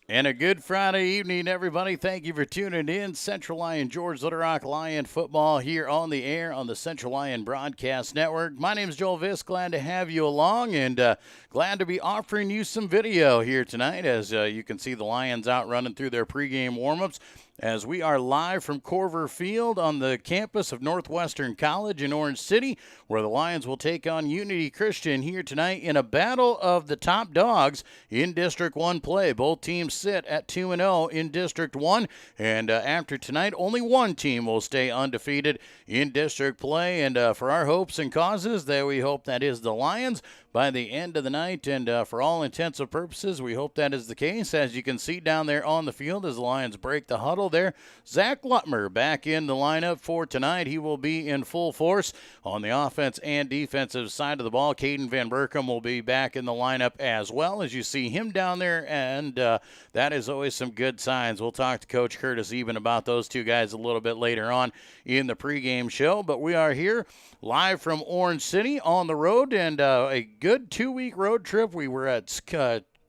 And a good Friday evening, everybody. Thank you for tuning in. Central Lyon, George Little Rock Lion football here on the air on the Central Lyon Broadcast Network. My name is Joel Viss. Glad to have you along and glad to be offering you some video here tonight as you can see the Lions out running through their pregame warmups as we are live from Corver Field on the campus of Northwestern College in Orange City, where the Lions will take on Unity Christian here tonight in a battle of the top dogs in District 1 play. Both teams sit at 2-0 in District 1, and after tonight, only one team will stay undefeated in District play, and for our hopes and causes, that we hope that is the Lions by the end of the night, and for all intents and purposes, we hope that is the case. As you can see down there on the field as the Lions break the huddle there, Zach Lutmer back in the lineup for tonight. He will be in full force on the offense and defensive side of the ball. Caden Van Berkom will be back in the lineup as well, as you see him down there, and that is always some good signs. We'll talk to Coach Curtis Eben about those two guys a little bit later on in the pregame show, but we are here live from Orange City on the road, and a good 2-week road trip. We were at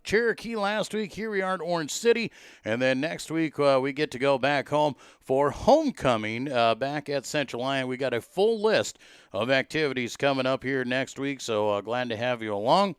Cherokee last week. Here we are in Orange City, and then next week we get to go back home for homecoming back at Central Lyon. We got a full list of activities coming up here next week, so glad to have you along.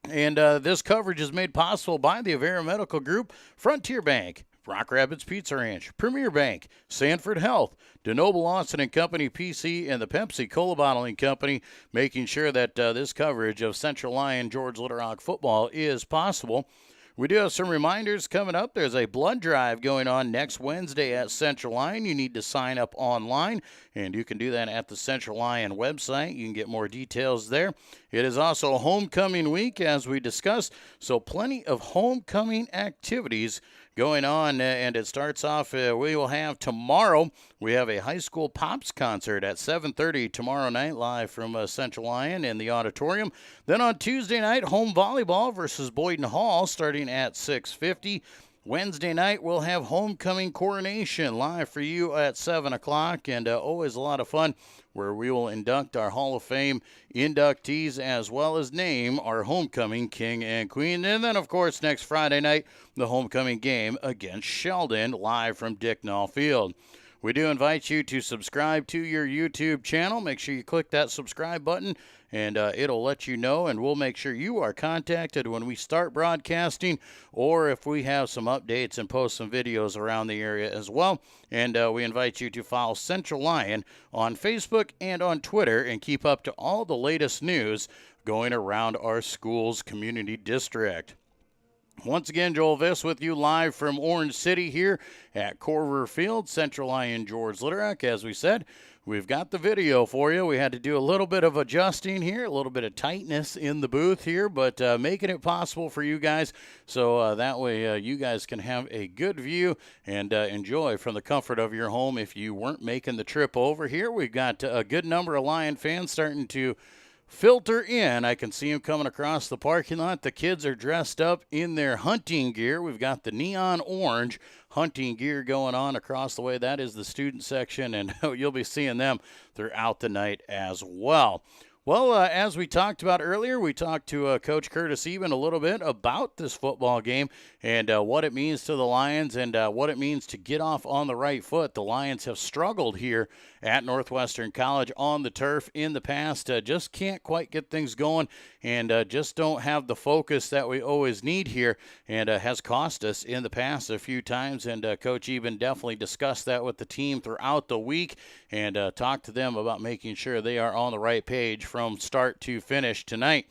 And this coverage is made possible by the Avera Medical Group, Frontier Bank, Rock Rapids Pizza Ranch, Premier Bank, Sanford Health, DeNoble Austin & Company PC, and the Pepsi Cola Bottling Company, making sure that this coverage of Central Lyon George Little Rock football is possible. We do have some reminders coming up. There's a blood drive going on next Wednesday at Central Lyon. You need to sign up online, and you can do that at the Central Lyon website. You can get more details there. It is also homecoming week, as we discussed, so plenty of homecoming activities going on, and it starts off, we will have tomorrow, we have a high school Pops concert at 7:30 tomorrow night, live from Central Lyon in the auditorium. Then on Tuesday night, home volleyball versus Boyden Hall starting at 6:50. Wednesday night, we'll have homecoming coronation live for you at 7 o'clock, and always a lot of fun, where we will induct our Hall of Fame inductees as well as name our homecoming king and queen. And then, of course, next Friday night, the homecoming game against Sheldon live from Dicknall Field. We do invite you to subscribe to your YouTube channel. Make sure you click that subscribe button, and it'll let you know, and we'll make sure you are contacted when we start broadcasting, or if we have some updates and post some videos around the area as well. And we invite you to follow Central Lyon on Facebook and on Twitter and keep up to all the latest news going around our school's community district. Once again, Joel Viss with you live from Orange City here at Corver Field, Central Lyon George Little Rock. As we said, we've got the video for you. We had to do a little bit of adjusting here, a little bit of tightness in the booth here, but making it possible for you guys, so that way you guys can have a good view and enjoy from the comfort of your home if you weren't making the trip over here. We've got a good number of Lion fans starting to filter in. I can see them coming across the parking lot. The kids are dressed up in their hunting gear. We've got the neon orange hunting gear going on across the way. That is the student section, and you'll be seeing them throughout the night as well. Well, as we talked about earlier, we talked to Coach Curtis Eben a little bit about this football game and what it means to the Lions and what it means to get off on the right foot. The Lions have struggled here at Northwestern College on the turf in the past. Just can't quite get things going and just don't have the focus that we always need here, and has cost us in the past a few times. And Coach Eben definitely discussed that with the team throughout the week and talked to them about making sure they are on the right page from start to finish tonight.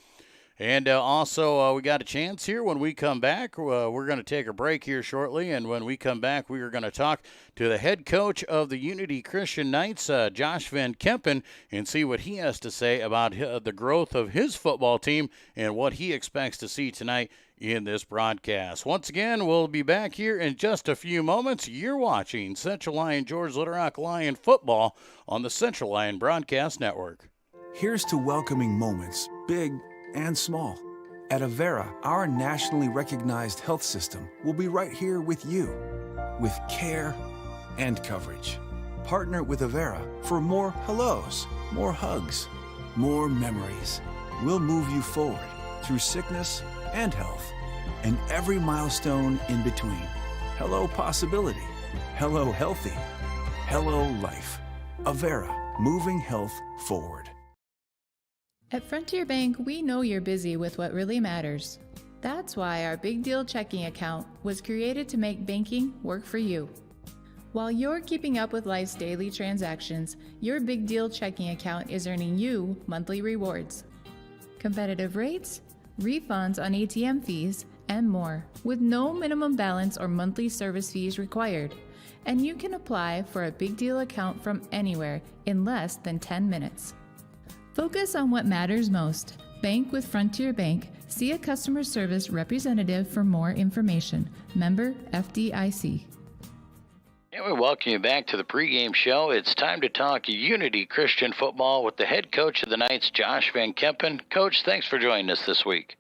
And also, we got a chance here when we come back. We're going to take a break here shortly, and when we come back, we are going to talk to the head coach of the Unity Christian Knights, Josh Van Kempen, and see what he has to say about the growth of his football team and what he expects to see tonight in this broadcast. Once again, we'll be back here in just a few moments. You're watching Central Lyon George Little Rock Lion football on the Central Lyon Broadcast Network. Here's to welcoming moments, big and small. At Avera, our nationally recognized health system will be right here with you, with care and coverage. Partner with Avera for more hellos, more hugs, more memories. We'll move you forward through sickness and health. and every milestone in between. Hello possibility. Hello healthy. Hello life. Avera, moving health forward. At Frontier Bank, we know you're busy with what really matters. That's why our Big Deal checking account was created to make banking work for you. While you're keeping up with life's daily transactions, your Big Deal checking account is earning you monthly rewards. Competitive rates, refunds on ATM fees, and more, with no minimum balance or monthly service fees required. And you can apply for a Big Deal account from anywhere in less than 10 minutes. Focus on what matters most. Bank with Frontier Bank. See a customer service representative for more information. Member FDIC. And we welcome you back to the pregame show. It's time to talk Unity Christian football with the head coach of the Knights, Josh Van Kempen. Coach, thanks for joining us this week.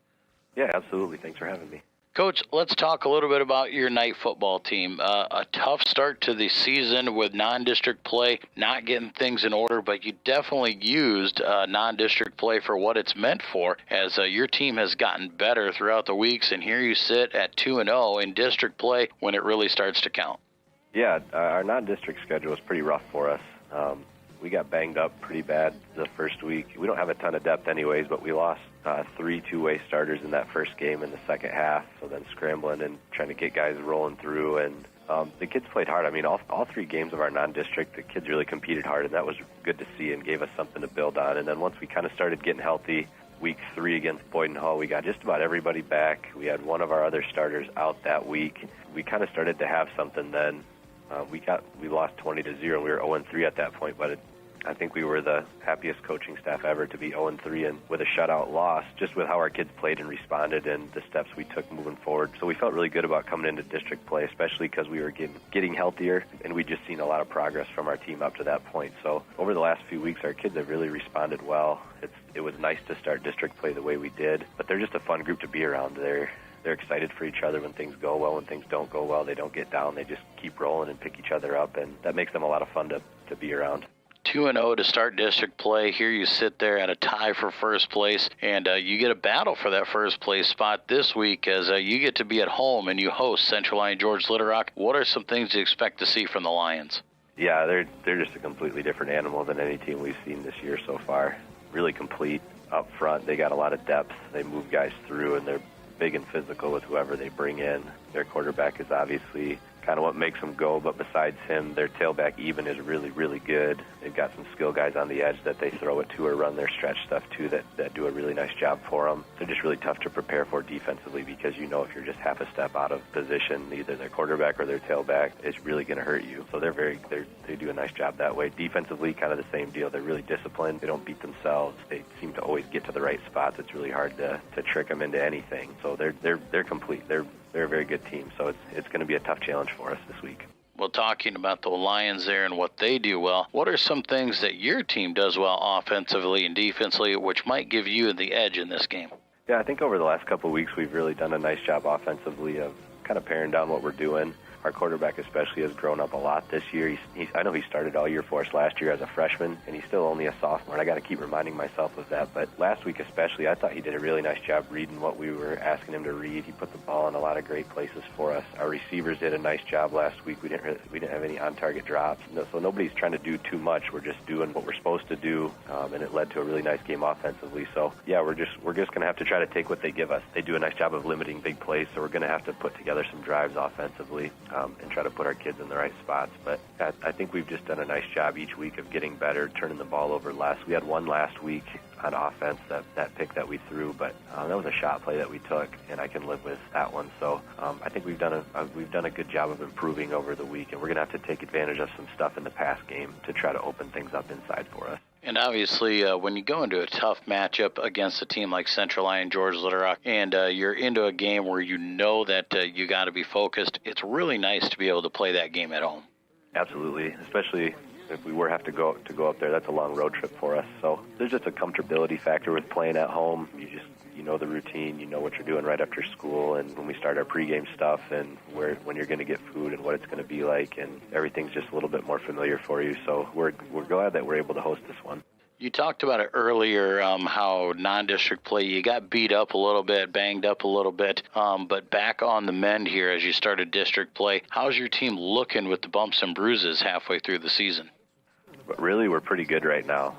Yeah, absolutely. Thanks for having me. Coach, let's talk a little bit about your night football team. A tough start to the season with non-district play, not getting things in order, but you definitely used non-district play for what it's meant for, as your team has gotten better throughout the weeks, and here you sit at 2-0 in district play when it really starts to count. Yeah, our non-district schedule was pretty rough for us. We got banged up pretty bad the first week. We don't have a ton of depth anyways, but we lost 3 two-way starters in that first game in the second half, so then scrambling and trying to get guys rolling through. And the kids played hard. I mean, all 3 games of our non-district, the kids really competed hard, and that was good to see and gave us something to build on. And then once we kind of started getting healthy, week 3 against Boyden Hall, we got just about everybody back. We had one of our other starters out that week. We kind of started to have something then. We lost 20-0. We were 0-3 at that point, but I think we were the happiest coaching staff ever to be 0-3 and with a shutout loss, just with how our kids played and responded and the steps we took moving forward. So we felt really good about coming into district play, especially because we were getting healthier, and we'd just seen a lot of progress from our team up to that point. So over the last few weeks, our kids have really responded well. It was nice to start district play the way we did, but they're just a fun group to be around. They're excited for each other when things go well. When things don't go well, they don't get down. They just keep rolling and pick each other up, and that makes them a lot of fun to be around. 2-0 to start district play. Here you sit there at a tie for first place, and you get a battle for that first place spot this week as you get to be at home and you host Central Lyon George Little Rock. What are some things you expect to see from the Lions? Yeah, they're just a completely different animal than any team we've seen this year so far. Really complete up front. They got a lot of depth. They move guys through, and they're big and physical with whoever they bring in. Their quarterback is obviously kind of what makes them go, but besides him, their tailback even is really, really good. They've got some skill guys on the edge that they throw it to or run their stretch stuff to that do a really nice job for them. They're just really tough to prepare for defensively because you know if you're just half a step out of position, either their quarterback or their tailback, it's really going to hurt you. So they do a nice job that way. Defensively, kind of the same deal. They're really disciplined. They don't beat themselves. They seem to always get to the right spots. It's really hard to trick them into anything. So they're complete. They're a very good team, so it's going to be a tough challenge for us this week. Well, talking about the Lions there and what they do well, what are some things that your team does well offensively and defensively which might give you the edge in this game? Yeah, I think over the last couple of weeks we've really done a nice job offensively of kind of paring down what we're doing. Our quarterback especially has grown up a lot this year. I know he started all year for us last year as a freshman, and he's still only a sophomore. And I got to keep reminding myself of that. But last week especially, I thought he did a really nice job reading what we were asking him to read. He put the ball in a lot of great places for us. Our receivers did a nice job last week. We didn't have any on-target drops. So nobody's trying to do too much. We're just doing what we're supposed to do, and it led to a really nice game offensively. So yeah, we're just going to have to try to take what they give us. They do a nice job of limiting big plays, so we're going to have to put together some drives offensively. And try to put our kids in the right spots. But I think we've just done a nice job each week of getting better, turning the ball over less. We had one last week on offense, that pick that we threw, but that was a shot play that we took, and I can live with that one. So I think we've done a good job of improving over the week, and we're going to have to take advantage of some stuff in the pass game to try to open things up inside for us. And obviously, when you go into a tough matchup against a team like Central Lyon George Little Rock, and you're into a game where you know that you got to be focused, it's really nice to be able to play that game at home. Absolutely, especially if we were have to go up there. That's a long road trip for us. So there's just a comfortability factor with playing at home. You know the routine, you know what you're doing right after school, and when we start our pregame stuff, and when you're going to get food and what it's going to be like, and everything's just a little bit more familiar for you. So we're glad that we're able to host this one. You talked about it earlier, how non-district play, you got beat up a little bit, banged up a little bit, but back on the mend here as you started district play. How's your team looking with the bumps and bruises halfway through the season? But really, we're pretty good right now.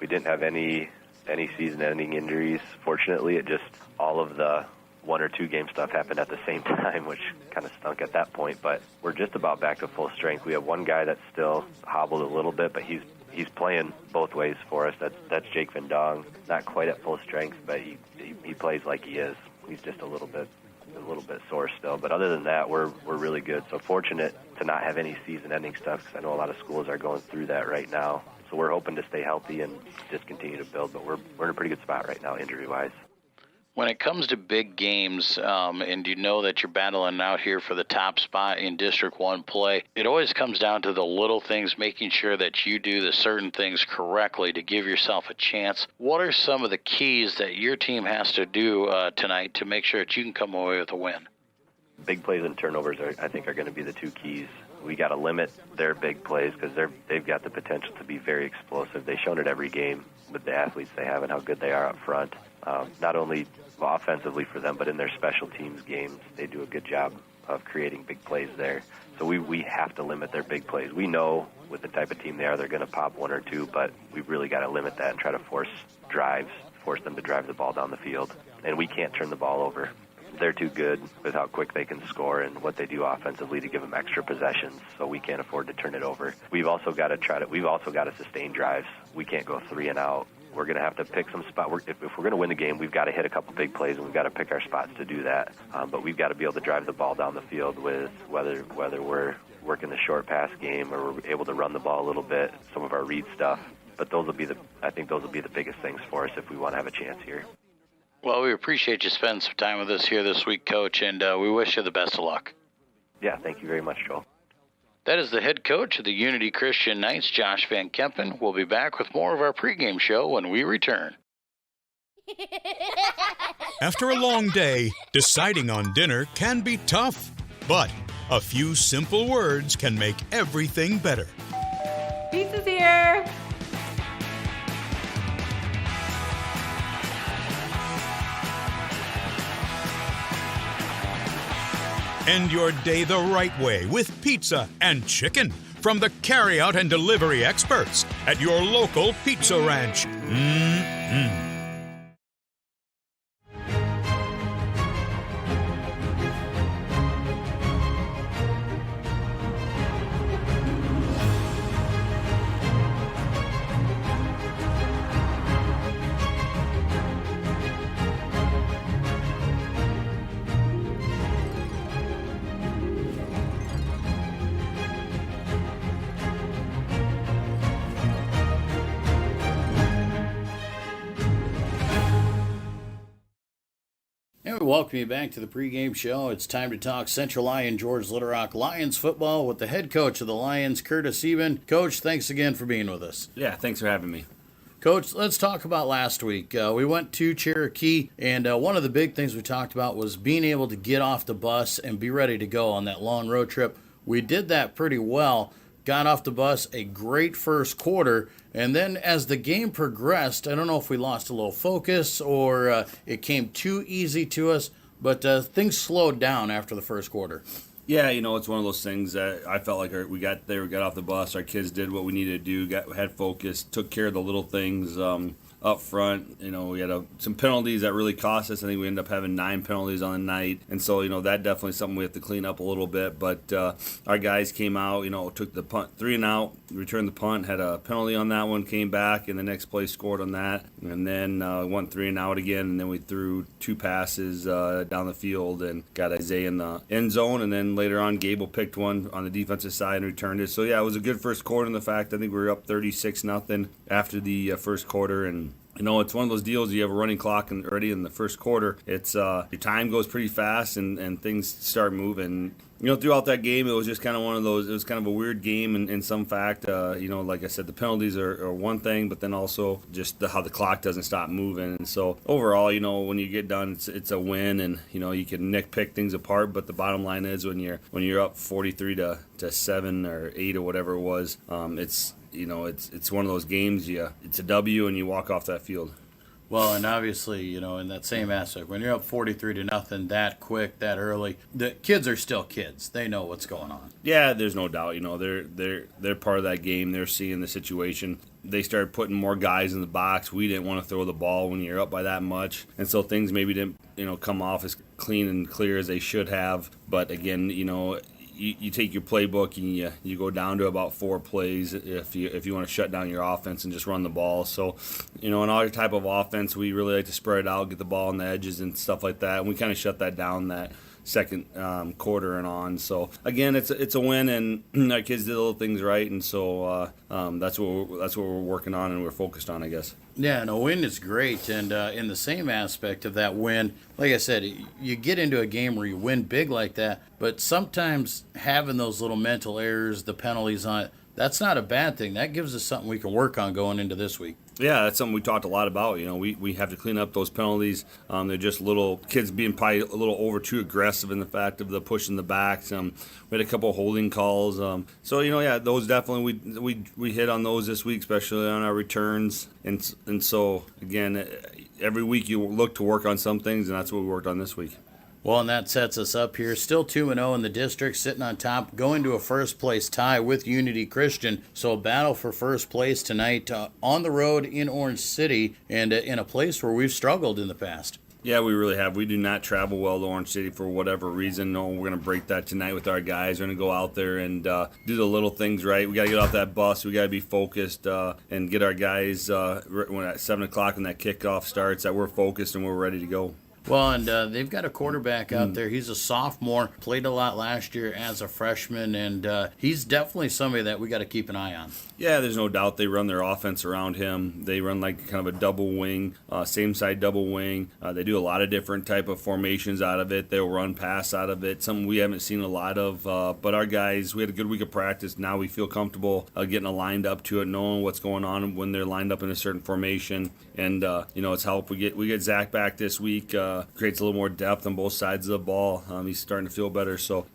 We didn't have any season-ending injuries. Fortunately, it just all of the 1 or 2 game stuff happened at the same time, which kind of stunk at that point. But we're just about back to full strength. We have one guy that's still hobbled a little bit, but he's playing both ways for us. That's Jake Van Dong. Not quite at full strength, but he plays like he is. He's just a little bit sore still. But other than that, we're really good. So fortunate to not have any season-ending stuff, because I know a lot of schools are going through that right now. So we're hoping to stay healthy and just continue to build. But we're in a pretty good spot right now, injury-wise. When it comes to big games, and you know that you're battling out here for the top spot in District 1 play, it always comes down to the little things, making sure that you do the certain things correctly to give yourself a chance. What are some of the keys that your team has to do tonight to make sure that you can come away with a win? Big plays and turnovers, I think, are going to be the 2 keys. We got to limit their big plays because they've got the potential to be very explosive. They've shown it every game with the athletes they have and how good they are up front. Not only offensively for them, but in their special teams games, they do a good job of creating big plays there. So we have to limit their big plays. We know with the type of team they are, they're going to pop 1 or 2, but we've really got to limit that and try to force them to drive the ball down the field. And we can't turn the ball over. They're too good with how quick they can score and what they do offensively to give them extra possessions, so we can't afford to turn it over. We've also got to sustain drives. We can't go 3 and out. We're going to have to pick some spot. If we're going to win the game, we've got to hit a couple big plays, and we've got to pick our spots to do that. But we've got to be able to drive the ball down the field with whether we're working the short pass game or we're able to run the ball a little bit, some of our read stuff. But I think those will be the biggest things for us if we want to have a chance here. Well, we appreciate you spending some time with us here this week, Coach, and we wish you the best of luck. Yeah, thank you very much, Joel. That is the head coach of the Unity Christian Knights, Josh Van Kempen. We'll be back with more of our pregame show when we return. After a long day, deciding on dinner can be tough, but a few simple words can make everything better. Pizza's here! End your day the right way with pizza and chicken from the carryout and delivery experts at your local Pizza Ranch. Mm-mm. And we welcome you back to the pregame show. It's time to talk Central Lyon George Little Rock Lions football with the head coach of the Lions, Curtis Eben. Coach, thanks again for being with us. Yeah, thanks for having me. Coach, let's talk about last week. We went to Cherokee, and one of the big things we talked about was being able to get off the bus and be ready to go on that long road trip. We did that pretty well. Got off the bus, a great first quarter, and then as the game progressed, I don't know if we lost a little focus or it came too easy to us, but things slowed down after the first quarter. Yeah, it's one of those things that I felt like we got there, we got off the bus, our kids did what we needed to do, had focus, took care of the little things up front. We had some penalties that really cost us. I think we ended up having 9 penalties on the night, and so that definitely something we have to clean up a little bit. But our guys came out, took the punt 3 and out, returned the punt, had a penalty on that one, came back, and the next play scored on that, and then went 3 and out again, and then we threw 2 passes down the field and got Isaiah in the end zone, and then later on Gable picked one on the defensive side and returned it. So yeah, it was a good first quarter in the fact I think we were up 36-0 after the first quarter, and it's one of those deals. You have a running clock already in the first quarter. It's your time goes pretty fast and things start moving. Throughout that game, it was just kind of one of those. It was kind of a weird game in some fact. Like I said, the penalties are one thing, but then also just how the clock doesn't stop moving. And so overall, when you get done, it's a win, and you can nitpick things apart. But the bottom line is when you're up 43 to 7 or 8 or whatever it was, it's one of those games. It's a W, and you walk off that field. Well, and obviously, in that same aspect, when you're up 43-0 that quick, that early, the kids are still kids. They know what's going on. Yeah, there's no doubt. They're part of that game. They're seeing the situation. They started putting more guys in the box. We didn't want to throw the ball when you're up by that much, and so things maybe didn't come off as clean and clear as they should have. But again, you take your playbook and you go down to about 4 plays if you want to shut down your offense and just run the ball. So, in our type of offense, we really like to spread it out, get the ball on the edges and stuff like that. And we kind of shut that down that second quarter and on. So again, it's a win, and our kids did little things right, and so that's what we're working on and we're focused on, I guess. Yeah, and a win is great, and in the same aspect of that win, like I said, you get into a game where you win big like that, but sometimes having those little mental errors, the penalties on it, that's not a bad thing. That gives us something we can work on going into this week. Yeah, that's something we talked a lot about. We have to clean up those penalties. They're just little kids being probably a little over too aggressive in the fact of the pushing the backs. We had a couple of holding calls. Those definitely we hit on those this week, especially on our returns. And so again, every week you look to work on some things, and that's what we worked on this week. Well, and that sets us up here. Still 2-0 in the district, sitting on top, going to a first-place tie with Unity Christian. So a battle for first place tonight on the road in Orange City and in a place where we've struggled in the past. Yeah, we really have. We do not travel well to Orange City for whatever reason. No, we're going to break that tonight with our guys. We're going to go out there and do the little things right. We got to get off that bus. We got to be focused and get our guys when at 7 o'clock when that kickoff starts that we're focused and we're ready to go. Well, and they've got a quarterback out there. He's a sophomore, played a lot last year as a freshman, and he's definitely somebody that we got to keep an eye on. Yeah, there's no doubt they run their offense around him. They run like kind of a double wing, same side double wing. They do a lot of different type of formations out of it. They'll run pass out of it, something we haven't seen a lot of. But our guys, we had a good week of practice. Now we feel comfortable getting lined up to it, knowing what's going on when they're lined up in a certain formation. And it's helped. We get Zach back this week. Creates a little more depth on both sides of the ball. He's starting to feel better. So,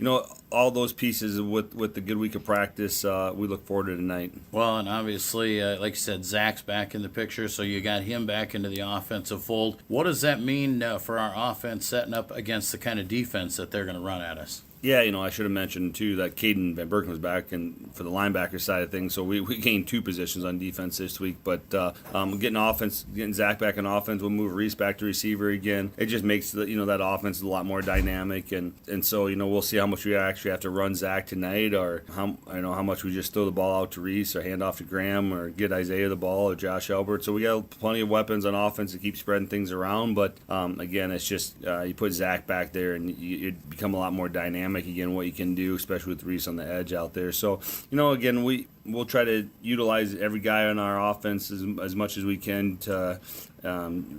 all those pieces with the good week of practice, we look forward to tonight. Well, and obviously, like you said, Zach's back in the picture, so you got him back into the offensive fold. What does that mean for our offense setting up against the kind of defense that they're going to run at us? Yeah, I should have mentioned, too, that Caden Van Berken was back and for the linebacker side of things. So we gained 2 positions on defense this week. But getting Zach back in offense, we'll move Reese back to receiver again. It just makes that offense a lot more dynamic. And so, we'll see how much we actually have to run Zach tonight, or how much we just throw the ball out to Reese or hand off to Graham or get Isaiah the ball or Josh Albert. So we got plenty of weapons on offense to keep spreading things around. But, again, it's just you put Zach back there and you become a lot more dynamic. Again, what you can do, especially with Reese on the edge out there. So, again, we'll try to utilize every guy on our offense as much as we can to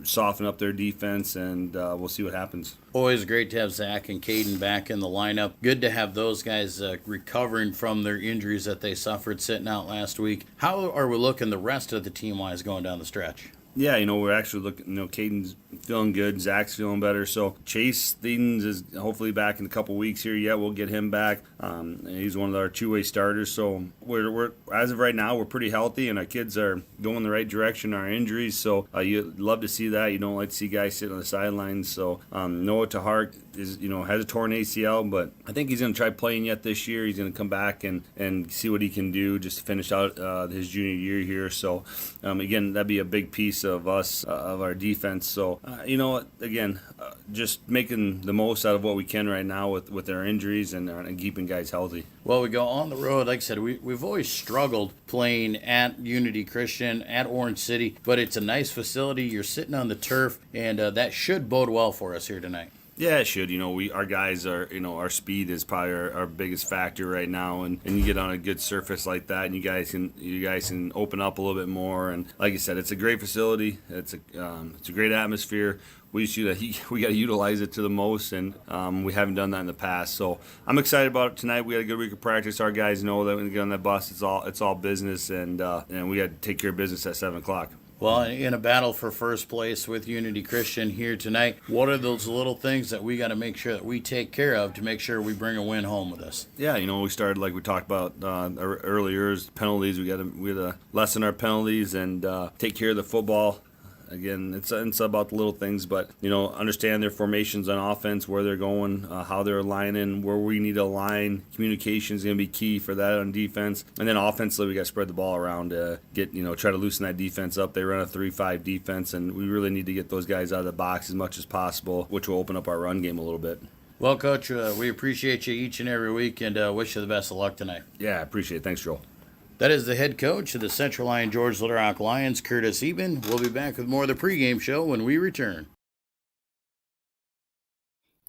soften up their defense, and we'll see what happens. Always great to have Zach and Caden back in the lineup. Good to have those guys recovering from their injuries that they suffered sitting out last week. How are we looking the rest of the team-wise going down the stretch? Yeah, we're actually looking, Caden's feeling good. Zach's feeling better. So Chase Stevens is hopefully back in a couple weeks here. Yeah, we'll get him back. He's one of our 2-way starters. So we're as of right now, we're pretty healthy, and our kids are going the right direction. Our injuries, so you love to see that. You don't like to see guys sitting on the sidelines. So Noah Tahart is has a torn ACL, but I think he's going to try playing yet this year. He's going to come back and see what he can do just to finish out his junior year here. So again, that'd be a big piece of us, of our defense. So, again, just making the most out of what we can right now with our injuries and keeping guys healthy. Well, we go on the road. Like I said, we've always struggled playing at Unity Christian, at Orange City, but it's a nice facility. You're sitting on the turf, and that should bode well for us here tonight. Yeah, it should. Our guys are, our speed is probably our biggest factor right now, and you get on a good surface like that, and you guys can open up a little bit more. And like I said, it's a great facility. It's a great atmosphere. We got to utilize it to the most, and we haven't done that in the past. So I'm excited about it tonight. We had a good week of practice. Our guys know that when we get on that bus, it's all business, and we got to take care of business at 7 o'clock. Well, in a battle for first place with Unity Christian here tonight, what are those little things that we got to make sure that we take care of to make sure we bring a win home with us? Yeah, we started like we talked about earlier, is penalties. We got to lessen our penalties and take care of the football. Again, it's about the little things, but understand their formations on offense, where they're going, how they're aligning, where we need to align. Communication is going to be key for that on defense, and then offensively, we got to spread the ball around to try to loosen that defense up. They run a 3-5 defense, and we really need to get those guys out of the box as much as possible, which will open up our run game a little bit. Well, Coach, we appreciate you each and every week, and wish you the best of luck tonight. Yeah, I appreciate it. Thanks, Joel. That is the head coach of the Central Lyon George Little Rock Lions, Curtis Eben. We'll be back with more of the pregame show when we return.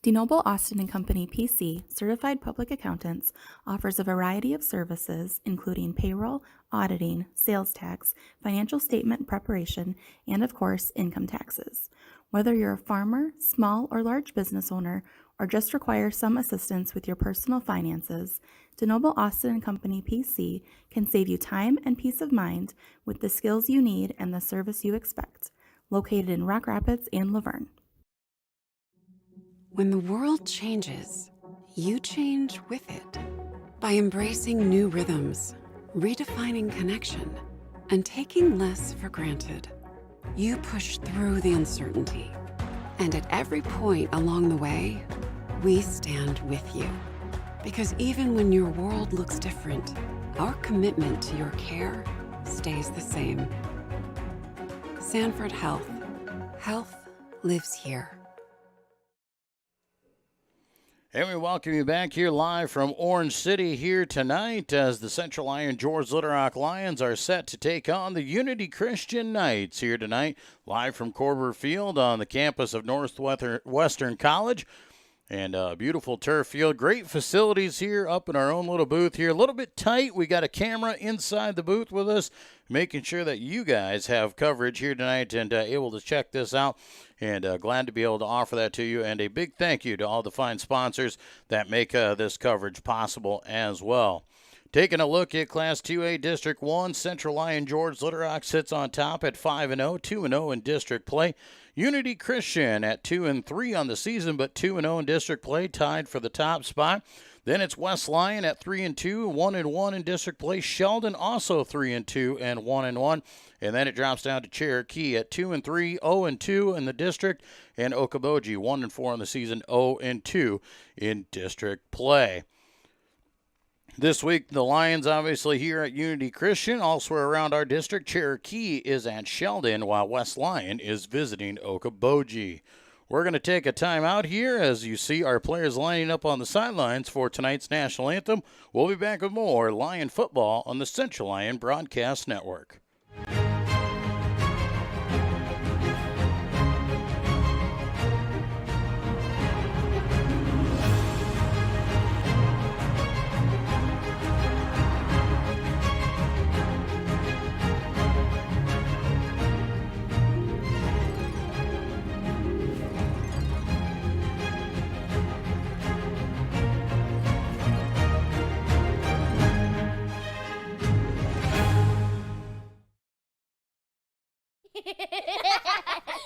DeNoble Austin & Company PC, Certified Public Accountants, offers a variety of services including payroll, auditing, sales tax, financial statement preparation, and of course, income taxes. Whether you're a farmer, small or large business owner, or just require some assistance with your personal finances, DeNoble Austin & Company PC can save you time and peace of mind with the skills you need and the service you expect. Located in Rock Rapids and Laverne. When the world changes, you change with it. By embracing new rhythms, redefining connection, and taking less for granted, you push through the uncertainty. And at every point along the way, we stand with you. Because even when your world looks different, our commitment to your care stays the same. Sanford Health. Health lives here. And we welcome you back here live from Orange City here tonight as the Central Lyon George Little Rock Lions are set to take on the Unity Christian Knights here tonight, live from Corber Field on the campus of Northwestern College. And a beautiful turf field. Great facilities here up in our own little booth here. A little bit tight. We got a camera inside the booth with us, making sure that you guys have coverage here tonight and able to check this out. And glad to be able to offer that to you. And a big thank you to all the fine sponsors that make this coverage possible as well. Taking a look at Class 2A District 1, Central Lyon George Little Rock sits on top at 5-0, 2-0 in district play. Unity Christian at 2-3 on the season, but 2-0 in district play, tied for the top spot. Then it's West Lyon at 3-2, 1-1 in district play. Sheldon also 3-2 and 1-1. And then it drops down to Cherokee at 2-3, 0-2 in the district, and Okoboji 1-4 on the season, 0-2 in district play. This week, the Lions obviously here at Unity Christian. Elsewhere around our district, Cherokee is at Sheldon, while West Lyon is visiting Okoboji. We're going to take a time out here as you see our players lining up on the sidelines for tonight's national anthem. We'll be back with more Lion football on the Central Lyon Broadcast Network.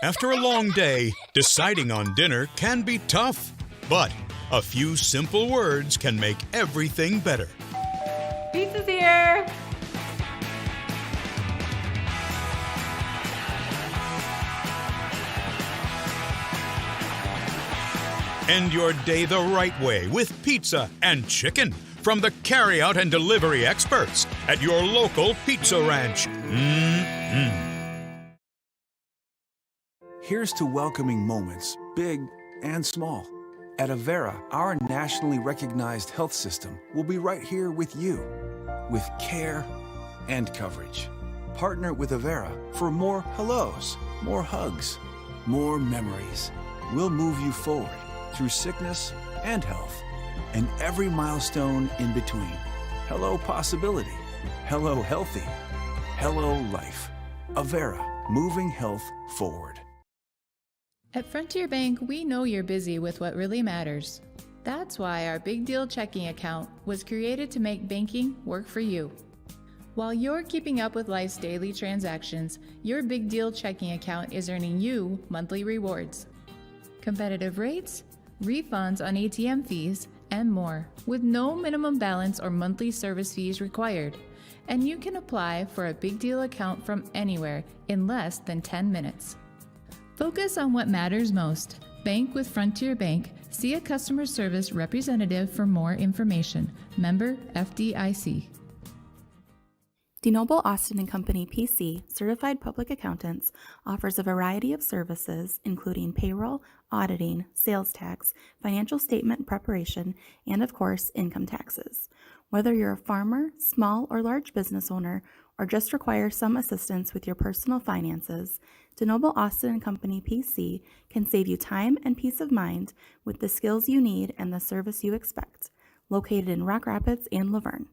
After a long day, deciding on dinner can be tough, but a few simple words can make everything better. Pizza's here! End your day the right way with pizza and chicken from the carryout and delivery experts at your local pizza ranch. Here's to welcoming moments, big and small. At Avera, our nationally recognized health system will be right here with you, with care and coverage. Partner with Avera for more hellos, more hugs, more memories. We'll move you forward through sickness and health, and every milestone in between. Hello possibility. Hello healthy. Hello life. Avera, moving health forward. At Frontier Bank, we know you're busy with what really matters. That's why our Big Deal checking account was created to make banking work for you. While you're keeping up with life's daily transactions, your Big Deal checking account is earning you monthly rewards. Competitive rates, refunds on ATM fees, and more, with no minimum balance or monthly service fees required. And you can apply for a Big Deal account from anywhere in less than 10 minutes. Focus on what matters most. Bank with Frontier Bank. See a customer service representative for more information. Member FDIC. DeNoble Austin and Company PC, certified public accountants, offers a variety of services including payroll, auditing, sales tax, financial statement preparation, and of course, income taxes. Whether you're a farmer, small or large business owner, or just require some assistance with your personal finances, DeNoble Austin and Company PC can save you time and peace of mind with the skills you need and the service you expect. Located in Rock Rapids and Laverne.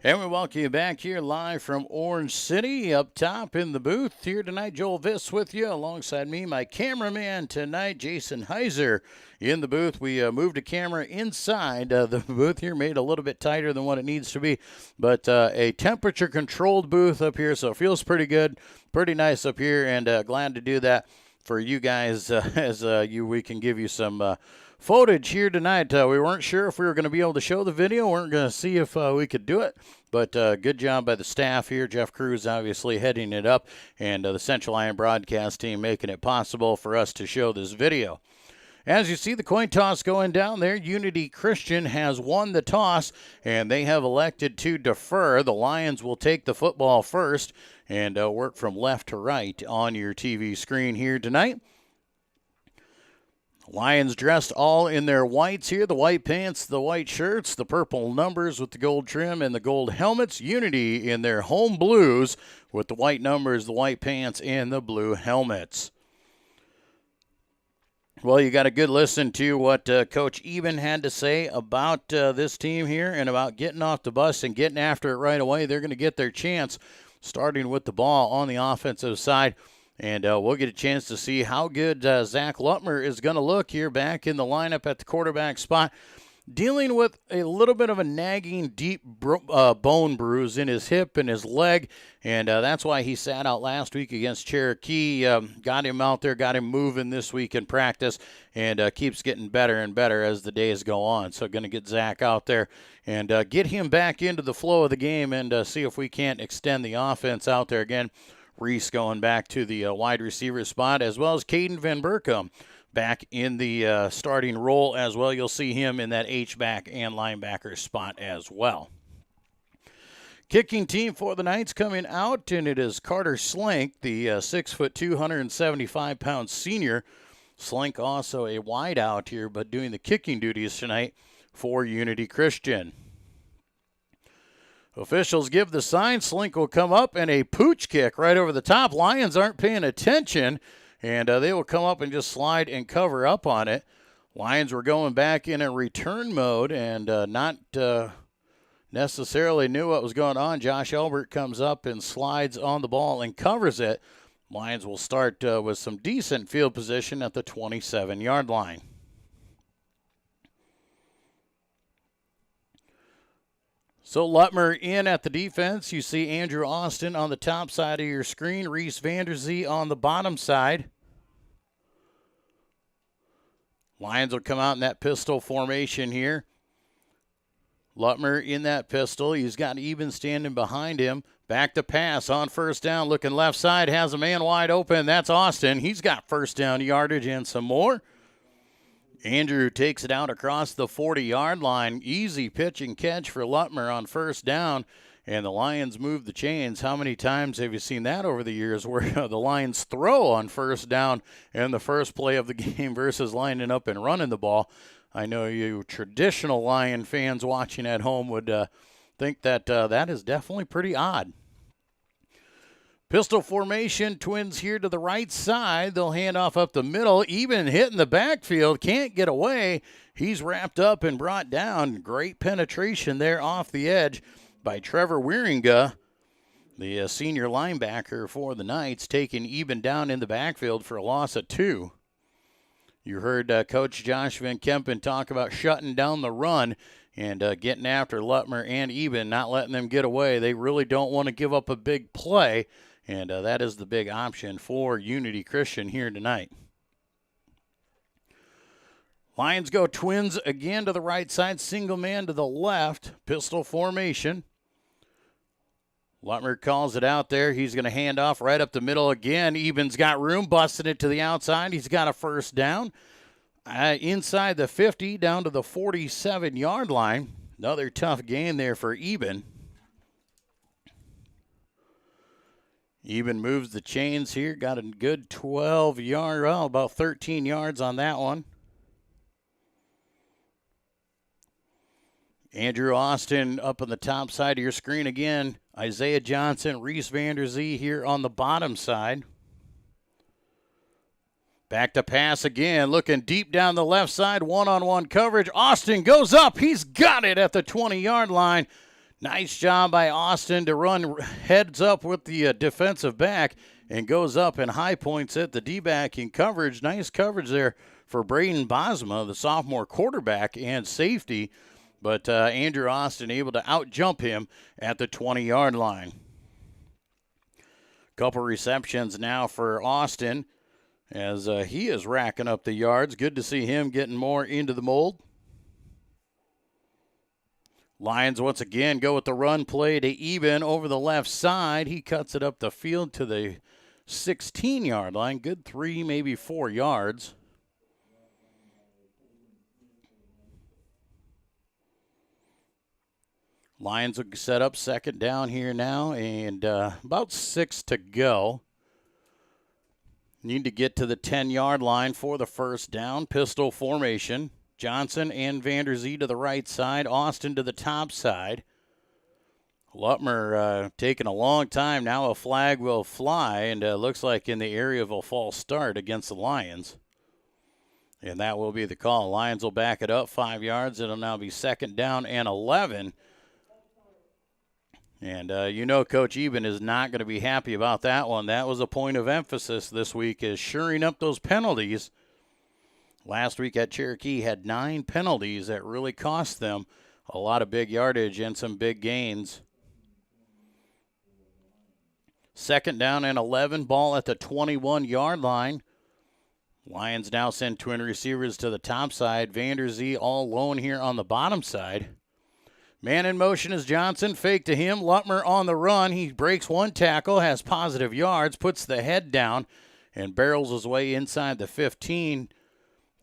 And we welcome you back here live from Orange City. Up top in the booth here tonight, Joel Viss with you. Alongside me, my cameraman tonight, Jason Heiser, in the booth. We moved a camera inside the booth here, made it a little bit tighter than what it needs to be. But a temperature-controlled booth up here, so it feels pretty good, pretty nice up here, and glad to do that for you guys as we can give you some footage here tonight. We weren't sure if we were going to be able to show the video. Weren't going to see if we could do it. But good job by the staff here. Jeff Cruz obviously heading it up, and the Central Lyon broadcast team making it possible for us to show this video. As you see the coin toss going down there, Unity Christian has won the toss, and they have elected to defer. The Lions will take the football first and work from left to right on your TV screen here tonight. Lions dressed all in their whites here, the white pants, the white shirts, the purple numbers with the gold trim, and the gold helmets. Unity in their home blues with the white numbers, the white pants, and the blue helmets. Well, you got a good listen to what Coach Eben had to say about this team here and about getting off the bus and getting after it right away. They're going to get their chance starting with the ball on the offensive side. And we'll get a chance to see how good Zach Lutmer is going to look here back in the lineup at the quarterback spot, dealing with a little bit of a nagging deep bone bruise in his hip and his leg, and that's why he sat out last week against Cherokee. Got him out there, got him moving this week in practice, and keeps getting better and better as the days go on. So going to get Zach out there and get him back into the flow of the game and see if we can't extend the offense out there again. Reese going back to the wide receiver spot, as well as Caden Van Burkum back in the starting role as well. You'll see him in that H-back and linebacker spot as well. Kicking team for the Knights coming out, and it is Carter Slink, the 6'2", 275-pound senior. Slink also a wide out here, but doing the kicking duties tonight for Unity Christian. Officials give the sign. Slink will come up, and a pooch kick right over the top. Lions aren't paying attention, and they will come up and just slide and cover up on it. Lions were going back in a return mode and not necessarily knew what was going on. Josh Elbert comes up and slides on the ball and covers it. Lions will start with some decent field position at the 27-yard line. So Lutmer in at the defense. You see Andrew Austin on the top side of your screen. Reese Vanderzee on the bottom side. Lions will come out in that pistol formation here. Lutmer in that pistol. He's got Eben standing behind him. Back to pass on first down. Looking left side. Has a man wide open. That's Austin. He's got first down yardage and some more. Andrew takes it out across the 40-yard line. Easy pitch and catch for Lutmer on first down, and the Lions move the chains. How many times have you seen that over the years where the Lions throw on first down in the first play of the game versus lining up and running the ball? I know you traditional Lion fans watching at home would think that that is definitely pretty odd. Pistol formation, Twins here to the right side. They'll hand off up the middle. Eben hitting the backfield, can't get away. He's wrapped up and brought down. Great penetration there off the edge by Trevor Wieringa, the senior linebacker for the Knights, taking Eben down in the backfield for a loss of 2. You heard Coach Josh Van Kempen talk about shutting down the run and getting after Lutmer and Eben, not letting them get away. They really don't want to give up a big play. And that is the big option for Unity Christian here tonight. Lions go Twins again to the right side. Single man to the left. Pistol formation. Lutmer calls it out there. He's going to hand off right up the middle again. Eben's got room. Busting it to the outside. He's got a first down. Inside the 50 down to the 47-yard line. Another tough gain there for Eben. Eben moves the chains here. Got a good 12-yard, well, about 13 yards on that one. Andrew Austin up on the top side of your screen again. Isaiah Johnson, Reese Vanderzee here on the bottom side. Back to pass again. Looking deep down the left side. One-on-one coverage. Austin goes up. He's got it at the 20-yard line. Nice job by Austin to run heads up with the defensive back and goes up and high points at the D-back in coverage. Nice coverage there for Braden Bosma, the sophomore quarterback and safety. But Andrew Austin able to out-jump him at the 20-yard line. Couple receptions now for Austin as he is racking up the yards. Good to see him getting more into the mold. Lions once again go with the run play to Eben over the left side. He cuts it up the field to the 16-yard line. Good 3, maybe 4 yards. Lions will set up second down here now, and about 6 to go. Need to get to the 10-yard line for the first down. Pistol formation. Johnson and Vanderzee to the right side. Austin to the top side. Lutmer taking a long time. Now a flag will fly, and looks like in the area of a false start against the Lions. And that will be the call. Lions will back it up 5 yards. It'll now be second down and 11. And you know Coach Eben is not going to be happy about that one. That was a point of emphasis this week, is shoring up those penalties. Last week at Cherokee had 9 penalties that really cost them a lot of big yardage and some big gains. Second down and 11, ball at the 21-yard line. Lions now send twin receivers to the top side. Vanderzee all alone here on the bottom side. Man in motion is Johnson. Fake to him. Lutmer on the run. He breaks one tackle, has positive yards, puts the head down, and barrels his way inside the 15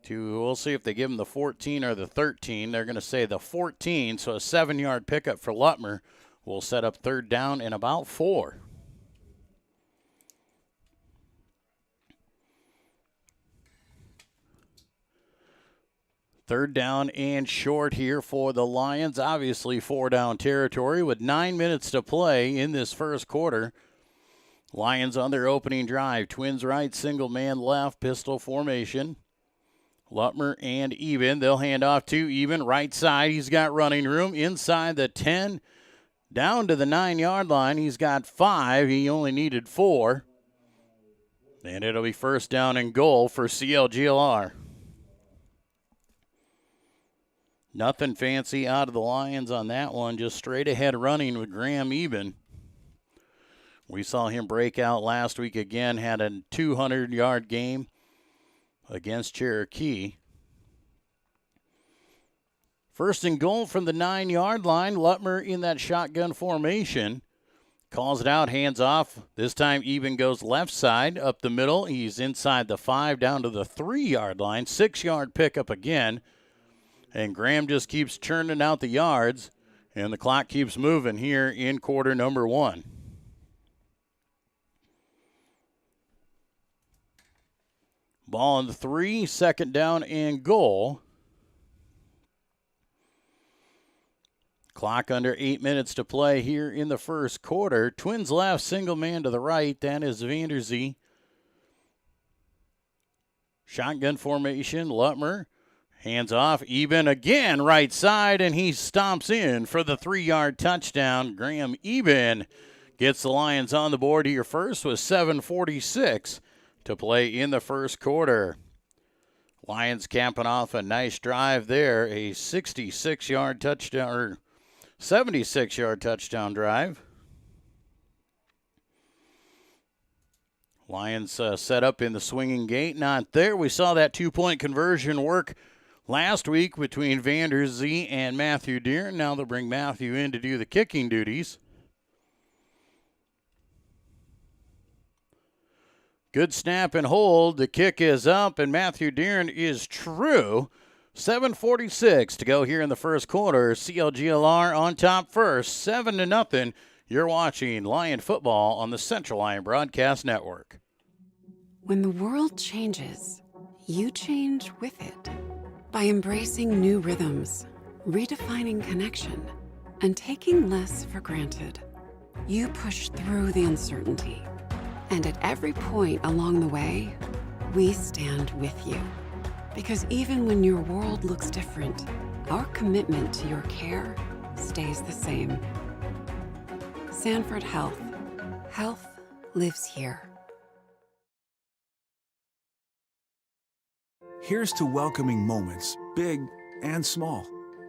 to, we'll see if they give him the 14 or the 13. They're going to say the 14, so a 7-yard pickup for Lutmer will set up third down and about 4. Third down and short here for the Lions. Obviously 4-down territory with 9 minutes to play in this first quarter. Lions on their opening drive. Twins right, single man left, pistol formation. Lutmer and Eben. They'll hand off to Eben. Right side, he's got running room. Inside the 10, down to the 9-yard line. He's got 5. He only needed 4. And it'll be first down and goal for CLGLR. Nothing fancy out of the Lions on that one. Just straight ahead running with Graham Eben. We saw him break out last week again. Had a 200-yard game against Cherokee. First and goal from the 9-yard line. Lutmer in that shotgun formation. Calls it out, hands off. This time Eben goes left side, up the middle. He's inside the 5, down to the 3-yard line. 6-yard pickup again. And Graham just keeps churning out the yards, and the clock keeps moving here in quarter number 1. Ball on the 3, second down and goal. Clock under 8 minutes to play here in the first quarter. Twins left, single man to the right. That is Vanderzee. Shotgun formation, Lutmer. Hands off, Eben again, right side, and he stomps in for the 3-yard touchdown. Graham Eben gets the Lions on the board here first with 7:46 to play in the first quarter. Lions capping off a nice drive there, a 66-yard touchdown, or 76-yard touchdown drive. Lions set up in the swinging gate, not there. We saw that 2-point conversion work last week between Vanderzee and Matthew Deere. Now they'll bring Matthew in to do the kicking duties. Good snap and hold. The kick is up, and Matthew Deere is true. 7:46 to go here in the first quarter. CLGLR on top first, 7-0. You're watching Lion football on the Central Lion Broadcast Network. When the world changes, you change with it. By embracing new rhythms, redefining connection, and taking less for granted, you push through the uncertainty. And at every point along the way, we stand with you. Because even when your world looks different, our commitment to your care stays the same. Sanford Health. Health lives here. Here's to welcoming moments, big and small.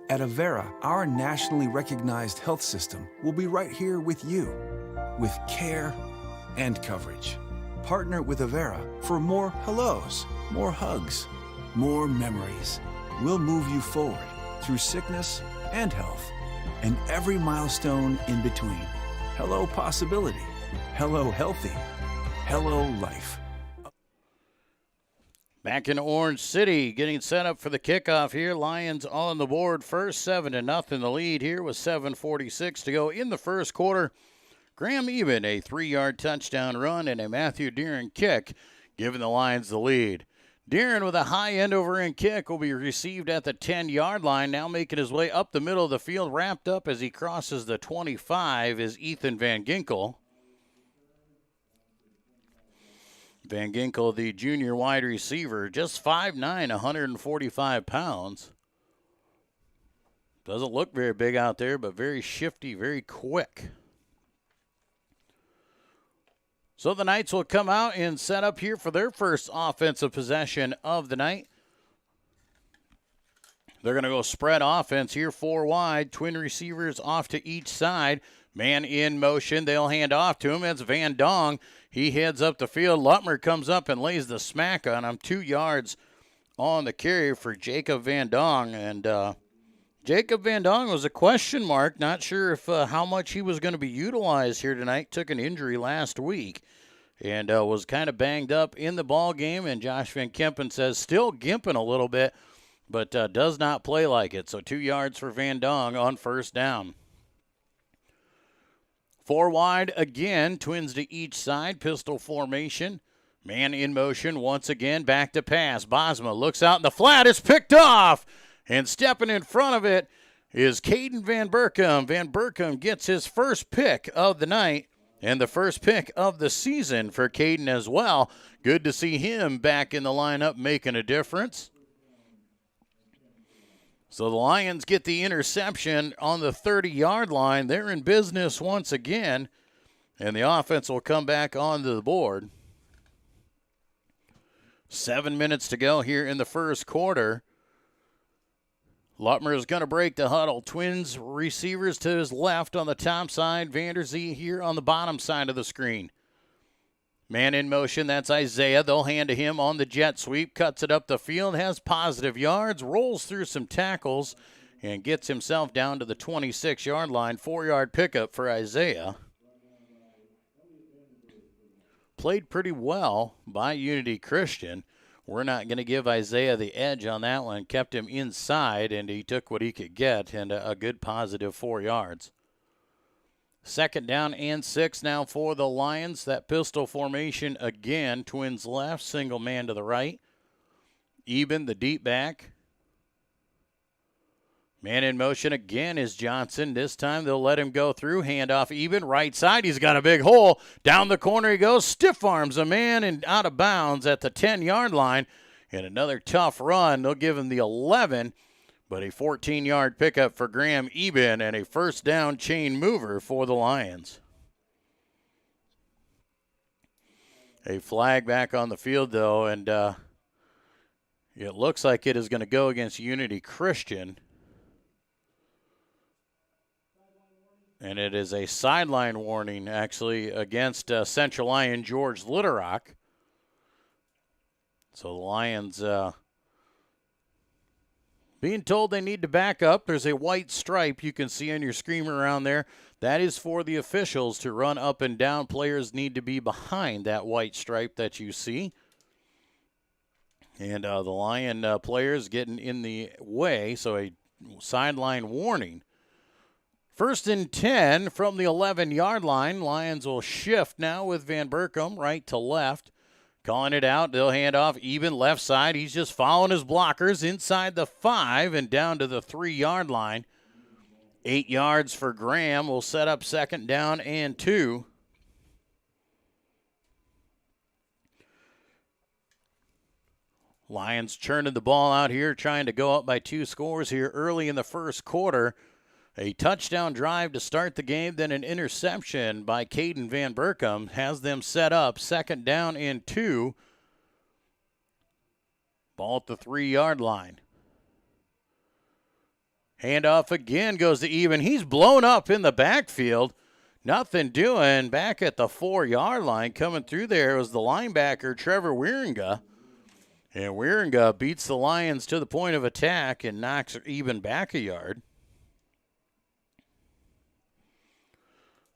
At Avera, our nationally recognized health system will be right here with you, with care and coverage. Partner with Avera for more hellos, more hugs, more memories. We'll move you forward through sickness and health, and every milestone in between. Hello possibility. Hello healthy. Hello life. Back in Orange City, getting set up for the kickoff here. Lions on the board first, 7-0. The lead here with 7:46 to go in the first quarter. Graham Eben, a 3-yard touchdown run and a Matthew Deeren kick, giving the Lions the lead. Deeren with a high end-over-end kick will be received at the 10-yard line, now making his way up the middle of the field. Wrapped up as he crosses the 25 is Ethan Van Ginkel. Van Ginkel, the junior wide receiver, just 5'9", 145 pounds. Doesn't look very big out there, but very shifty, very quick. So the Knights will come out and set up here for their first offensive possession of the night. They're going to go spread offense here, 4 wide. Twin receivers off to each side. Man in motion. They'll hand off to him. It's Van Dong. He heads up the field. Lutmer comes up and lays the smack on him. 2 yards on the carry for Jacob Van Dong. And Jacob Van Dong was a question mark. Not sure if how much he was going to be utilized here tonight. Took an injury last week and was kind of banged up in the ball game. And Josh Van Kempen says still gimping a little bit, but does not play like it. So 2 yards for Van Dong on first down. 4 wide again, Twins to each side, pistol formation. Man in motion once again, back to pass. Bosma looks out in the flat, it's picked off, and stepping in front of it is Caden Van Berkom. Van Berkom gets his first pick of the night and the first pick of the season for Caden as well. Good to see him back in the lineup making a difference. So the Lions get the interception on the 30-yard line. They're in business once again, and the offense will come back onto the board. 7 minutes to go here in the first quarter. Lutmer is going to break the huddle. Twins receivers to his left on the top side. Vanderzee here on the bottom side of the screen. Man in motion, that's Isaiah. They'll hand to him on the jet sweep. Cuts it up the field, has positive yards, rolls through some tackles, and gets himself down to the 26-yard line. 4-yard pickup for Isaiah. Played pretty well by Unity Christian. We're not going to give Isaiah the edge on that one. Kept him inside, and he took what he could get, and a good positive 4 yards. 2nd down and 6 now for the Lions. That pistol formation again. Twins left, single man to the right. Eben, the deep back. Man in motion again is Johnson. This time they'll let him go through. Handoff even. Right side. He's got a big hole. Down the corner he goes. Stiff arms a man and out of bounds at the 10-yard line. And another tough run. They'll give him the 11. But a 14-yard pickup for Graham Eben and a first down chain mover for the Lions. A flag back on the field, though, and it looks like it is going to go against Unity Christian. And it is a sideline warning, actually, against Central Lyon George Litterock. So the Lions being told they need to back up. There's a white stripe you can see on your screen around there. That is for the officials to run up and down. Players need to be behind that white stripe that you see. And the Lion players getting in the way, so a sideline warning. 1st and 10 from the 11-yard line. Lions will shift now with Van Berkom right to left. Calling it out. They'll hand off Eben left side. He's just following his blockers inside the 5 and down to the 3-yard line. 8 yards for Graham. Will set up 2nd down and 2. Lions churning the ball out here, trying to go up by 2 scores here early in the first quarter. A touchdown drive to start the game, then an interception by Caden Van Berkom has them set up 2nd down and 2. Ball at the 3-yard line. Handoff again goes to Eben. He's blown up in the backfield. Nothing doing back at the 4-yard line. Coming through there was the linebacker, Trevor Wieringa. And Wieringa beats the Lions to the point of attack and knocks Eben back a yard.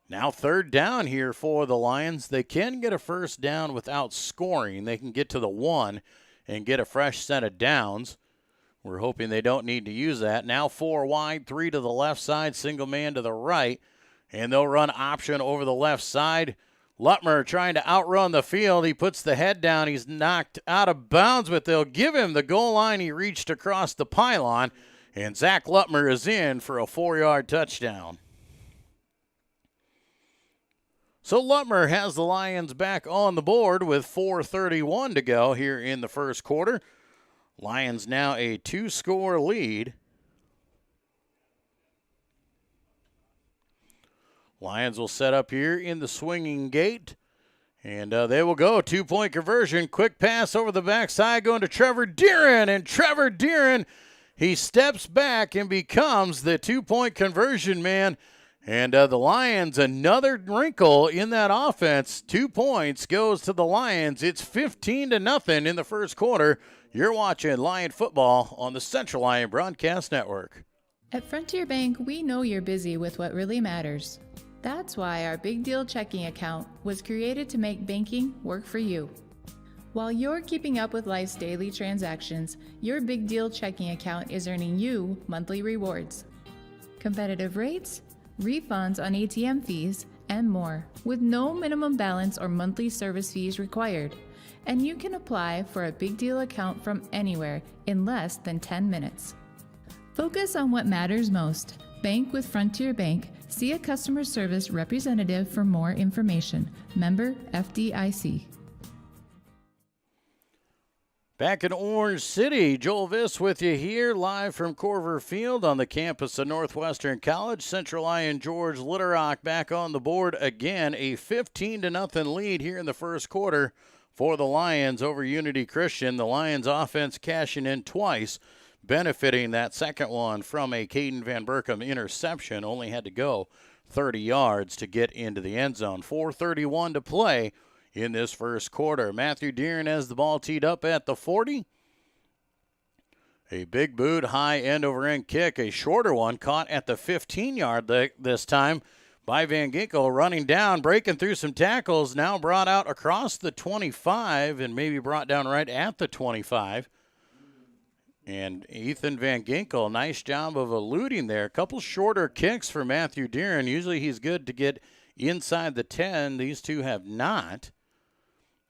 Now 3rd down here for the Lions. They can get a first down without scoring. They can get to the 1 and get a fresh set of downs. We're hoping they don't need to use that. Now 4 wide, 3 to the left side, single man to the right. And they'll run option over the left side. Lutmer trying to outrun the field. He puts the head down. He's knocked out of bounds, but they'll give him the goal line. He reached across the pylon. And Zach Lutmer is in for a 4-yard touchdown. So Lutmer has the Lions back on the board with 4:31 to go here in the first quarter. Lions now a 2-score lead. Lions will set up here in the swinging gate. And they will go. 2-point conversion. Quick pass over the backside going to Trevor Deeren. And Trevor Deeren, he steps back and becomes the 2-point conversion man. And the Lions, another wrinkle in that offense. 2 points goes to the Lions. It's 15-0 in the first quarter. You're watching Lion football on the Central Lyon Broadcast Network. At Frontier Bank, we know you're busy with what really matters. That's why our Big Deal checking account was created to make banking work for you. While you're keeping up with life's daily transactions, your Big Deal checking account is earning you monthly rewards. Competitive rates, refunds on ATM fees, and more, with no minimum balance or monthly service fees required. And you can apply for a Big Deal account from anywhere in less than 10 minutes. Focus on what matters most. Bank with Frontier Bank. See a customer service representative for more information. Member FDIC. Back in Orange City, Joel Viss with you here live from Corver Field on the campus of Northwestern College. Central Lyon George Litterock back on the board again. A 15-0 lead here in the first quarter for the Lions over Unity Christian. The Lions offense cashing in twice, benefiting that second one from a Caden Van Berkom interception. Only had to go 30 yards to get into the end zone. 4:31 to play in this first quarter. Matthew Deeren has the ball teed up at the 40. A big boot, high end-over-end kick, a shorter one caught at the 15-yard this time by Van Ginkel, running down, breaking through some tackles, now brought out across the 25 and maybe brought down right at the 25. And Ethan Van Ginkel, nice job of eluding there. A couple shorter kicks for Matthew Deeren. Usually he's good to get inside the 10. These two have not.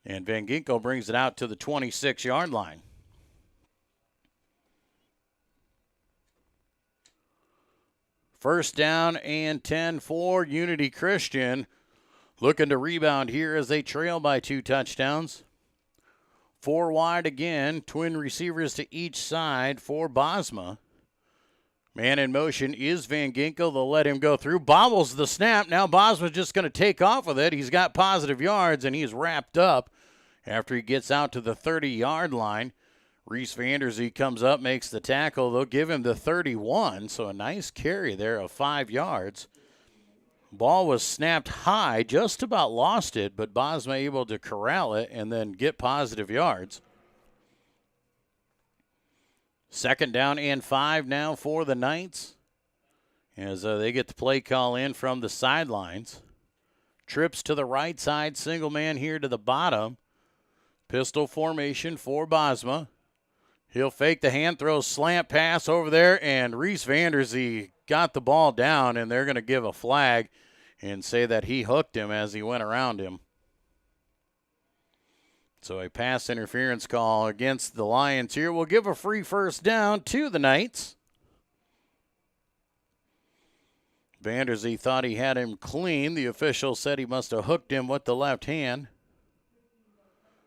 And Van Ginkel brings it out to the 26-yard line. First down and 10 for Unity Christian. Looking to rebound here as they trail by 2 touchdowns. 4 wide again, twin receivers to each side for Bosma. Man in motion is Van Ginkel. They'll let him go through. Bobbles the snap. Now Bosma's just going to take off with it. He's got positive yards, and he's wrapped up after he gets out to the 30-yard line. Reese Vanderzee comes up, makes the tackle. They'll give him the 31, so a nice carry there of 5 yards. Ball was snapped high, just about lost it, but Bosma able to corral it and then get positive yards. Second down and 5 now for the Knights as they get the play call in from the sidelines. Trips to the right side, single man here to the bottom. Pistol formation for Bosma. He'll fake the hand throw, slant pass over there, and Reese Vanderzee got the ball down, and they're going to give a flag and say that he hooked him as he went around him. So a pass interference call against the Lions here will give a free first down to the Knights. Vanderzee thought he had him clean. The official said he must have hooked him with the left hand.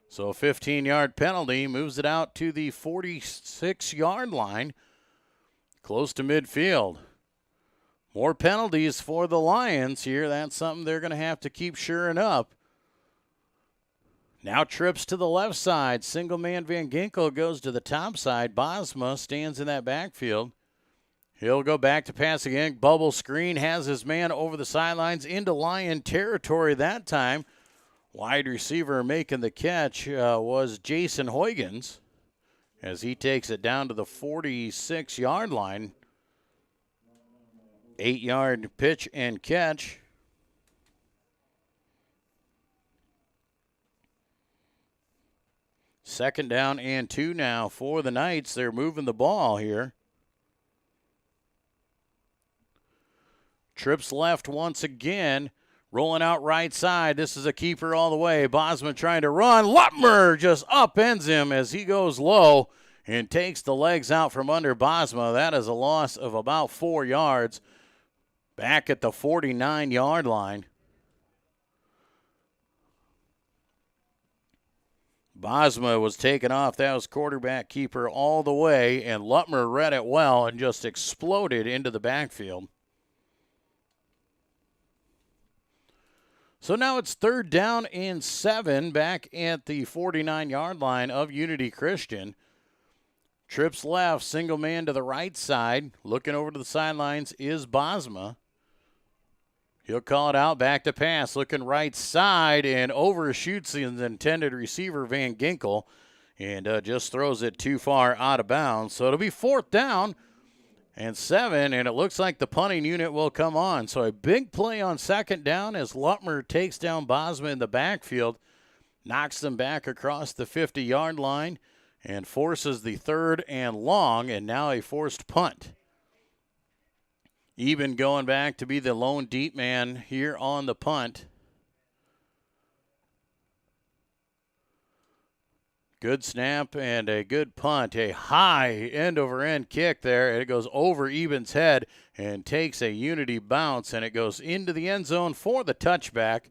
So a 15-yard penalty moves it out to the 46-yard line, close to midfield. More penalties for the Lions here. That's something they're going to have to keep shoring up. Now trips to the left side. Single man Van Ginkel goes to the top side. Bosma stands in that backfield. He'll go back to pass again. Bubble screen, has his man over the sidelines into Lyon territory that time. Wide receiver making the catch was Jason Huygens as he takes it down to the 46-yard line. 8-yard pitch and catch. Second down and 2 now for the Knights. They're moving the ball here. Trips left once again. Rolling out right side. This is a keeper all the way. Bosma trying to run. Lutmer just upends him as he goes low and takes the legs out from under Bosma. That is a loss of about 4 yards. Back at the 49-yard line. Bosma was taken off. That was quarterback keeper all the way, and Lutmer read it well and just exploded into the backfield. So now it's third down and 7 back at the 49-yard line of Unity Christian. Trips left, single man to the right side. Looking over to the sidelines is Bosma. He'll call it out, back to pass. Looking right side and overshoots the intended receiver, Van Ginkel, and just throws it too far out of bounds. So it'll be fourth down and 7, and it looks like the punting unit will come on. So a big play on second down as Lutmer takes down Bosma in the backfield, knocks them back across the 50-yard line, and forces the third and long, and now a forced punt. Eben going back to be the lone deep man here on the punt. Good snap and a good punt. A high end-over-end kick there. And it goes over Eben's head and takes a Unity bounce, and it goes into the end zone for the touchback.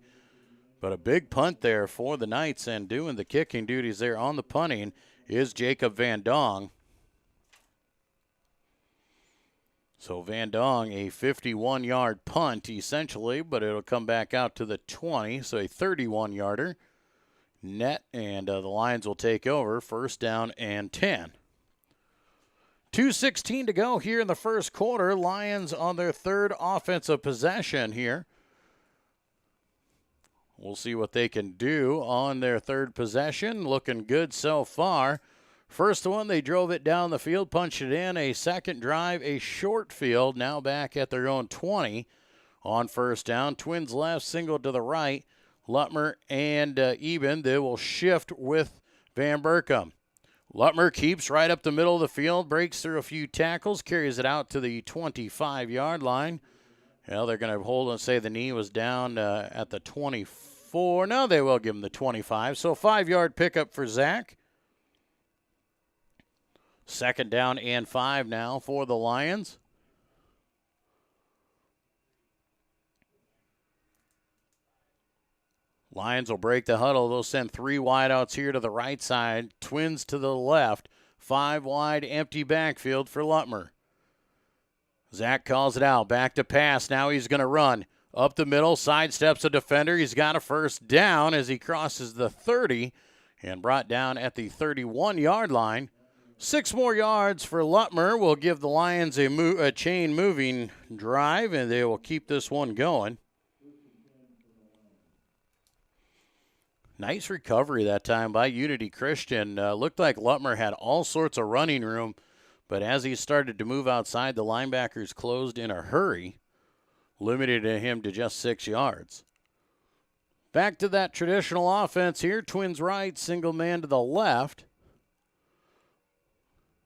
But a big punt there for the Knights, and doing the kicking duties there on the punting is Jacob Van Dong. So Van Dong, a 51-yard punt essentially, but it'll come back out to the 20, so a 31-yarder. Net, and the Lions will take over. First down and 10. 2:16 to go here in the first quarter. Lions on their third offensive possession here. We'll see what they can do on their third possession. Looking good so far. First one, they drove it down the field, punched it in. A second drive, a short field. Now back at their own 20 on first down. Twins left, single to the right. Lutmer and Eben, they will shift with Van Berkom. Lutmer keeps right up the middle of the field, breaks through a few tackles, carries it out to the 25-yard line. Well, they're going to hold and say the knee was down at the 24. No, they will give him the 25. So a 5-yard pickup for Zach. Second down and 5 now for the Lions. Lions will break the huddle. They'll send 3 wideouts here to the right side, Twins to the left, 5 wide, empty backfield for Lutmer. Zach calls it out, back to pass. Now he's going to run up the middle, sidesteps a defender. He's got a first down as he crosses the 30 and brought down at the 31-yard line. 6 more yards for Lutmer will give the Lions a chain moving drive, and they will keep this one going. Nice recovery that time by Unity Christian. Looked like Lutmer had all sorts of running room, but as he started to move outside, the linebackers closed in a hurry, limited him to just 6 yards. Back to that traditional offense here. Twins right, single man to the left.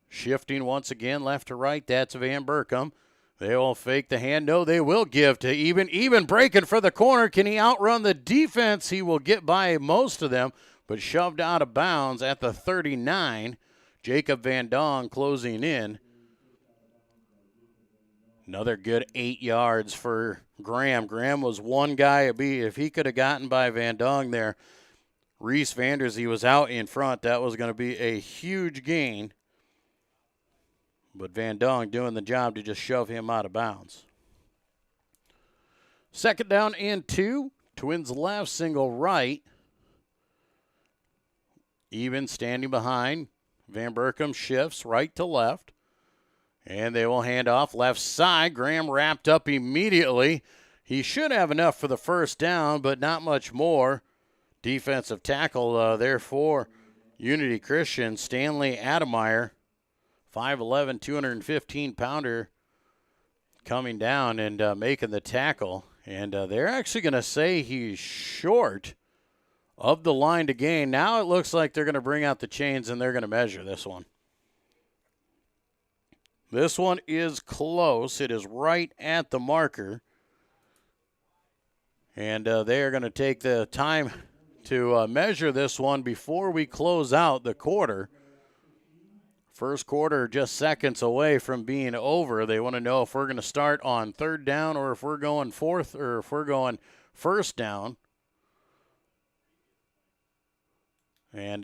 Shifting once again left to right, that's Van Berkom. They will fake the hand. No, they will give to Eben. Eben breaking for the corner. Can he outrun the defense? He will get by most of them, but shoved out of bounds at the 39. Jacob Van Dong closing in. Another good 8 yards for Graham. Graham was one guy. If he could have gotten by Van Dong there, Reese Vanderzee was out in front. That was going to be a huge gain. But Van Dong doing the job to just shove him out of bounds. 2nd down and 2. Twins left, single right. Eben standing behind. Van Berkom shifts right to left. And they will hand off left side. Graham wrapped up immediately. He should have enough for the first down, but not much more. Defensive tackle there for Unity Christian, Stanley Ademeyer. 5'11", 215-pounder coming down and making the tackle. And they're actually going to say he's short of the line to gain. Now it looks like they're going to bring out the chains and they're going to measure this one. This one is close. It is right at the marker. And they are going to take the time to measure this one before we close out the quarter. First quarter just seconds away from being over. They want to know if we're going to start on 3rd down or if we're going 4th or if we're going 1st down. And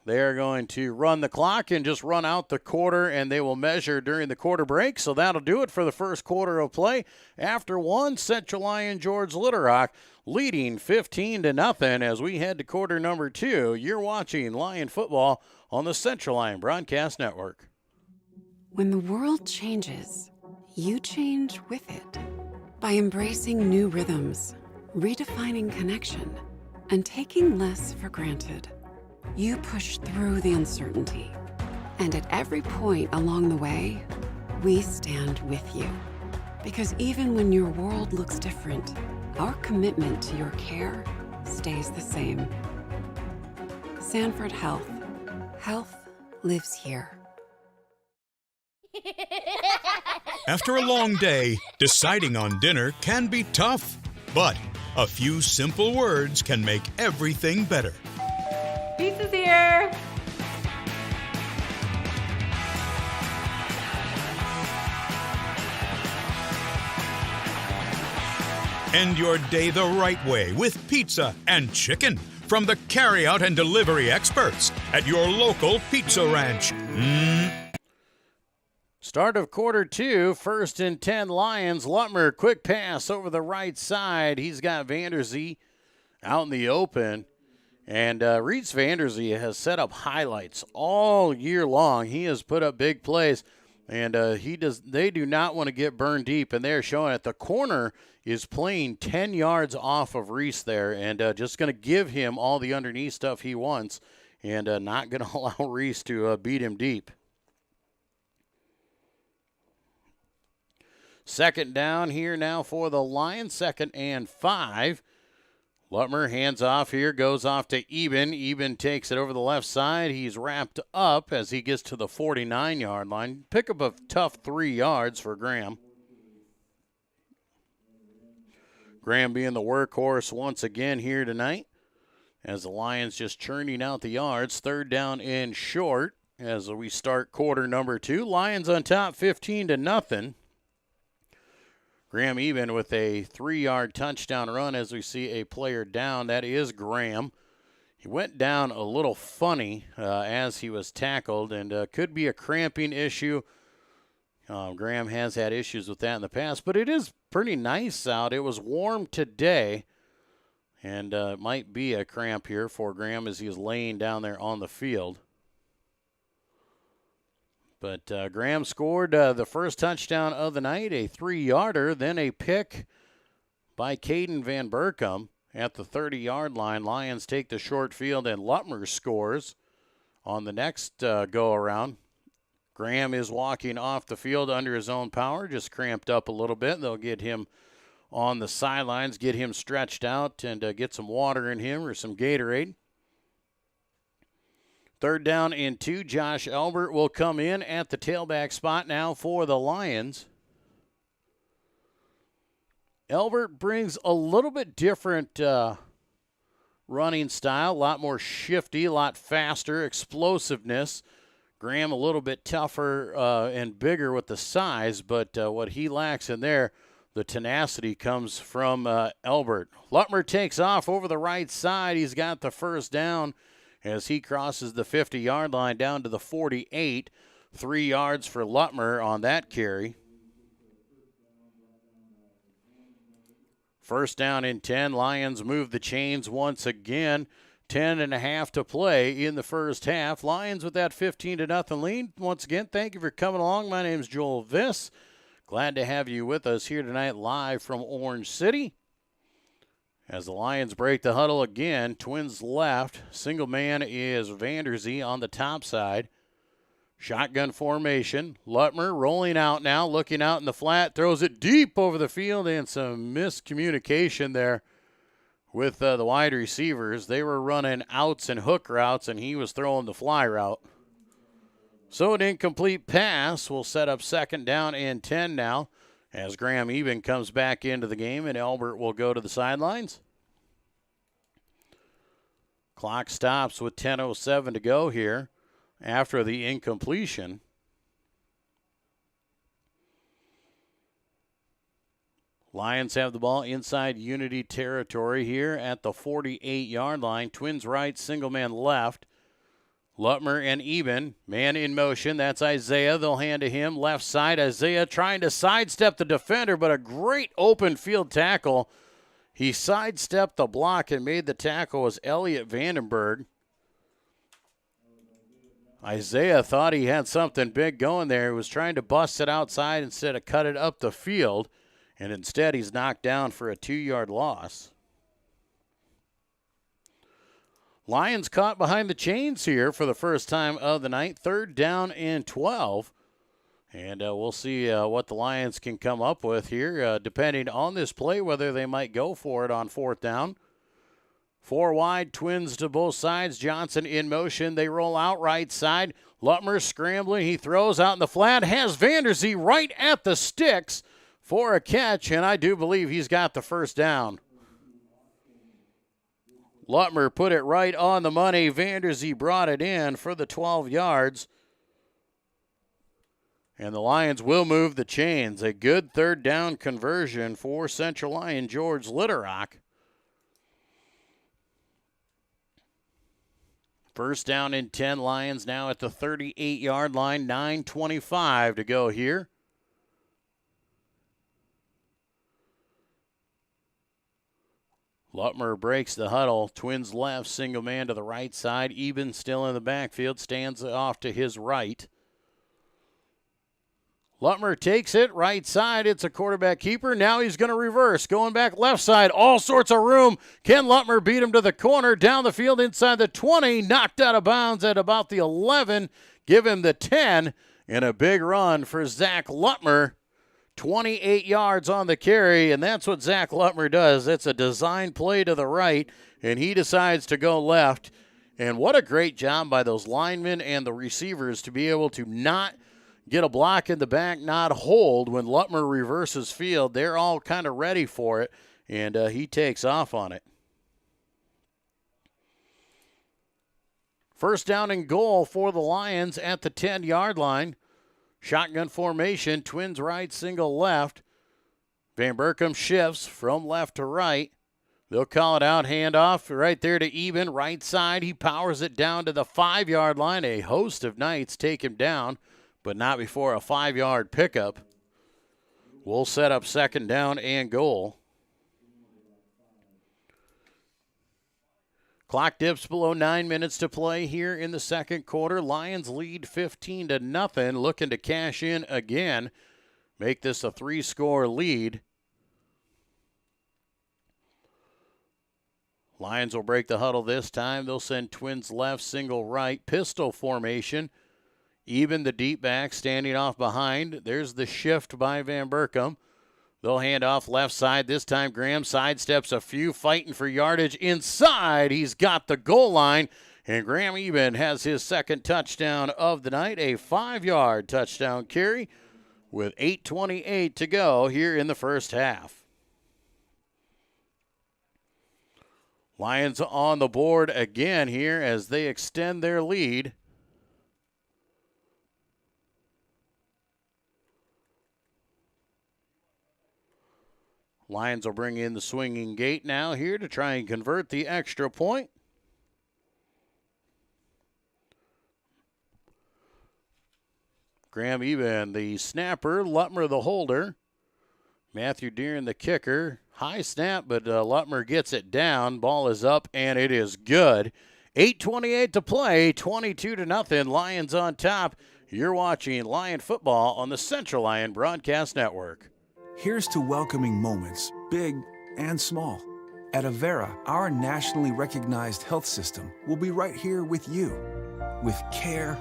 they are going to run the clock and just run out the quarter, and they will measure during the quarter break. So that'll do it for the first quarter of play. After one, Central Lyon George Little Rock leading 15-0 as we head to quarter number 2. You're watching Lion football on the Central Lyon Broadcast Network. When the world changes, you change with it. By embracing new rhythms, redefining connection, and taking less for granted. You push through the uncertainty. And at every point along the way, we stand with you. Because even when your world looks different, our commitment to your care stays the same. Sanford Health. Health lives here. After a long day, deciding on dinner can be tough. But a few simple words can make everything better. Pizza's here. End your day the right way with pizza and chicken from the carryout and delivery experts at your local Pizza Ranch. Start of quarter 2, 1st and 10 Lions. Lutmer, quick pass over the right side. He's got Vanderzee out in the open. And Reese Vanderzee has set up highlights all year long. He has put up big plays, and they do not want to get burned deep, and they're showing it. The corner is playing 10 yards off of Reese there, and just going to give him all the underneath stuff he wants, and not going to allow Reese to beat him deep. 2nd down here now for the Lions, 2nd and 5. Lutmer hands off here, goes off to Eben. Eben takes it over the left side. He's wrapped up as he gets to the 49-yard line. Pick up a tough 3 yards for Graham. Graham being the workhorse once again here tonight as the Lions just churning out the yards. 3rd down and short as we start quarter number 2. Lions on top 15-0. Graham Eben with a 3-yard touchdown run as we see a player down. That is Graham. He went down a little funny as he was tackled, and could be a cramping issue. Graham has had issues with that in the past, but it is pretty nice out. It was warm today, and it might be a cramp here for Graham as he is laying down there on the field. But Graham scored the first touchdown of the night, a 3-yarder, then a pick by Caden Van Berkom at the 30-yard line. Lions take the short field, and Lutmer scores on the next go-around. Graham is walking off the field under his own power, just cramped up a little bit. They'll get him on the sidelines, get him stretched out, and get some water in him or some Gatorade. 3rd down and 2. Josh Elbert will come in at the tailback spot now for the Lions. Elbert brings a little bit different running style, a lot more shifty, a lot faster, explosiveness. Graham a little bit tougher and bigger with the size, but what he lacks in there, the tenacity comes from Elbert. Lutmer takes off over the right side. He's got the first down as he crosses the 50-yard line down to the 48. 3 yards for Lutmer on that carry. 1st down and 10. Lions move the chains once again. 10.5 to play in the first half. Lions with that 15-0 lead. Once again, thank you for coming along. My name's Joel Viss. Glad to have you with us here tonight live from Orange City. As the Lions break the huddle again, Twins left. Single man is Vanderzee on the top side. Shotgun formation. Lutmer rolling out now, looking out in the flat, throws it deep over the field, and some miscommunication there with the wide receivers. They were running outs and hook routes, and he was throwing the fly route. So an incomplete pass will set up 2nd down and 10 now, as Graham Eben comes back into the game, and Elbert will go to the sidelines. Clock stops with 10:07 to go here after the incompletion. Lions have the ball inside Unity territory here at the 48-yard line. Twins right, single man left. Lutmer and Eben, man in motion. That's Isaiah. They'll hand to him. Left side, Isaiah trying to sidestep the defender, but a great open field tackle. He sidestepped the block and made the tackle was Elliot Vandenberg. Isaiah thought he had something big going there. He was trying to bust it outside instead of cut it up the field, and instead he's knocked down for a 2-yard loss. Lions caught behind the chains here for the first time of the night. 3rd down and 12. And we'll see what the Lions can come up with here, depending on this play, whether they might go for it on 4th down. 4 wide, Twins to both sides. Johnson in motion. They roll out right side. Lutmer scrambling. He throws out in the flat. Has Vanderzee right at the sticks for a catch, and I do believe he's got the first down. Lutmer put it right on the money. Vanderzee brought it in for the 12 yards. And the Lions will move the chains. A good 3rd down conversion for Central Lyon George Litterock. 1st down and 10. Lions now at the 38-yard line. 9:25 to go here. Lutmer breaks the huddle. Twins left, single man to the right side. Eben still in the backfield, stands off to his right. Lutmer takes it right side. It's a quarterback keeper. Now he's going to reverse. Going back left side. All sorts of room. Can Lutmer beat him to the corner? Down the field inside the 20. Knocked out of bounds at about the 11. Give him the 10. And a big run for Zach Lutmer. 28 yards on the carry, and that's what Zach Lutmer does. It's a design play to the right, and he decides to go left. And what a great job by those linemen and the receivers to be able to not get a block in the back, not hold when Lutmer reverses field. They're all kind of ready for it, and he takes off on it. 1st down and goal for the Lions at the 10-yard line. Shotgun formation, Twins right, single left. Van Berkom shifts from left to right. They'll call it out, handoff right there to Eben, right side. He powers it down to the 5-yard line. A host of Knights take him down, but not before a 5-yard pickup. We'll set up second down and goal. Clock dips below 9 minutes to play here in the second quarter. Lions lead 15-0, looking to cash in again. Make this a 3-score lead. Lions will break the huddle this time. They'll send twins left, single right, pistol formation. Even the deep back standing off behind. There's the shift by Van Berkom. They'll hand off left side. This time Graham sidesteps a few, fighting for yardage inside. He's got the goal line. And Graham Eben has his second touchdown of the night, a 5-yard touchdown carry with 8:28 to go here in the first half. Lions on the board again here as they extend their lead. Lions will bring in the swinging gate now here to try and convert the extra point. Graham Eben, the snapper, Lutmer, the holder. Matthew Deeren, the kicker. High snap, but Lutmer gets it down. Ball is up, and it is good. 8:28 to play, 22-0. Lions on top. You're watching Lion football on the Central Lyon Broadcast Network. Here's to welcoming moments, big and small. At Avera, our nationally recognized health system will be right here with you, with care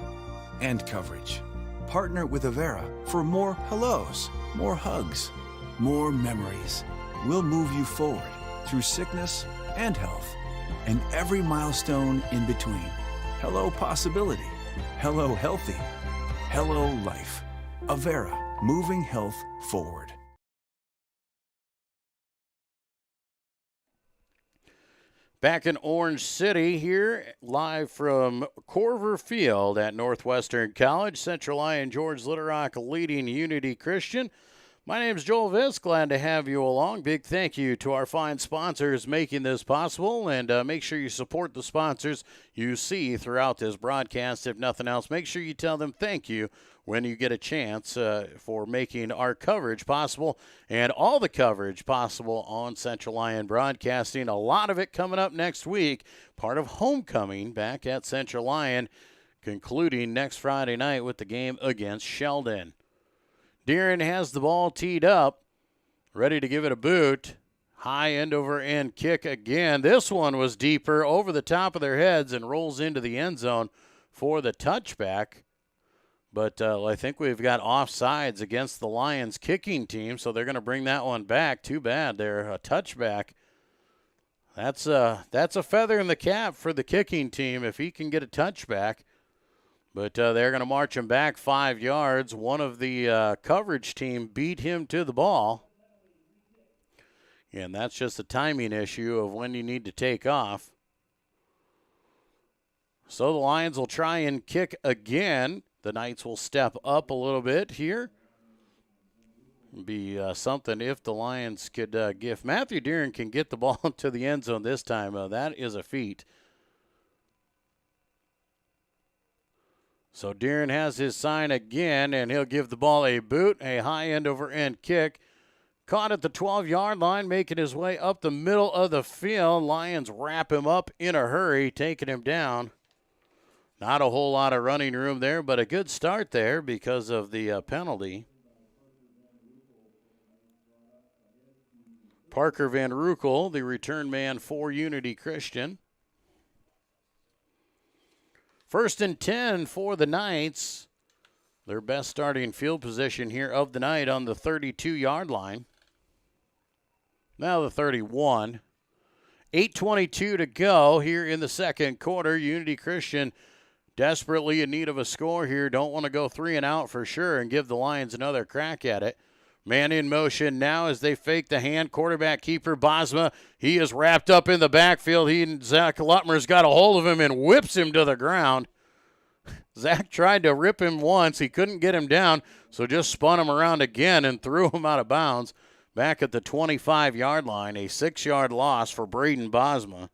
and coverage. Partner with Avera for more hellos, more hugs, more memories. We'll move you forward through sickness and health, and every milestone in between. Hello possibility, hello healthy, hello life. Avera, moving health forward. Back in Orange City here, live from Corver Field at Northwestern College. Central Lyon George Litterock leading Unity Christian. My name is Joel Viss. Glad to have you along. Big thank you to our fine sponsors making this possible. And make sure you support the sponsors you see throughout this broadcast. If nothing else, make sure you tell them thank you when you get a chance for making our coverage possible and all the coverage possible on Central Lyon Broadcasting. A lot of it coming up next week, part of homecoming back at Central Lyon, concluding next Friday night with the game against Sheldon. Deeren has the ball teed up, ready to give it a boot. High end over end kick again. This one was deeper, over the top of their heads, and rolls into the end zone for the touchback. But I think we've got offsides against the Lions kicking team, so they're going to bring that one back. Too bad. They're a touchback. That's a feather in the cap for the kicking team if he can get a touchback. But they're going to march him back 5 yards. One of the coverage team beat him to the ball. And that's just a timing issue of when you need to take off. So the Lions will try and kick again. The Knights will step up a little bit here. Be something if the Lions could if Matthew Deeren can get the ball to the end zone this time. That is a feat. So Deeren has his sign again, and he'll give the ball a boot, a high end over end kick. Caught at the 12-yard line, making his way up the middle of the field. Lions wrap him up in a hurry, taking him down. Not a whole lot of running room there, but a good start there because of the penalty. Parker Van Ruckel, the return man for Unity Christian. 1st and 10 for the Knights. Their best starting field position here of the night on the 32-yard line. Now the 31. 8:22 to go here in the second quarter. Unity Christian desperately in need of a score here. Don't want to go 3 and out for sure and give the Lions another crack at it. Man in motion now as they fake the hand. Quarterback keeper Bosma. He is wrapped up in the backfield. Zach Lutmer's got a hold of him and whips him to the ground. Zach tried to rip him once. He couldn't get him down, so just spun him around again and threw him out of bounds. back at the 25-yard line, a 6-yard loss for Braden Bosma.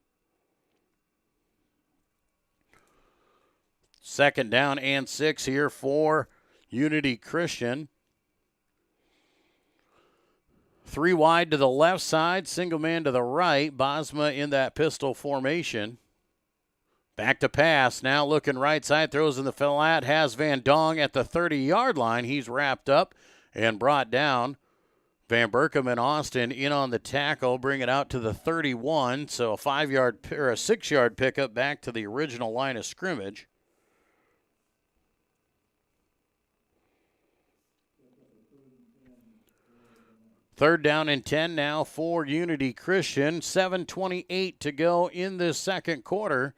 2nd down and 6 here for Unity Christian. 3 wide to the left side, single man to the right. Bosma in that pistol formation. Back to pass, now looking right side, throws in the flat, has Van Dong at the 30-yard line. He's wrapped up and brought down. Van Berkom and Austin in on the tackle, bring it out to the 31. So a 5-yard or a 6-yard pickup back to the original line of scrimmage. Third down and 10 now for Unity Christian. 7:28 to go in this second quarter.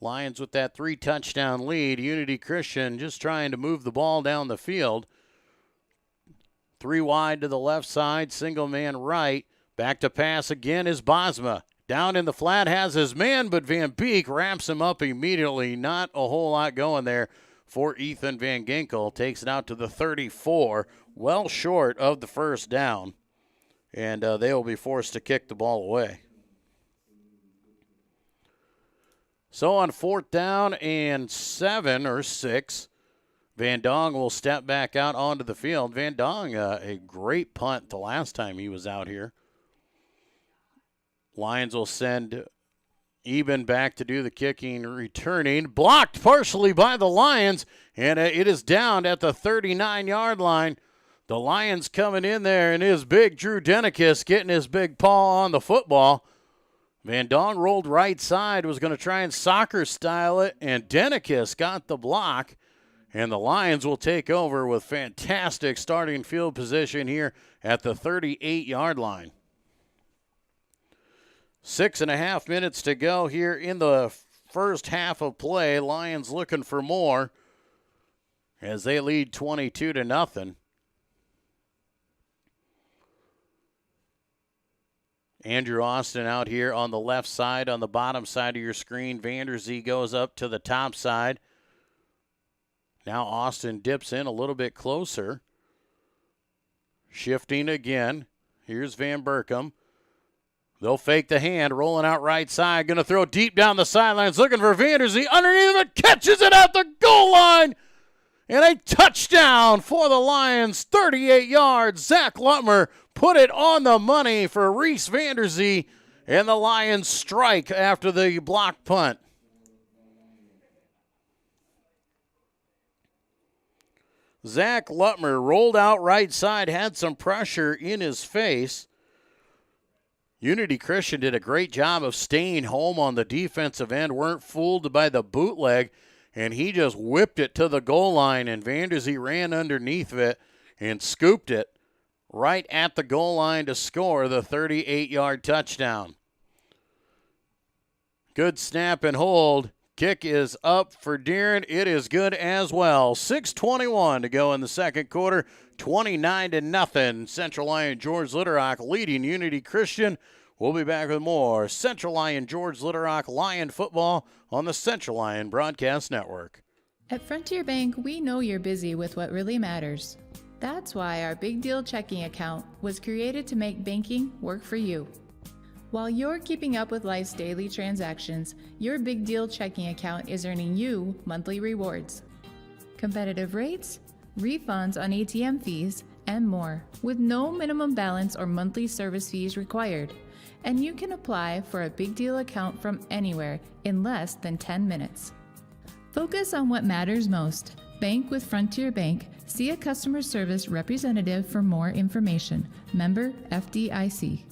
Lions with that 3-touchdown lead. Unity Christian just trying to move the ball down the field. 3 wide to the left side, single man right. Back to pass again is Bosma. Down in the flat, has his man, but Van Beek wraps him up immediately. Not a whole lot going there for Ethan Van Ginkel. Takes it out to the 34, well short of the first down. And they will be forced to kick the ball away. So on 4th down and 7 or 6, Van Dong will step back out onto the field. Van Dong, a great punt the last time he was out here. Lions will send Eben back to do the kicking, returning. Blocked partially by the Lions, and it is down at the 39-yard line. The Lions coming in there, and his big Drew Denikis getting his big paw on the football. Van Dong rolled right side, was going to try and soccer style it, and Denikis got the block. And the Lions will take over with fantastic starting field position here at the 38-yard line. 6.5 minutes to go here in the first half of play. Lions looking for more as they lead 22-0. Andrew Austin out here on the left side, on the bottom side of your screen. Vanderzee goes up to the top side. Now Austin dips in a little bit closer. Shifting again. Here's Van Berkom. They'll fake the hand, rolling out right side. Going to throw deep down the sidelines, looking for Vanderzee. Underneath it, catches it at the goal line. And a touchdown for the Lions, 38 yards. Zach Lutmer put it on the money for Reese Vanderzee. And the Lions strike after the block punt. Zach Lutmer rolled out right side, had some pressure in his face. Unity Christian did a great job of staying home on the defensive end, weren't fooled by the bootleg, and he just whipped it to the goal line, and Vanderzee ran underneath of it and scooped it right at the goal line to score the 38-yard touchdown. Good snap and hold. Kick is up for Deeren. It is good as well. 6:21 to go in the second quarter. 29-0. Central Lyon George Litterock leading Unity Christian. We'll be back with more Central Lyon George Litterock Lion football on the Central Lyon Broadcast Network. At Frontier Bank, we know you're busy with what really matters. That's why our Big Deal checking account was created to make banking work for you. While you're keeping up with life's daily transactions, your Big Deal checking account is earning you monthly rewards. Competitive rates, refunds on ATM fees, and more, with no minimum balance or monthly service fees required. And you can apply for a Big Deal account from anywhere in less than 10 minutes. Focus on what matters most. Bank with Frontier Bank. See a customer service representative for more information. Member FDIC.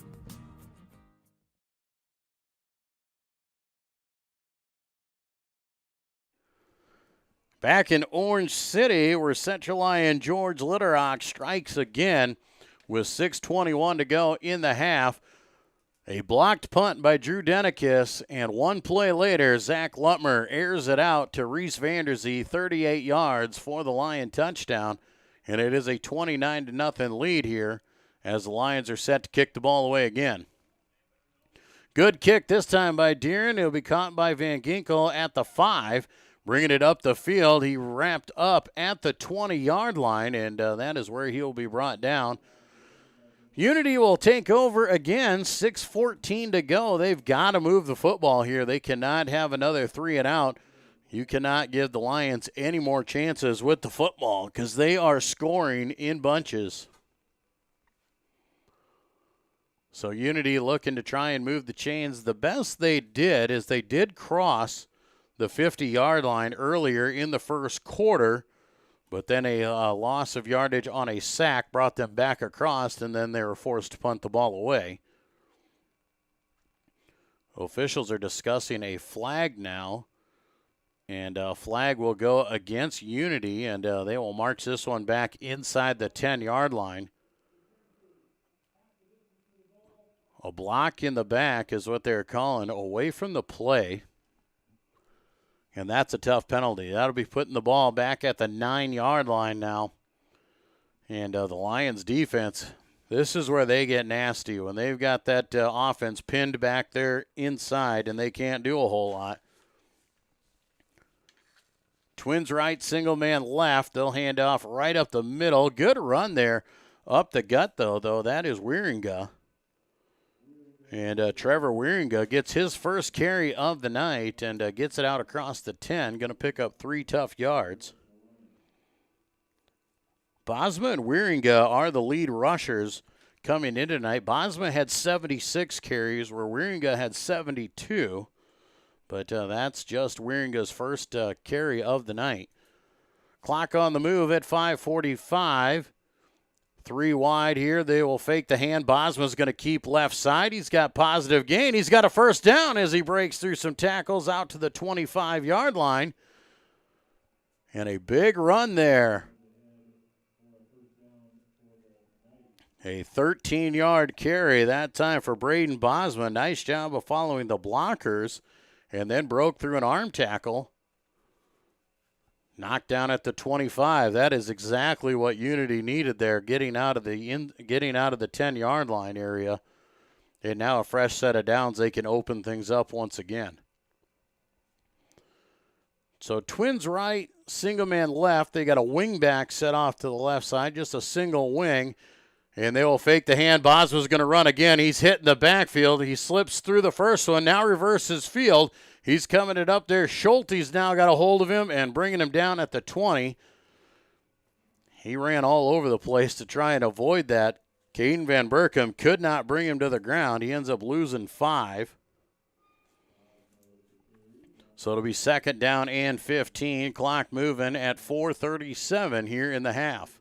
Back in Orange City, where Central Lyon George Litterock strikes again with 6:21 to go in the half. A blocked punt by Drew Denikis, and one play later, Zach Lutmer airs it out to Reese Vanderzee, 38 yards for the Lion touchdown, and it is a 29-0 lead here as the Lions are set to kick the ball away again. Good kick this time by Deeren. It'll be caught by Van Ginkel at the 5. Bringing it up the field, he wrapped up at the 20-yard line, and that is where he'll be brought down. Unity will take over again, 6:14 to go. They've got to move the football here. They cannot have another 3 and out. You cannot give the Lions any more chances with the football because they are scoring in bunches. So Unity looking to try and move the chains. The best they did is they did cross the 50-yard line earlier in the first quarter, but then a loss of yardage on a sack brought them back across, and then they were forced to punt the ball away. Officials are discussing a flag now, and a flag will go against Unity, and they will march this one back inside the 10-yard line. A block in the back is what they're calling, away from the play. And that's a tough penalty. That'll be putting the ball back at the 9-yard line now. And the Lions defense, this is where they get nasty. When they've got that offense pinned back there inside and they can't do a whole lot. Twins right, single man left. They'll hand off right up the middle. Good run there. Up the gut, though. That is Wieringa. And Trevor Wieringa gets his first carry of the night and gets it out across the 10. Going to pick up 3 tough yards. Bosma and Wieringa are the lead rushers coming in tonight. Bosma had 76 carries, where Wieringa had 72. But that's just Wieringa's first carry of the night. Clock on the move at 5:45. 3 wide here. They will fake the hand. Bosma's going to keep left side. He's got positive gain. He's got a first down as he breaks through some tackles out to the 25-yard line. And a big run there. A 13-yard carry that time for Braden Bosma. Nice job of following the blockers and then broke through an arm tackle. Knocked down at the 25. That is exactly what Unity needed there, getting out of the 10-yard line area. And now a fresh set of downs. They can open things up once again. So Twins right, single man left. They got a wing back set off to the left side, just a single wing. And they will fake the hand. Bosma's going to run again. He's hitting the backfield. He slips through the first one, now reverses field. He's coming it up there. Schulte's now got a hold of him and bringing him down at the 20. He ran all over the place to try and avoid that. Caden Van Berkom could not bring him to the ground. He ends up losing 5. So it'll be 2nd down and 15. Clock moving at 4:37 here in the half.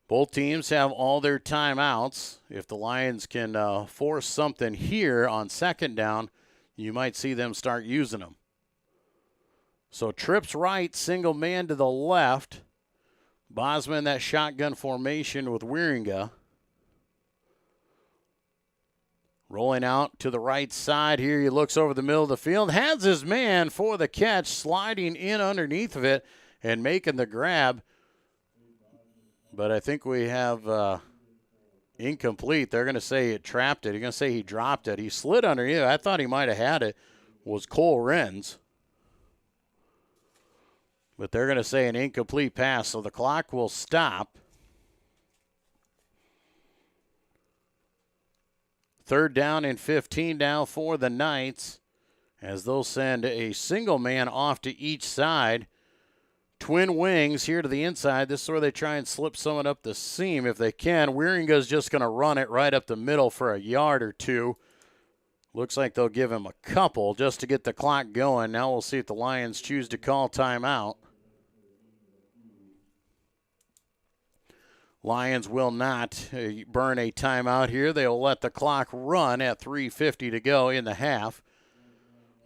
Both teams have all their timeouts. If the Lions can force something here on 2nd down, you might see them start using them. So trips right, single man to the left. Bosma in that shotgun formation with Wieringa. Rolling out to the right side here. He looks over the middle of the field. Has his man for the catch, sliding in underneath of it and making the grab. But I think we have incomplete. They're going to say it trapped it. They're going to say he dropped it. He slid underneath. I thought he might have had it. Was Cole Renz. But they're going to say an incomplete pass, so the clock will stop. 3rd down and 15 now for the Knights, as they'll send a single man off to each side. Twin wings here to the inside. This is where they try and slip someone up the seam if they can. Wieringa's just going to run it right up the middle for a yard or 2. Looks like they'll give him a couple just to get the clock going. Now we'll see if the Lions choose to call timeout. Lions will not burn a timeout here. They'll let the clock run at 3:50 to go in the half.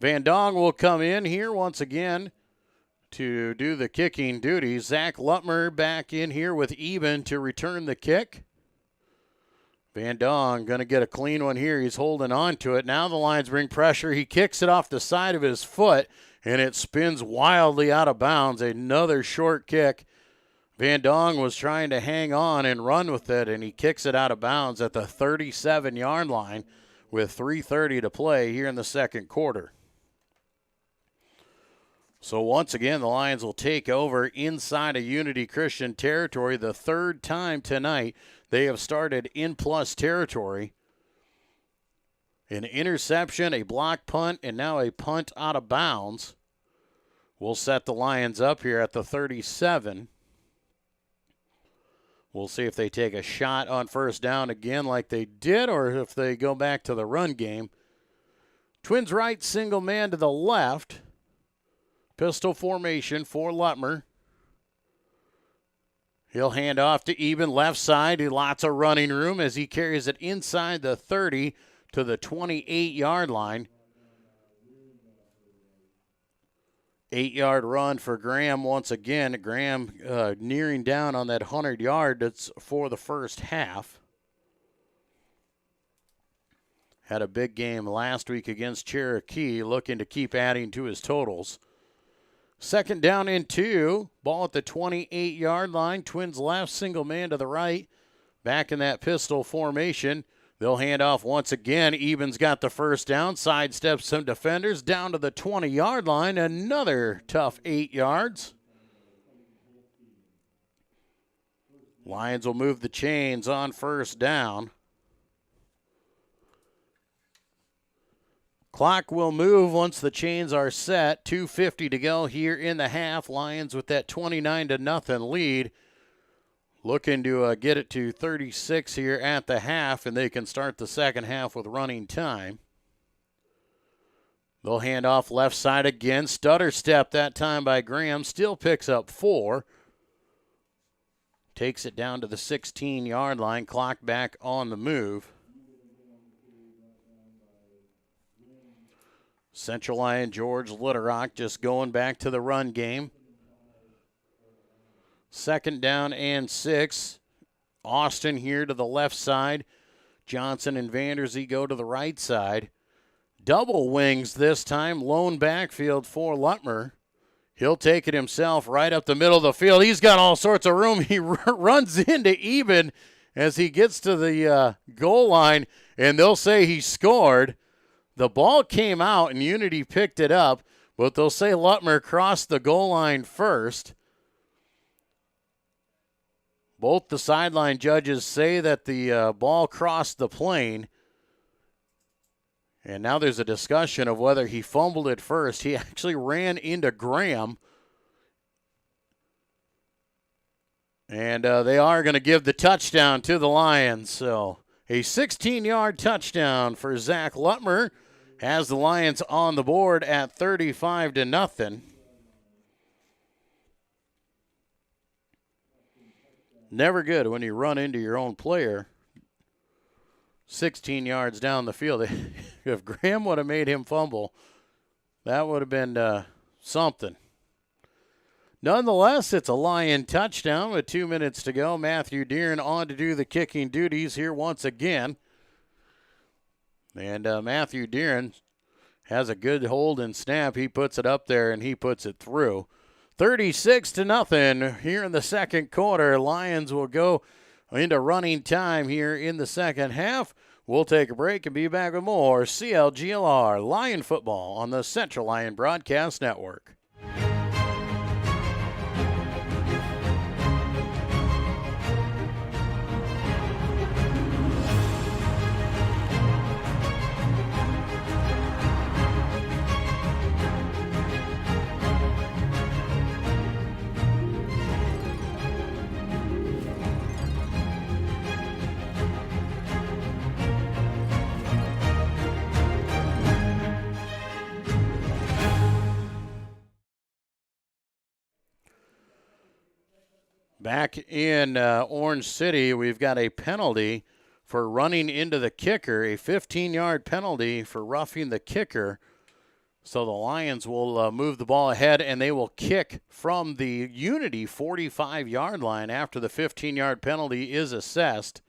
Van Dong will come in here once again to do the kicking duties. Zach Lutmer back in here with Eben to return the kick. Van Dong going to get a clean one here. He's holding on to it. Now the Lions bring pressure. He kicks it off the side of his foot, and it spins wildly out of bounds. Another short kick. Van Dong was trying to hang on and run with it, and he kicks it out of bounds at the 37-yard line with 3:30 to play here in the second quarter. So once again, the Lions will take over inside of Unity Christian territory the 3rd time tonight. they have started in plus territory. An interception, a block punt, and now a punt out of bounds will set the Lions up here at the 37. We'll see if they take a shot on first down again like they did, or if they go back to the run game. Twins right, single man to the left. Pistol formation for Lutmer. He'll hand off to Eben left side. Lots of running room as he carries it inside the 30 to the 28-yard line. 8-yard run for Graham once again. Graham nearing down on that 100-yard that's for the first half. Had a big game last week against Cherokee, looking to keep adding to his totals. Second down and 2. Ball at the 28-yard line. Twins left, single man to the right. Back in that pistol formation. They'll hand off once again. Eben's got the first down. Sidesteps some defenders down to the 20-yard line. Another tough 8 yards. Lions will move the chains on first down. Clock will move once the chains are set. 2:50 to go here in the half. Lions with that 29-0 lead. Looking to get it to 36 here at the half, and they can start the second half with running time. They'll hand off left side again. Stutter step that time by Graham. Still picks up 4. Takes it down to the 16-yard line. Clock back on the move. Central Lyon George Litterock just going back to the run game. Second down and 6. Austin here to the left side. Johnson and Vanderzee go to the right side. Double wings this time. Lone backfield for Lutmer. He'll take it himself right up the middle of the field. He's got all sorts of room. He runs into Eben as he gets to the goal line, and they'll say he scored. The ball came out, and Unity picked it up, but they'll say Lutmer crossed the goal line first. Both the sideline judges say that the ball crossed the plane. And now there's a discussion of whether he fumbled it first. He actually ran into Graham. And they are going to give the touchdown to the Lions. So a 16-yard touchdown for Zach Lutmer has the Lions on the board at 35-0. Never good when you run into your own player 16 yards down the field. If Graham would have made him fumble, that would have been something. Nonetheless, it's a Lion touchdown with 2 minutes to go. Matthew Deeren on to do the kicking duties here once again. And Matthew Deeren has a good hold and snap. He puts it up there, and he puts it through. 36-0 here in the second quarter. Lions will go into running time here in the second half. We'll take a break and be back with more CLGLR Lion football on the Central Lyon Broadcast Network. Back in Orange City, we've got a penalty for running into the kicker, a 15-yard penalty for roughing the kicker. So the Lions will move the ball ahead, and they will kick from the Unity 45-yard line after the 15-yard penalty is assessed.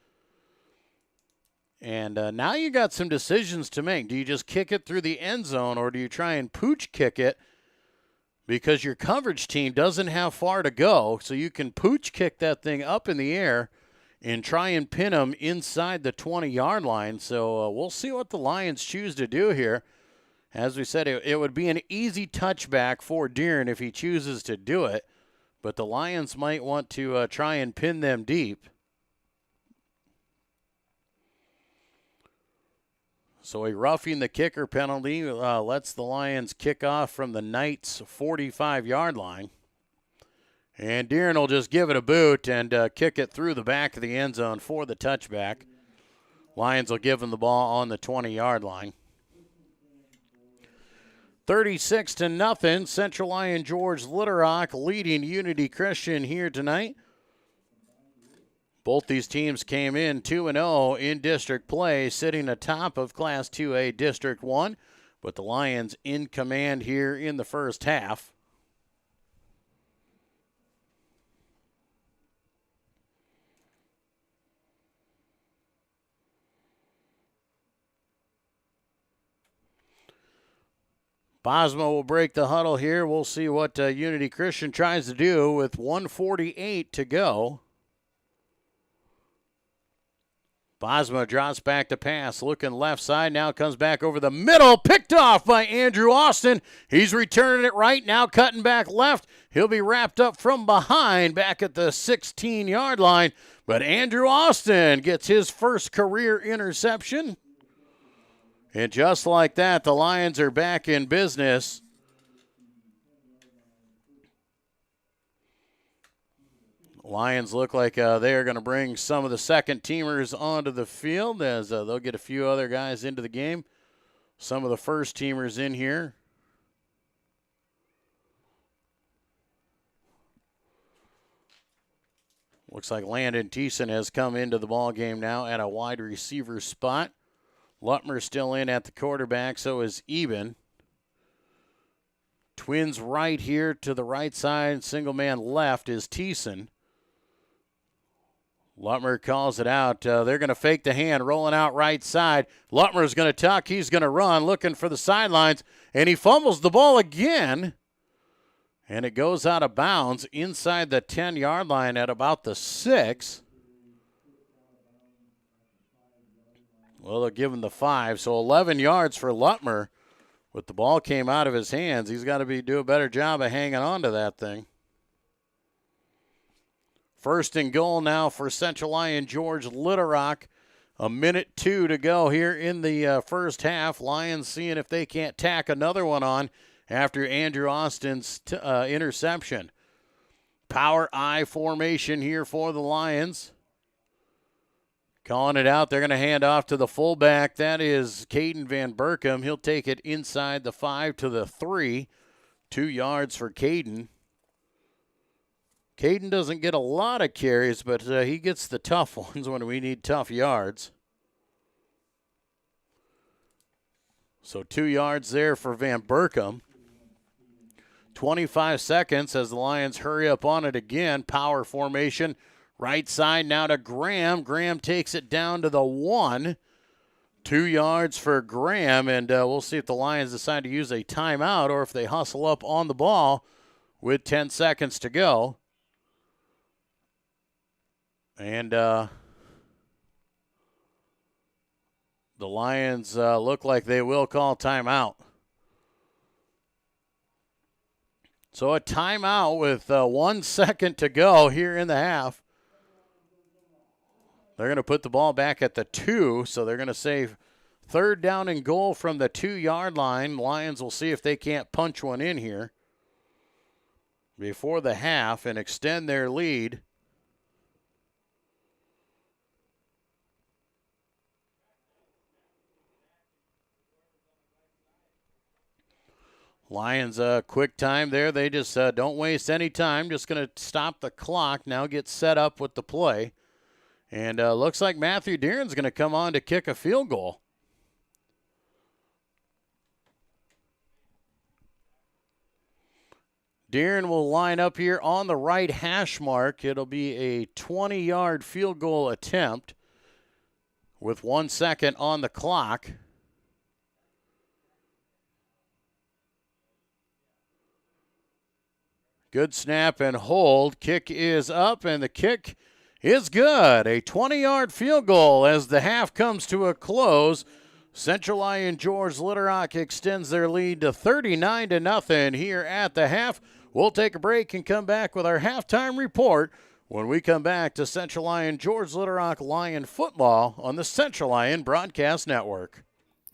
And now you got some decisions to make. Do you just kick it through the end zone, or do you try and pooch kick it? Because your coverage team doesn't have far to go, so you can pooch kick that thing up in the air and try and pin them inside the 20-yard line. So we'll see what the Lions choose to do here. As we said, it would be an easy touchback for Deeren if he chooses to do it, but the Lions might want to try and pin them deep. So a roughing the kicker penalty lets the Lions kick off from the Knights' 45-yard line. And Deeren will just give it a boot and kick it through the back of the end zone for the touchback. Lions will give them the ball on the 20-yard line. 36-0, Central Lyon George Little Rock leading Unity Christian here tonight. Both these teams came in 2-0 in district play, sitting atop of Class 2A District 1, but the Lions in command here in the first half. Bosma will break the huddle here. We'll see what Unity Christian tries to do with 1:48 to go. Bosma drops back to pass, looking left side, now comes back over the middle, picked off by Andrew Austin. He's returning it right, now cutting back left. He'll be wrapped up from behind back at the 16-yard line, but Andrew Austin gets his first career interception. And just like that, the Lions are back in business. Lions look like they are going to bring some of the second teamers onto the field as they'll get a few other guys into the game. Some of the first teamers in here. Looks like Landon Thiessen has come into the ball game now at a wide receiver spot. Lutmer still in at the quarterback, so is Eben. Twins right here to the right side, single man left is Thiessen. Lutmer calls it out. They're going to fake the hand, rolling out right side. Lutmer's going to tuck. He's going to run, looking for the sidelines, and he fumbles the ball again. And it goes out of bounds inside the 10-yard line at about the 6. Well, they'll give him the 5, so 11 yards for Lutmer. But the ball came out of his hands. He's got to do a better job of hanging on to that thing. First and goal now for Central Lyon George Little Rock. 1:02 to go here in the first half. Lions seeing if they can't tack another one on after Andrew Austin's interception. Power I formation here for the Lions. Calling it out, they're going to hand off to the fullback. That is Caden Van Berkom. He'll take it inside the 5 to the 3. 2 yards for Caden. Caden doesn't get a lot of carries, but he gets the tough ones when we need tough yards. So 2 yards there for Van Berkom. 25 seconds as the Lions hurry up on it again. Power formation. Right side now to Graham. Graham takes it down to the 1. 2 yards for Graham, and we'll see if the Lions decide to use a timeout or if they hustle up on the ball with 10 seconds to go. And the Lions look like they will call timeout. So a timeout with 1 second to go here in the half. They're going to put the ball back at the 2, so they're going to save third down and goal from the 2-yard line. Lions will see if they can't punch one in here before the half and extend their lead. Lions, quick time there. They just don't waste any time. Just going to stop the clock. Now get set up with the play. And looks like Matthew Deeren's going to come on to kick a field goal. Deeren will line up here on the right hash mark. It'll be a 20-yard field goal attempt with 1 second on the clock. Good snap and hold. Kick is up, and the kick is good. A 20-yard field goal as the half comes to a close. Central Lyon George Little Rock extends their lead to 39-0 here at the half. We'll take a break and come back with our halftime report when we come back to Central Lyon George Little Rock Lion football on the Central Lyon Broadcast Network.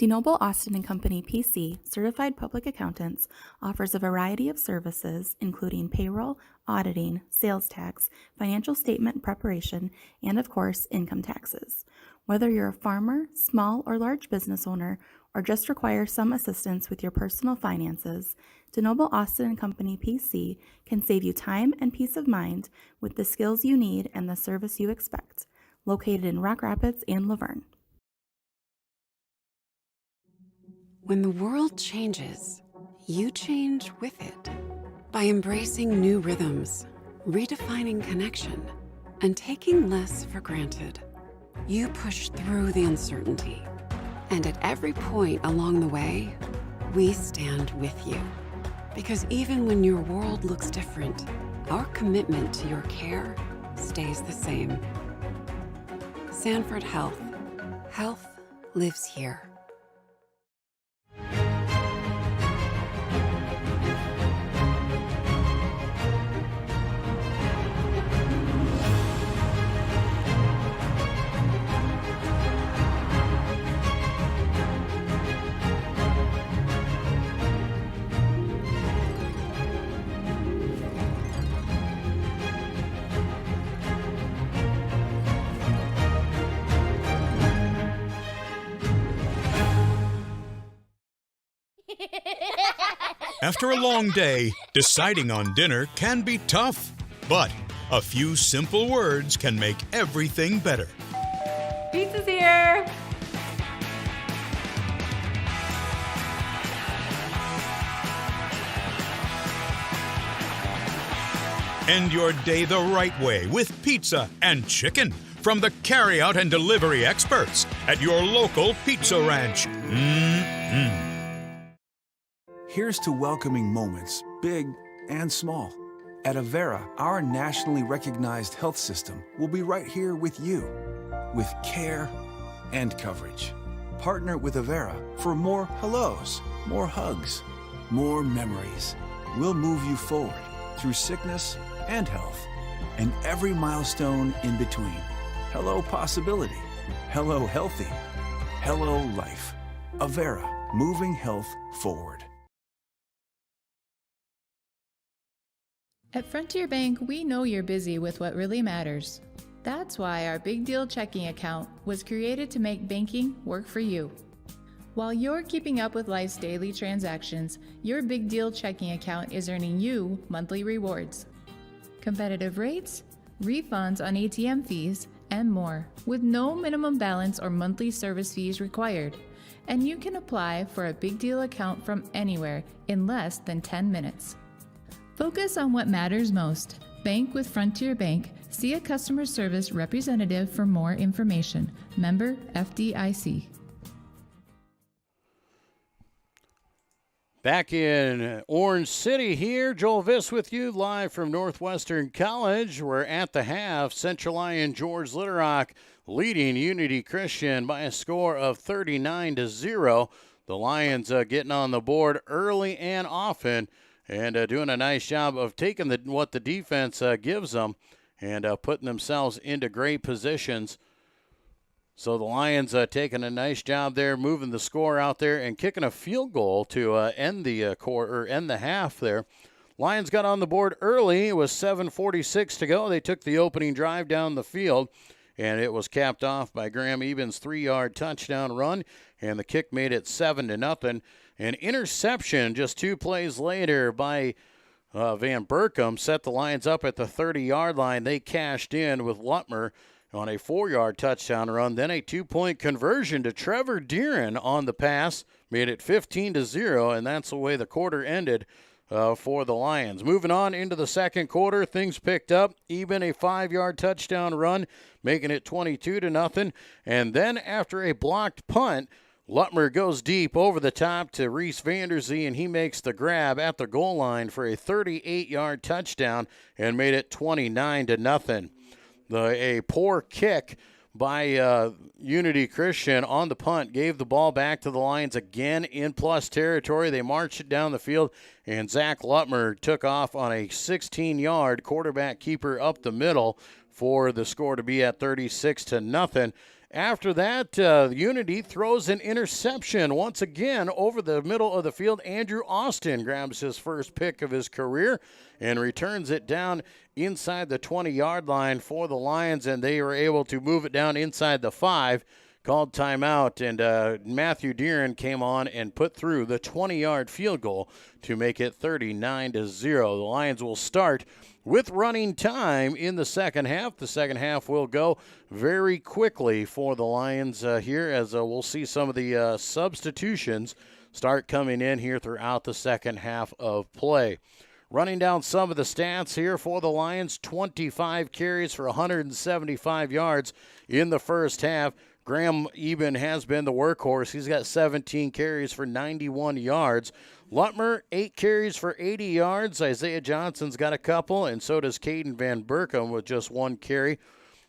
DeNoble Austin & Company PC, Certified Public Accountants, offers a variety of services including payroll, auditing, sales tax, financial statement preparation, and of course, income taxes. Whether you're a farmer, small or large business owner, or just require some assistance with your personal finances, DeNoble Austin & Company PC can save you time and peace of mind with the skills you need and the service you expect. Located in Rock Rapids and Laverne. When the world changes, you change with it. By embracing new rhythms, redefining connection, and taking less for granted, you push through the uncertainty. And at every point along the way, we stand with you. Because even when your world looks different, our commitment to your care stays the same. Sanford Health. Health lives here. After a long day, deciding on dinner can be tough, but a few simple words can make everything better. Pizza's here! End your day the right way with pizza and chicken from the carryout and delivery experts at your local pizza ranch. Here's to welcoming moments, big and small. At Avera, our nationally recognized health system will be right here with you, with care and coverage. Partner with Avera for more hellos, more hugs, more memories. We'll move you forward through sickness and health, and every milestone in between. Hello possibility, hello healthy, hello life. Avera, moving health forward. At Frontier Bank, we know you're busy with what really matters. That's why our Big Deal checking account was created to make banking work for you. While you're keeping up with life's daily transactions, your Big Deal checking account is earning you monthly rewards. Competitive rates, refunds on ATM fees, and more, with no minimum balance or monthly service fees required. And you can apply for a Big Deal account from anywhere in less than 10 minutes. Focus on what matters most. Bank with Frontier Bank. See a customer service representative for more information. Member FDIC. Back in Orange City here, Joel Viss with you live from Northwestern College. We're at the half. Central Lyon George Litterock leading Unity Christian by a score of 39-0. The Lions getting on the board early and often, and doing a nice job of taking what the defense gives them and putting themselves into great positions. So the Lions taking a nice job there, moving the score out there and kicking a field goal to end the quarter, end the half there. Lions got on the board early. It was 7:46 to go. They took the opening drive down the field, and it was capped off by Graham Evans' 3-yard touchdown run, and the kick made it 7-0. An interception just 2 plays later by Van Berkom set the Lions up at the 30-yard line. They cashed in with Lutmer on a 4-yard touchdown run. Then a 2-point conversion to Trevor Deeren on the pass made it 15-0, and that's the way the quarter ended for the Lions. Moving on into the second quarter, things picked up. Even a 5-yard touchdown run, making it 22-0. And then after a blocked punt, Lutmer goes deep over the top to Reese Vanderzee, and he makes the grab at the goal line for a 38-yard touchdown and made it 29-0. A poor kick by Unity Christian on the punt gave the ball back to the Lions again in plus territory. They marched it down the field, and Zach Lutmer took off on a 16-yard quarterback keeper up the middle for the score to be at 36-0. After that, Unity throws an interception once again over the middle of the field. Andrew Austin grabs his first pick of his career and returns it down inside the 20-yard line for the Lions, and they were able to move it down inside the 5. Called timeout, and Matthew Deeren came on and put through the 20-yard field goal to make it 39-0. The Lions will start with running time in the second half. The second half will go very quickly for the Lions here, as we'll see some of the substitutions start coming in here throughout the second half of play. Running down some of the stats here for the Lions, 25 carries for 175 yards in the first half. Graham Eben has been the workhorse. He's got 17 carries for 91 yards. Lutmer, 8 carries for 80 yards. Isaiah Johnson's got a couple, and so does Caden Van Berkom with just 1 carry.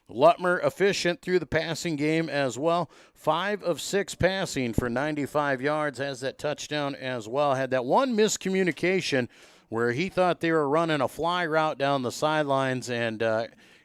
Lutmer efficient through the passing game as well. 5 of 6 passing for 95 yards. Has that touchdown as well. Had that one miscommunication where he thought they were running a fly route down the sidelines, and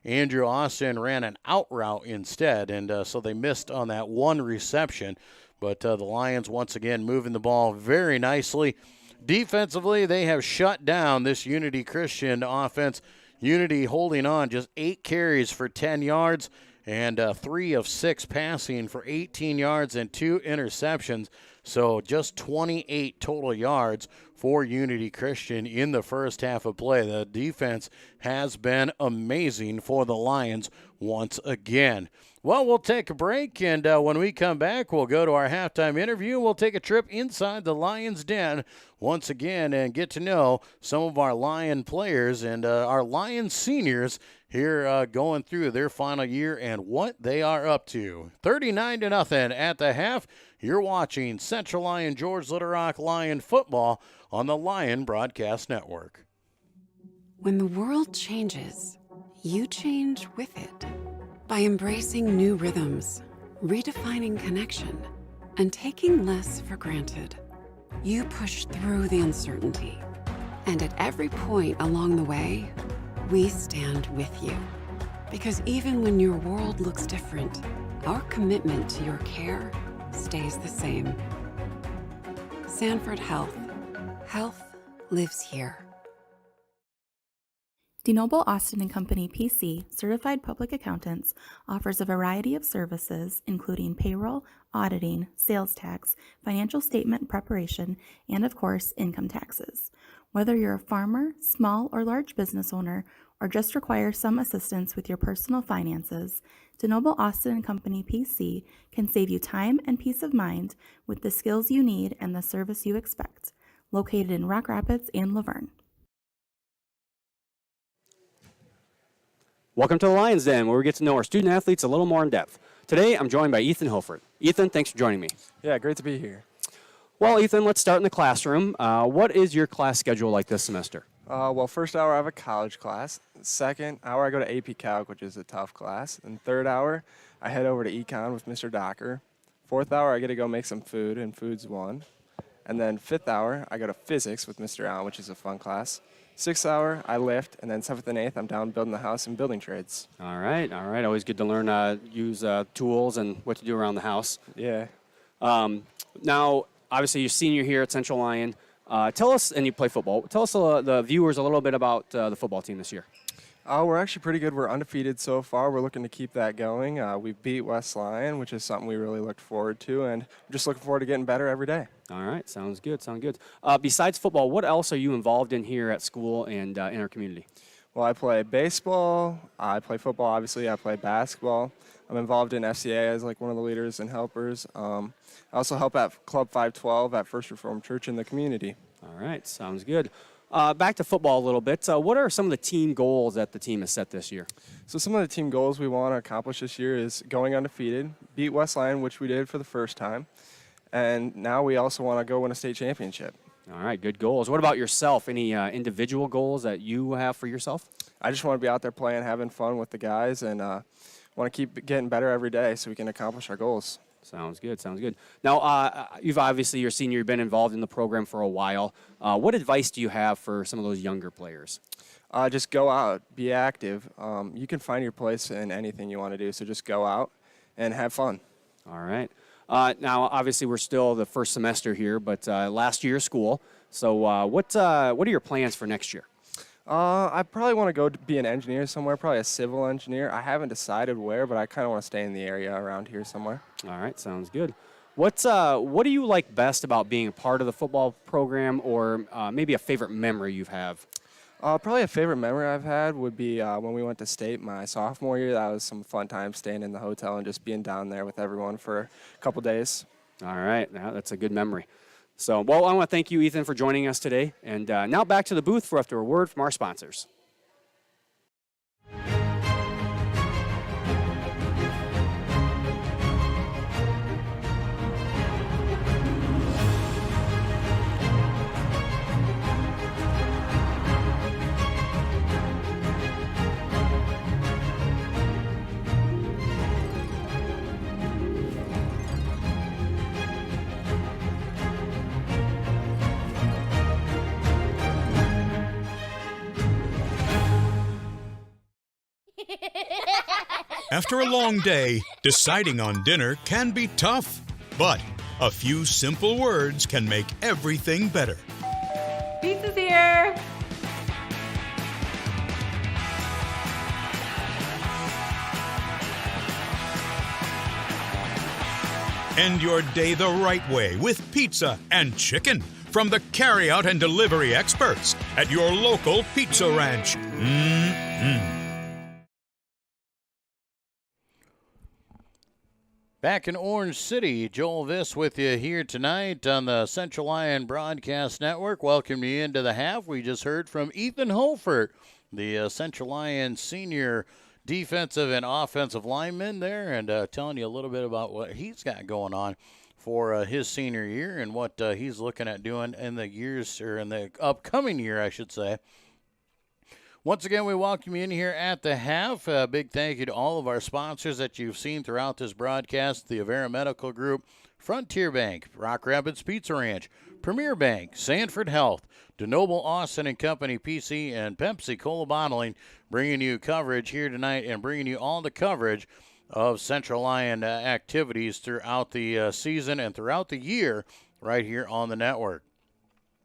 Andrew Austin ran an out route instead, and so they missed on that one reception. But the Lions, once again, moving the ball very nicely. Defensively, they have shut down this Unity Christian offense. Unity holding on, just 8 carries for 10 yards and 3 of 6 passing for 18 yards and 2 interceptions. So just 28 total yards for Unity Christian in the first half of play. The defense has been amazing for the Lions once again. Well, we'll take a break, and when we come back, we'll go to our halftime interview. We'll take a trip inside the Lions' den once again and get to know some of our Lion players and our Lion seniors here going through their final year and what they are up to. 39-0 at the half. You're watching Central Lyon George Little Rock Lion football on the Lion Broadcast Network. When the world changes, you change with it. By embracing new rhythms, redefining connection, and taking less for granted, you push through the uncertainty. And at every point along the way, we stand with you. Because even when your world looks different, our commitment to your care stays the same. Sanford Health. Health lives here. DeNoble Austin & Company PC, certified public accountants, offers a variety of services including payroll, auditing, sales tax, financial statement preparation, and of course, income taxes. Whether you're a farmer, small or large business owner, or just require some assistance with your personal finances, DeNoble Austin & Company PC can save you time and peace of mind with the skills you need and the service you expect. Located in Rock Rapids and Laverne. Welcome to the Lions Den, where we get to know our student athletes a little more in depth. Today, I'm joined by Ethan Hilford. Ethan, thanks for joining me. Yeah, great to be here. Well, Ethan, let's start in the classroom. What is your class schedule like this semester? Well, first hour I have a college class. Second hour I go to AP Calc, which is a tough class. And third hour I head over to Econ with Mr. Docker. Fourth hour I get to go make some food, and food's 1. And then fifth hour I go to Physics with Mr. Allen, which is a fun class. Sixth hour, I lift, and then 7th and 8th, I'm down building the house and building trades. All right. Always good to learn use tools and what to do around the house. Yeah. Now, obviously, you're senior here at Central Lyon. Tell us, and you play football, tell us, the viewers, a little bit about the football team this year. We're actually pretty good. We're undefeated so far. We're looking to keep that going. We beat West Lyon, which is something we really looked forward to, and I'm just looking forward to getting better every day. All right, sounds good. Besides football, what else are you involved in here at school and in our community? Well, I play baseball. I play football, obviously. I play basketball. I'm involved in FCA as like one of the leaders and helpers. I also help at Club 512 at First Reformed Church in the community. All right, sounds good. Back to football a little bit. What are some of the team goals that the team has set this year? So some of the team goals we want to accomplish this year is going undefeated, beat West Lyon, which we did for the first time, and now we also want to go win a state championship. All right, good goals. What about yourself? Any individual goals that you have for yourself? I just want to be out there playing, having fun with the guys, and want to keep getting better every day so we can accomplish our goals. Sounds good. Now, you've obviously, you're a senior, you've been involved in the program for a while. What advice do you have for some of those younger players? Just go out, be active. You can find your place in anything you want to do, so just go out and have fun. All right. Now, obviously, we're still the first semester here, but last year of school. So what are your plans for next year? I probably want to go be an engineer somewhere, probably a civil engineer. I haven't decided where, but I kind of want to stay in the area around here somewhere. All right, sounds good. What do you like best about being a part of the football program, or maybe a favorite memory you have? Probably a favorite memory I've had would be when we went to state my sophomore year. That was some fun time staying in the hotel and just being down there with everyone for a couple days. All right, that's a good memory. So, well, I want to thank you, Ethan, for joining us today. And now back to the booth for after a word from our sponsors. After a long day, deciding on dinner can be tough, but a few simple words can make everything better. Pizza's here. End your day the right way with pizza and chicken from the carryout and delivery experts at your local pizza ranch. Back in Orange City, Joel Viss with you here tonight on the Central Lyon Broadcast Network. Welcome you into the half. We just heard from Ethan Holfert, the Central Lyon senior defensive and offensive lineman there, and telling you a little bit about what he's got going on for his senior year and what he's looking at doing in the years, or in the upcoming year, I should say. Once again, we welcome you in here at the half. A big thank you to all of our sponsors that you've seen throughout this broadcast: the Avera Medical Group, Frontier Bank, Rock Rapids Pizza Ranch, Premier Bank, Sanford Health, DeNoble Austin and Company PC, and Pepsi Cola Bottling, bringing you coverage here tonight and bringing you all the coverage of Central Lyon activities throughout the season and throughout the year right here on the network.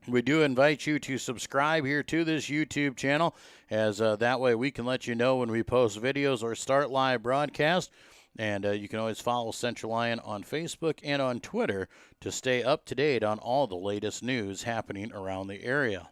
We do invite you to subscribe here to this YouTube channel, as that way we can let you know when we post videos or start live broadcast. And you can always follow Central Lyon on Facebook and on Twitter to stay up to date on all the latest news happening around the area.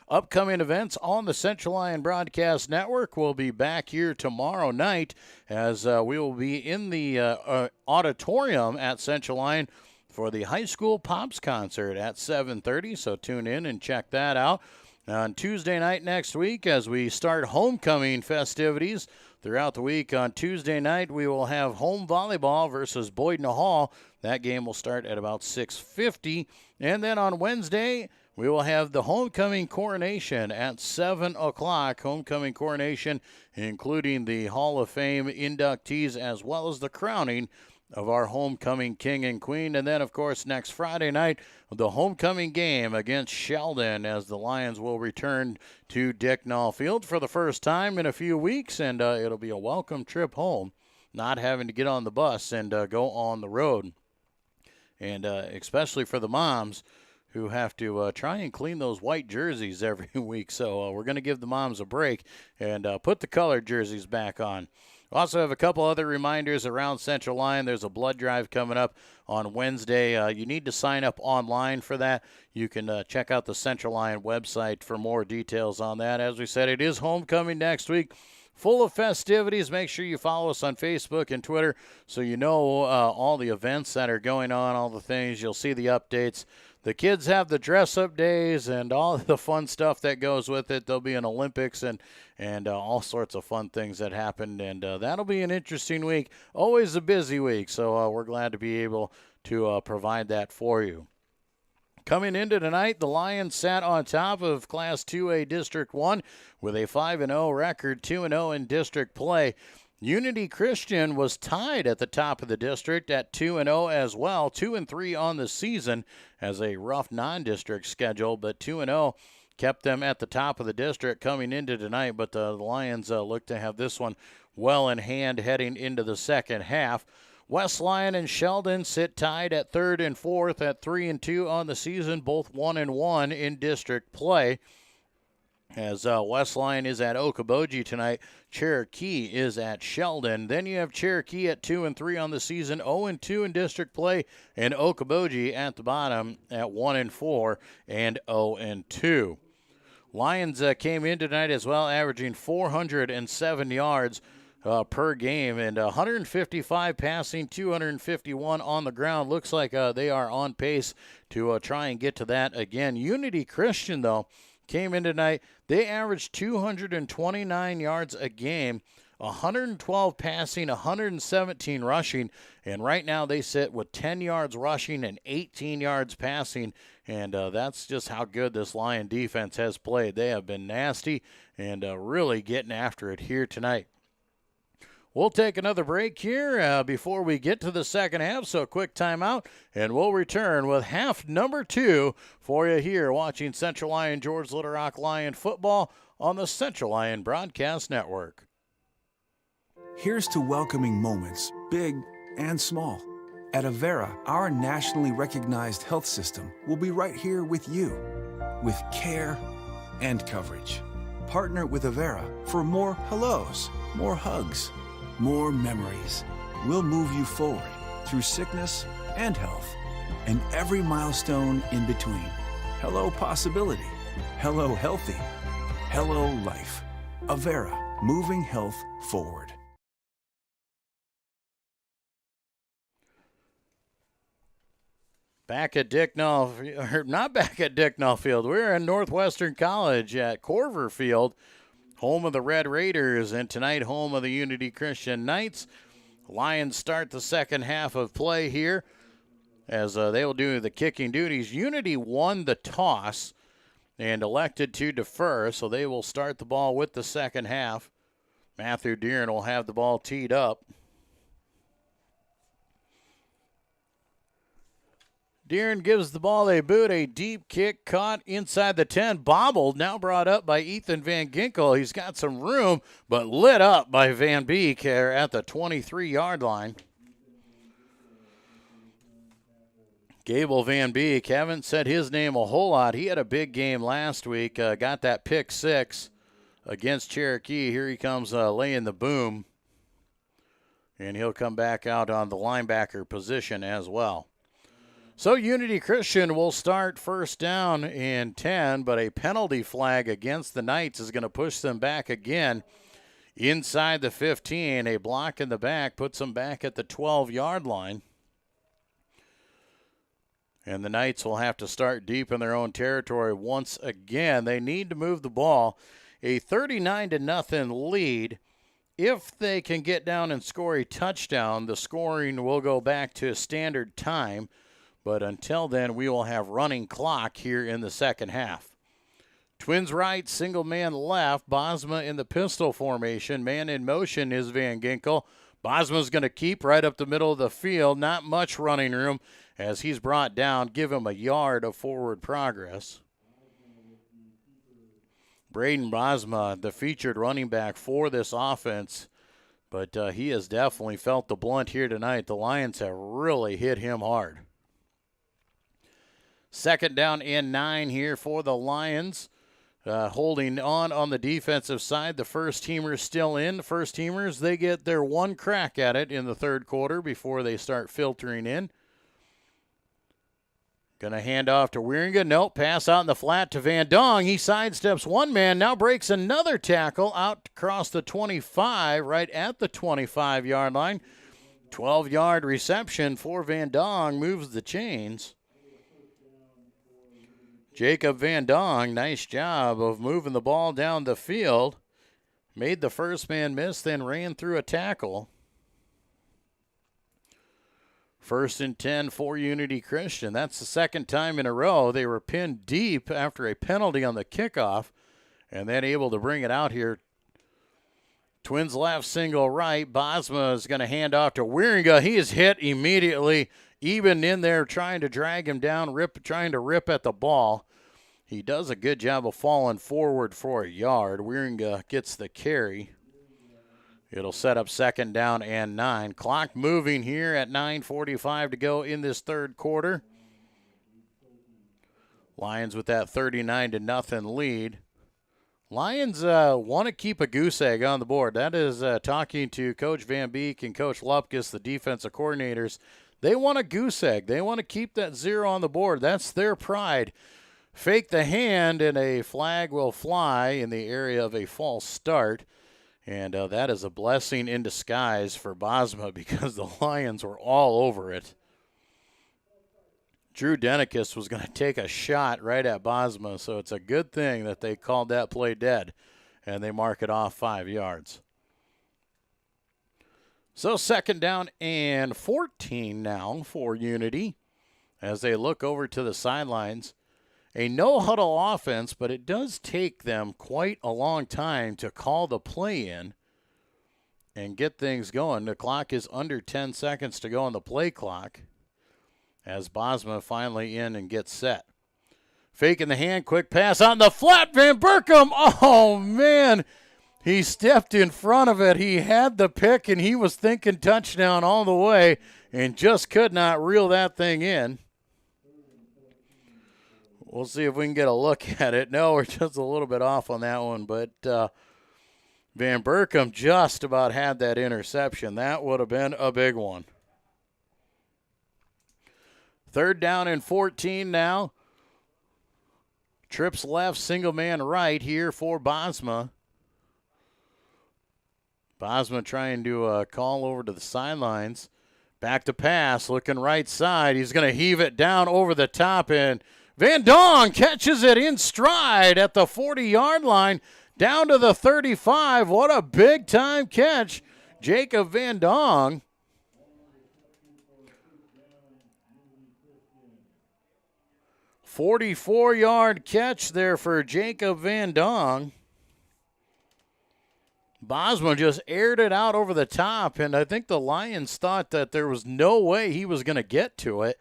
Upcoming events on the Central Lyon Broadcast Network will be back here tomorrow night, as we will be in the auditorium at Central Lyon for the high school Pops concert at 7:30, so tune in and check that out. On Tuesday night next week, as we start homecoming festivities throughout the week, on Tuesday night we will have home volleyball versus Boydton Hall. That game will start at about 6:50. And then on Wednesday, we will have the homecoming coronation at 7 o'clock. Homecoming coronation, including the Hall of Fame inductees, as well as the crowning of our homecoming king and queen. And then, of course, next Friday night, the homecoming game against Sheldon, as the Lions will return to Dicknall Field for the first time in a few weeks, and it'll be a welcome trip home, not having to get on the bus and go on the road. And especially for the moms who have to try and clean those white jerseys every week. So we're going to give the moms a break and put the colored jerseys back on. We also have a couple other reminders around Central Lyon. There's a blood drive coming up on Wednesday. You need to sign up online for that. You can check out the Central Lyon website for more details on that. As we said, it is homecoming next week, full of festivities. Make sure you follow us on Facebook and Twitter so you know all the events that are going on, all the things. You'll see the updates. The kids have the dress-up days and all the fun stuff that goes with it. There'll be an Olympics and all sorts of fun things that happen, and that'll be an interesting week. Always a busy week, so we're glad to be able to provide that for you. Coming into tonight, the Lions sat on top of Class 2A District 1 with a 5-0 record, 2-0 in district play. Unity Christian was tied at the top of the district at 2-0 as well, 2-3 on the season as a rough non-district schedule, but 2-0 kept them at the top of the district coming into tonight, but the Lions look to have this one well in hand heading into the second half. West Lyon and Sheldon sit tied at third and fourth at 3-2 on the season, both 1-1 in district play. As West Lyon is at Okoboji tonight, Cherokee is at Sheldon. Then you have Cherokee at 2-3 on the season, 0-2 in district play, and Okoboji at the bottom at 1-4 and 0-2. Lions came in tonight as well, averaging 407 yards per game and 155 passing, 251 on the ground. Looks like they are on pace to try and get to that again. Unity Christian, though, came in tonight. They averaged 229 yards a game, 112 passing, 117 rushing, and right now they sit with 10 yards rushing and 18 yards passing, and that's just how good this Lion defense has played. They have been nasty and really getting after it here tonight. We'll take another break here before we get to the second half, so a quick timeout, and we'll return with half number 2 for you here watching Central Lyon George Little Rock Lion football on the Central Lyon Broadcast Network. Here's to welcoming moments, big and small. At Avera, our nationally recognized health system will be right here with you, with care and coverage. Partner with Avera for more hellos, more hugs, more memories. We'll move you forward through sickness and health, and every milestone in between. Hello possibility. Hello healthy. Hello life. Avera, moving health forward. Back at not back at Dicknall Field. We're in Northwestern College at Corver Field, home of the Red Raiders, and tonight home of the Unity Christian Knights. Lions start the second half of play here as they will do the kicking duties. Unity won the toss and elected to defer, so they will start the ball with the second half. Matthew Deeren will have the ball teed up. Deeren gives the ball a boot, a deep kick caught inside the 10, bobbled, now brought up by Ethan Van Ginkel. He's got some room, but lit up by Van Beek at the 23-yard line. Gable Van Beek, haven't said his name a whole lot. He had a big game last week, got that pick 6 against Cherokee. Here he comes laying the boom, and he'll come back out on the linebacker position as well. So Unity Christian will start first down and 10, but a penalty flag against the Knights is going to push them back again inside the 15. A block in the back puts them back at the 12-yard line. And the Knights will have to start deep in their own territory once again. They need to move the ball. A 39-0 lead. If they can get down and score a touchdown, the scoring will go back to standard time. But until then, we will have running clock here in the second half. Twins right, single man left. Bosma in the pistol formation. Man in motion is Van Ginkel. Bosma's going to keep right up the middle of the field. Not much running room as he's brought down. Give him a yard of forward progress. Braden Bosma, the featured running back for this offense. But he has definitely felt the blunt here tonight. The Lions have really hit him hard. Second down and 9 here for the Lions. Holding on the defensive side. The first-teamers still in. The first-teamers, they get their one crack at it in the third quarter before they start filtering in. Going to hand off to Wieringa. Nope, pass out in the flat to Van Dong. He sidesteps one man, now breaks another tackle out across the 25, right at the 25-yard line. 12-yard reception for Van Dong, moves the chains. Jacob Van Dong, nice job of moving the ball down the field. Made the first man miss, then ran through a tackle. First and 10 for Unity Christian. That's the second time in a row they were pinned deep after a penalty on the kickoff and then able to bring it out here. Twins left, single right. Bosma is going to hand off to Wieringa. He is hit immediately. Even in there trying to drag him down, trying to rip at the ball. He does a good job of falling forward for a yard. Wieringa gets the carry. It'll set up 2nd down and 9. Clock moving here at 9:45 to go in this third quarter. Lions with that 39-0 lead. Lions want to keep a goose egg on the board. That is talking to Coach Van Beek and Coach Lupkus, the defensive coordinators. They want a goose egg. They want to keep that 0 on the board. That's their pride. Fake the hand, and a flag will fly in the area of a false start. And that is a blessing in disguise for Bosma because the Lions were all over it. Drew Denikis was going to take a shot right at Bosma, so it's a good thing that they called that play dead, and they mark it off 5 yards. So 2nd down and 14 now for Unity as they look over to the sidelines. A no-huddle offense, but it does take them quite a long time to call the play in and get things going. The clock is under 10 seconds to go on the play clock as Bosma finally in and gets set. Faking the hand, quick pass on the flat, Van Berkom. Oh, man. He stepped in front of it. He had the pick, and he was thinking touchdown all the way and just could not reel that thing in. We'll see if we can get a look at it. No, we're just a little bit off on that one, but Van Berkom just about had that interception. That would have been a big one. 3rd down and 14 now. Trips left, single man right here for Bosma. Bosma trying to call over to the sidelines. Back to pass, looking right side. He's going to heave it down over the top, and Van Dong catches it in stride at the 40-yard line down to the 35. What a big-time catch, Jacob Van Dong. "44-yard catch there for Jacob Van Dong. Bosma just aired it out over the top, and I think the Lions thought that there was no way he was going to get to it,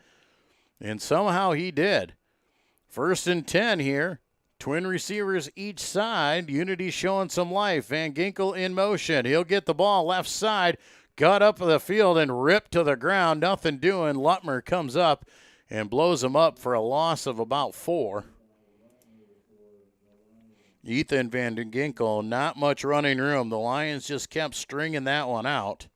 and somehow he did. 1st and 10 here. Twin receivers each side. Unity showing some life. Van Ginkel in motion. He'll get the ball left side. Got up the field and ripped to the ground. Nothing doing. Lutmer comes up and blows him up for a loss of about 4. Ethan Van Ginkel, not much running room. The Lions just kept stringing that one out.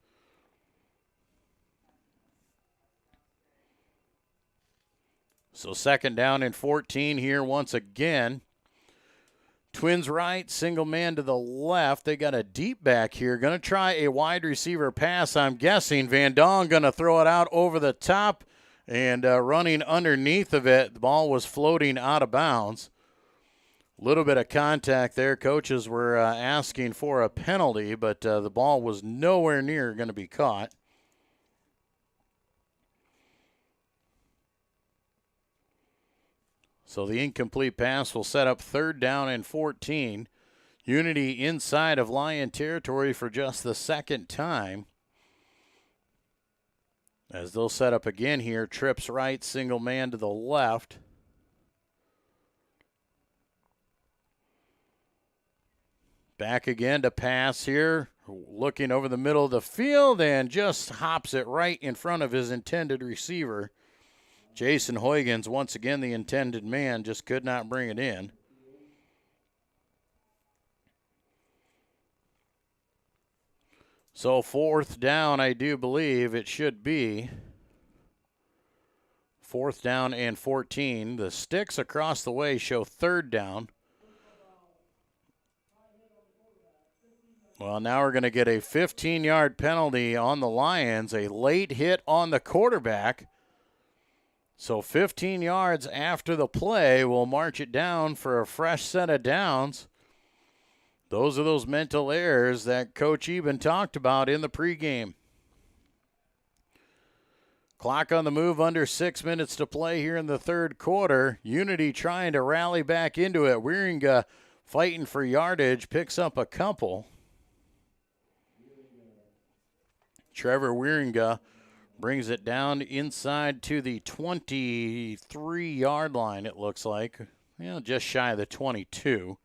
So 2nd down and 14 here once again. Twins right, single man to the left. They got a deep back here. Going to try a wide receiver pass, I'm guessing. Van Dong going to throw it out over the top and running underneath of it. The ball was floating out of bounds. A little bit of contact there. Coaches were asking for a penalty, but the ball was nowhere near going to be caught. So the incomplete pass will set up 3rd down and 14. Unity inside of Lion territory for just the 2nd time. As they'll set up again here, trips right, single man to the left. Back again to pass here, looking over the middle of the field and just hops it right in front of his intended receiver. Jason Huygens, once again the intended man, just could not bring it in. So 4th down, I do believe it should be. 4th down and 14. The sticks across the way show 3rd down. Well, now we're going to get a 15-yard penalty on the Lions, a late hit on the quarterback. So 15 yards after the play, we'll march it down for a fresh set of downs. Those are those mental errors that Coach Eben talked about in the pregame. Clock on the move, under 6 minutes to play here in the 3rd quarter. Unity trying to rally back into it. Wieringa fighting for yardage, picks up a couple. Trevor Wieringa brings it down inside to the 23-yard line, it looks like. just shy of the 22.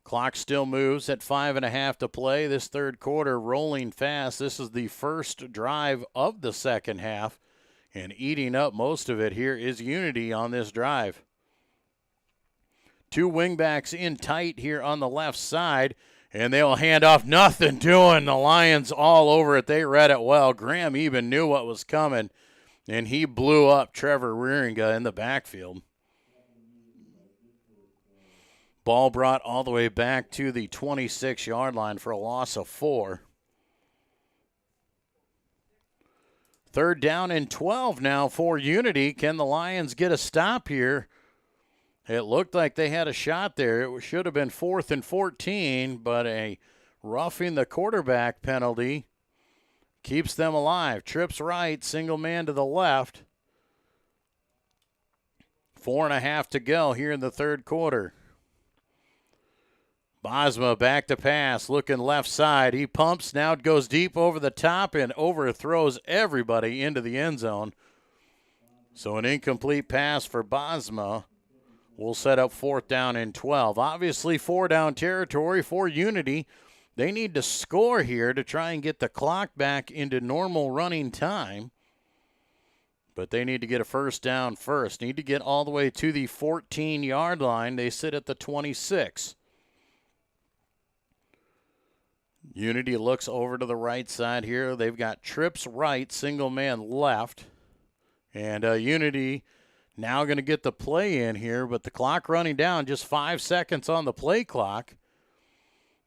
Clock still moves at 5.5 to play. This third quarter rolling fast. This is the first drive of the second half, and eating up most of it here is Unity on this drive. Two wingbacks in tight here on the left side, and they'll hand off. Nothing doing. The Lions all over it. They read it well. Graham even knew what was coming, and he blew up Trevor Rearinga in the backfield. Ball brought all the way back to the 26-yard line for a loss of 4. Third down and 12 now for Unity. Can the Lions get a stop here? It looked like they had a shot there. It should have been 4th and 14, but a roughing the quarterback penalty keeps them alive. Trips right, single man to the left. 4.5 to go here in the third quarter. Bosma back to pass, looking left side. He pumps, now it goes deep over the top and overthrows everybody into the end zone. So an incomplete pass for Bosma will set up 4th down and 12. Obviously 4-down territory for Unity. They need to score here to try and get the clock back into normal running time. But they need to get a first down first. Need to get all the way to the 14-yard line. They sit at the 26. Unity looks over to the right side here. They've got trips right, single man left. And Unity now going to get the play in here, but the clock running down, just 5 seconds on the play clock.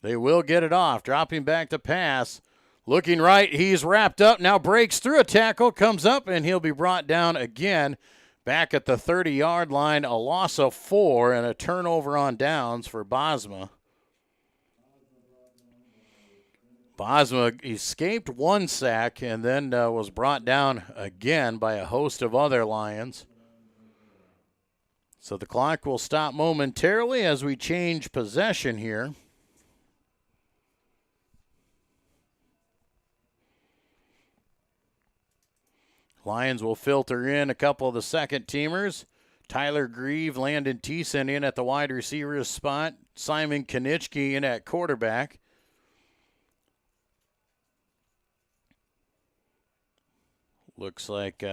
They will get it off, dropping back to pass. Looking right, he's wrapped up, now breaks through a tackle, comes up, and he'll be brought down again. Back at the 30-yard line, a loss of 4 and a turnover on downs for Bosma. Bosma escaped one sack and then was brought down again by a host of other Lions. So the clock will stop momentarily as we change possession here. Lions will filter in a couple of the second-teamers. Tyler Grieve, Landon Thiessen in at the wide receiver spot. Simon Konitschke in at quarterback. Looks like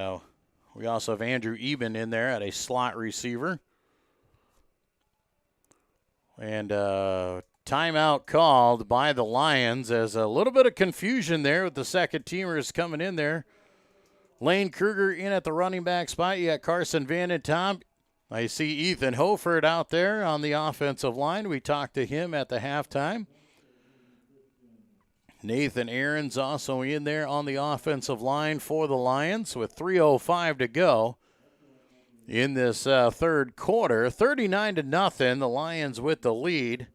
we also have Andrew Eben in there at a slot receiver. And timeout called by the Lions as a little bit of confusion there with the second teamers coming in there. Lane Kruger in at the running back spot. You got Carson Van and Tom. I see Ethan Hofert out there on the offensive line. We talked to him at the halftime. Nathan Aaron's also in there on the offensive line for the Lions with 3:05 to go in this third quarter. 39-0, the Lions with the lead.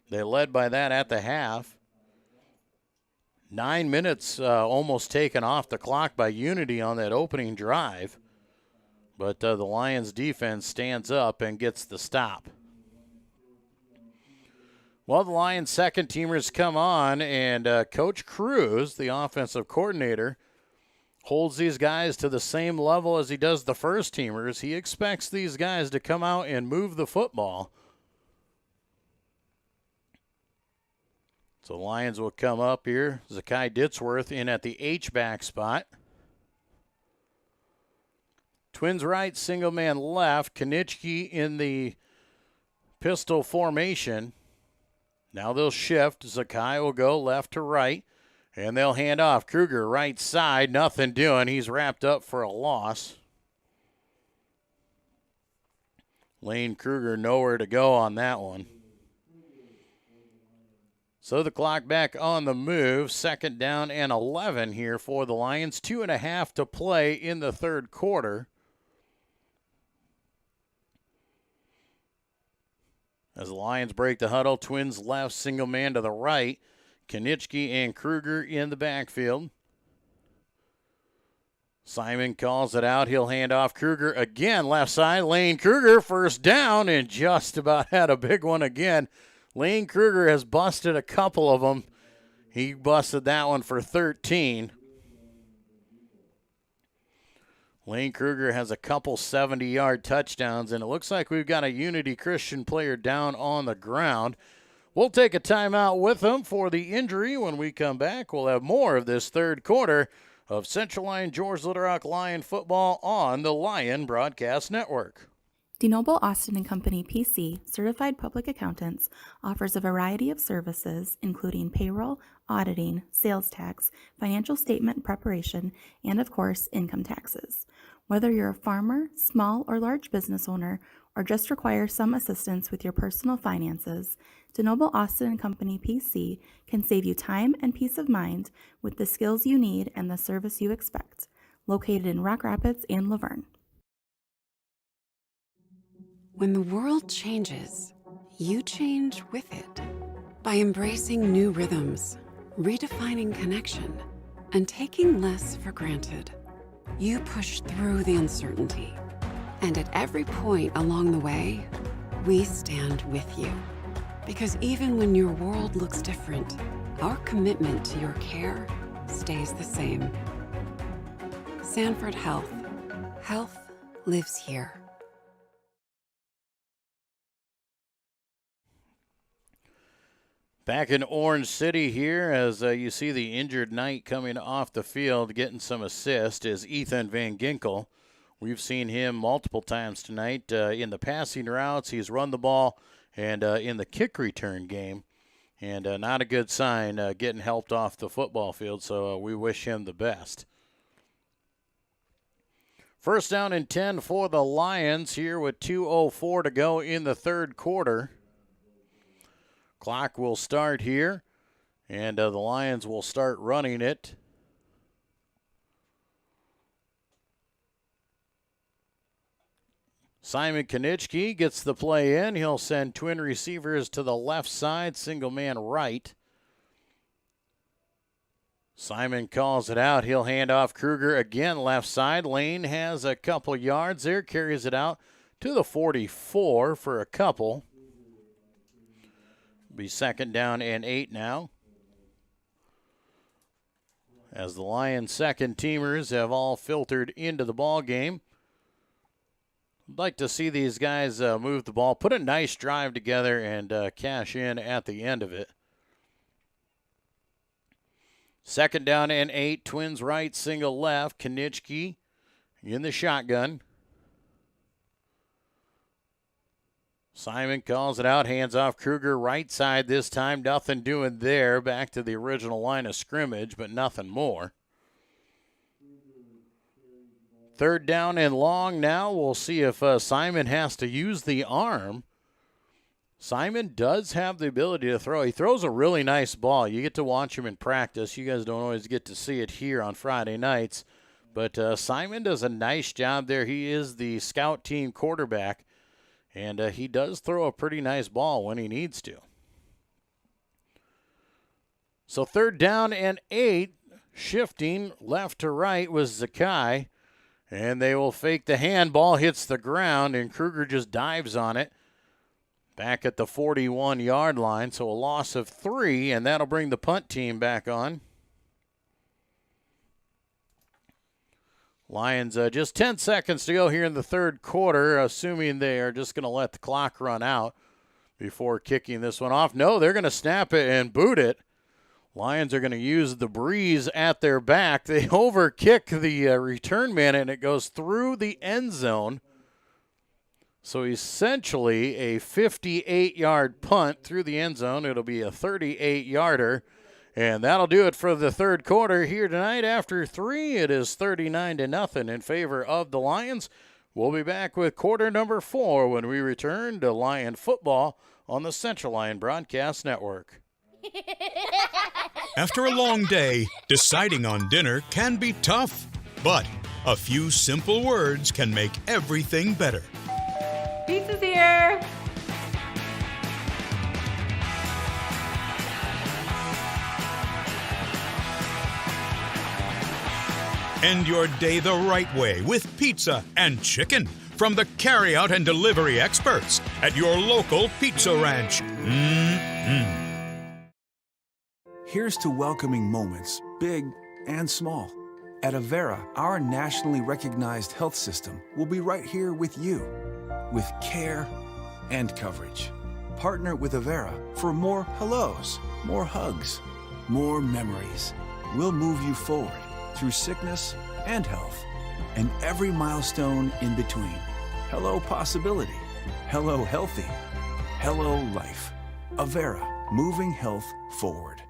They led by that at the half. 9 minutes almost taken off the clock by Unity on that opening drive. But the Lions defense stands up and gets the stop. Well, the Lions second teamers come on, and Coach Cruz, the offensive coordinator, holds these guys to the same level as he does the first teamers. He expects these guys to come out and move the football. So Lions will come up here. Zakai Ditzworth in at the H-back spot. Twins right, single man left. Konitschke in the pistol formation. Now they'll shift. Zakai will go left to right, and they'll hand off. Kruger right side, nothing doing. He's wrapped up for a loss. Lane Kruger nowhere to go on that one. So the clock back on the move. 2nd down and 11 here for the Lions. 2.5 to play in the third quarter. As the Lions break the huddle, Twins left, single man to the right. Konitschke and Kruger in the backfield. Simon calls it out. He'll hand off. Kruger again, left side. Lane Kruger, first down, and just about had a big one again. Lane Kruger has busted a couple of them. He busted that one for 13. Lane Kruger has a couple 70-yard touchdowns, and it looks like we've got a Unity Christian player down on the ground. We'll take a timeout with him for the injury. When we come back, we'll have more of this third quarter of Central Lyon George Little Rock Lion football on the Lyon Broadcast Network. DeNoble Austin & Company PC, certified public accountants, offers a variety of services including payroll, auditing, sales tax, financial statement preparation, and of course, income taxes. Whether you're a farmer, small or large business owner, or just require some assistance with your personal finances, DeNoble Austin & Company PC can save you time and peace of mind with the skills you need and the service you expect. Located in Rock Rapids and Laverne. When the world changes, you change with it. By embracing new rhythms, redefining connection, and taking less for granted, you push through the uncertainty. And at every point along the way, we stand with you. Because even when your world looks different, our commitment to your care stays the same. Sanford Health. Health lives here. Back in Orange City here, as you see the injured Knight coming off the field, getting some assist, is Ethan Van Ginkel. We've seen him multiple times tonight in the passing routes. He's run the ball and in the kick return game. And not a good sign getting helped off the football field, so we wish him the best. First down and 10 for the Lions here with 2:04 to go in the third quarter. Clock will start here, and the Lions will start running it. Simon Konitschke gets the play in. He'll send twin receivers to the left side, single man right. Simon calls it out. He'll hand off Kruger again left side. Lane has a couple yards there, carries it out to the 44 for a couple. Be second down and 8 now, as the Lions second teamers have all filtered into the ball game. I'd like to see these guys move the ball, put a nice drive together, and cash in at the end of it. Second down and 8, Twins right, single left. Konitschke in the shotgun. Simon calls it out, hands off Kruger right side this time. Nothing doing there. Back to the original line of scrimmage, but nothing more. Third down and long now. We'll see if Simon has to use the arm. Simon does have the ability to throw. He throws a really nice ball. You get to watch him in practice. You guys don't always get to see it here on Friday nights. But Simon does a nice job there. He is the scout team quarterback. And he does throw a pretty nice ball when he needs to. So third down and 8, shifting left to right was Zakai. And they will fake the handball, hits the ground, and Kruger just dives on it. Back at the 41-yard line, so a loss of 3, and that'll bring the punt team back on. Lions just 10 seconds to go here in the third quarter, assuming they are just going to let the clock run out before kicking this one off. No, they're going to snap it and boot it. Lions are going to use the breeze at their back. They overkick the return man, and it goes through the end zone. So essentially a 58-yard punt through the end zone. It'll be a 38-yarder. And that'll do it for the third quarter here tonight. After 3, it is 39-0 in favor of the Lions. We'll be back with quarter number 4 when we return to Lion football on the Central Lyon Broadcast Network. After a long day, deciding on dinner can be tough, but a few simple words can make everything better. Pizza's here! End your day the right way with pizza and chicken from the carryout and delivery experts at your local pizza ranch. Here's to welcoming moments, big and small. At Avera, our nationally recognized health system will be right here with you, with care and coverage. Partner with Avera for more hellos, more hugs, more memories. We'll move you forward through sickness and health, and every milestone in between. Hello possibility. Hello healthy. Hello life. Avera, moving health forward.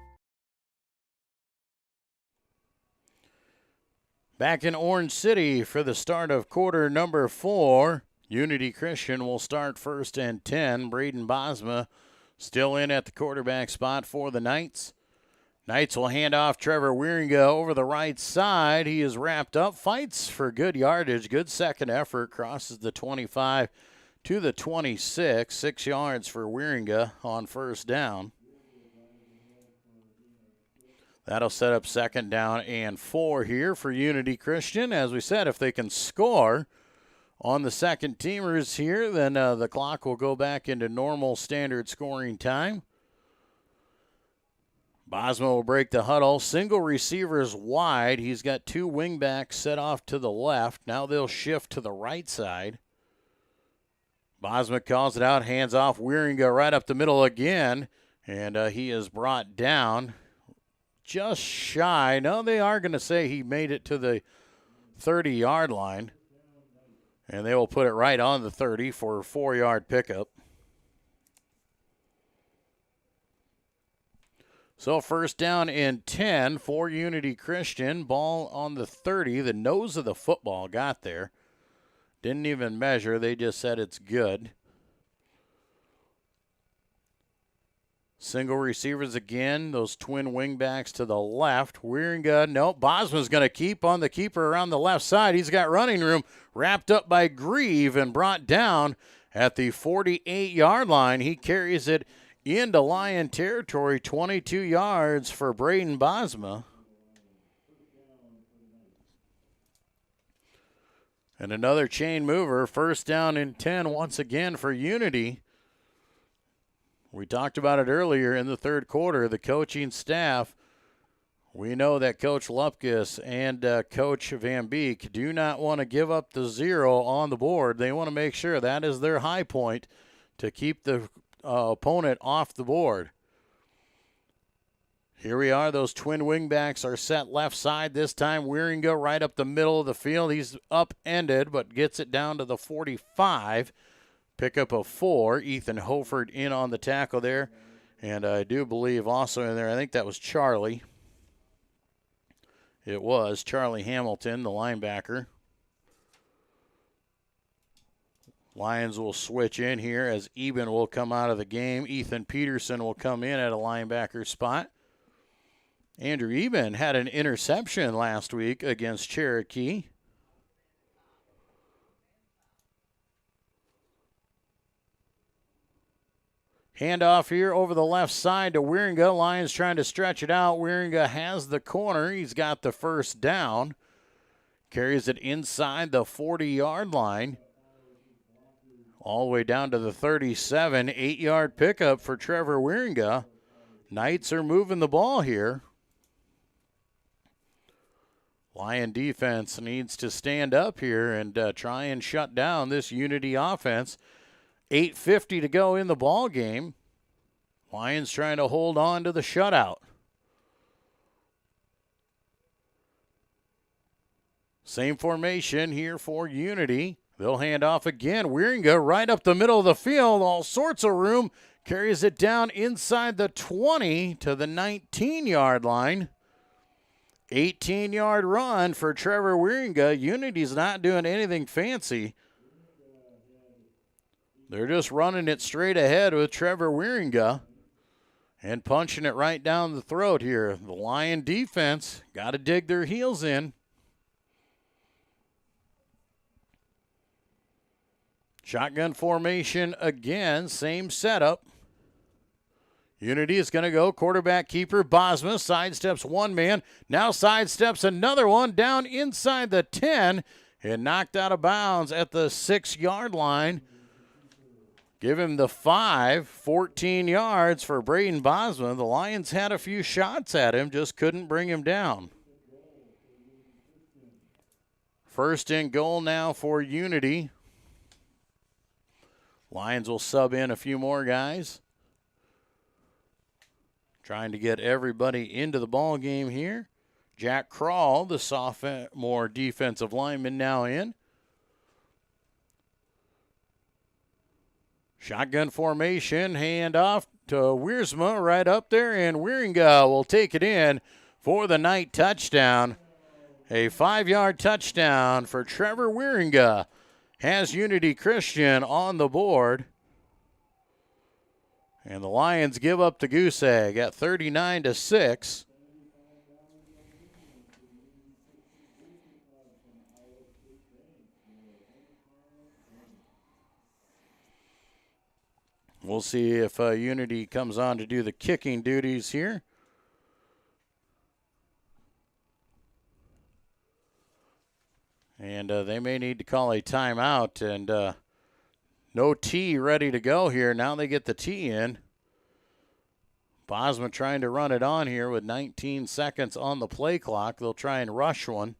Back in Orange City for the start of quarter number 4. Unity Christian will start first and 10. Braden Bosma still in at the quarterback spot for the Knights. Knights will hand off Trevor Wieringa over the right side. He is wrapped up, fights for good yardage, good second effort, crosses the 25 to the 26, 6 yards for Wieringa on first down. That'll set up second down and 4 here for Unity Christian. As we said, if they can score on the second teamers here, then the clock will go back into normal standard scoring time. Bosma will break the huddle. Single receivers wide. He's got 2 wingbacks set off to the left. Now they'll shift to the right side. Bosma calls it out, hands off Wieringa right up the middle again, and he is brought down just shy. No, they are going to say he made it to the 30-yard line, and they will put it right on the 30 for a 4-yard pickup. So first down and 10 for Unity Christian. Ball on the 30. The nose of the football got there. Didn't even measure. They just said it's good. Single receivers again. Those twin wingbacks to the left. Wieringa, nope. Bosma's going to keep on the keeper around the left side. He's got running room. Wrapped up by Grieve and brought down at the 48-yard line. He carries it into Lyon territory, 22 yards for Braden Bosma. And another chain mover, first down and 10 once again for Unity. We talked about it earlier in the third quarter, the coaching staff. We know that Coach Lupkus and Coach Van Beek do not want to give up the 0 on the board. They want to make sure that is their high point to keep the opponent off the board. Here we are. Those twin wingbacks are set left side. This time Wieringa right up the middle of the field. He's upended, but gets it down to the 45. Pickup of 4. Ethan Hofert in on the tackle there. And I do believe also in there, I think that was Charlie. It was Charlie Hamilton, the linebacker. Lions will switch in here as Eben will come out of the game. Ethan Peterson will come in at a linebacker spot. Andrew Eben had an interception last week against Cherokee. Handoff here over the left side to Wieringa. Lions trying to stretch it out. Wieringa has the corner. He's got the first down. Carries it inside the 40-yard line. All the way down to the 37. 8-yard pickup for Trevor Wieringa. Knights are moving the ball here. Lion defense needs to stand up here and try and shut down this Unity offense. 8:50 to go in the ball game. Lions trying to hold on to the shutout. Same formation here for Unity. They'll hand off again. Wieringa right up the middle of the field. All sorts of room. Carries it down inside the 20 to the 19-yard line. 18-yard run for Trevor Wieringa. Unity's not doing anything fancy. They're just running it straight ahead with Trevor Wieringa and punching it right down the throat here. The Lion defense got to dig their heels in. Shotgun formation again, same setup. Unity is going to go quarterback keeper. Bosma sidesteps one man, now sidesteps another one down inside the 10 and knocked out of bounds at the 6-yard line. Give him the 5, 14 yards for Braden Bosma. The Lions had a few shots at him, just couldn't bring him down. First and goal now for Unity. Lions will sub in a few more guys. Trying to get everybody into the ball game here. Jack Crawl, the sophomore defensive lineman, now in. Shotgun formation, hand off to Wiersma right up there, and Wieringa will take it in for the night touchdown. A 5-yard touchdown for Trevor Wieringa has Unity Christian on the board. And the Lions give up the goose egg at 39-6. We'll see if Unity comes on to do the kicking duties here. And they may need to call a timeout. And no tee ready to go here. Now they get the tee in. Bosma trying to run it on here with 19 seconds on the play clock. They'll try and rush one.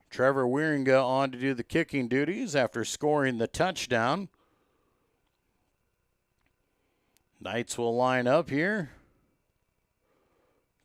Trevor Wieringa on to do the kicking duties after scoring the touchdown. Knights will line up here.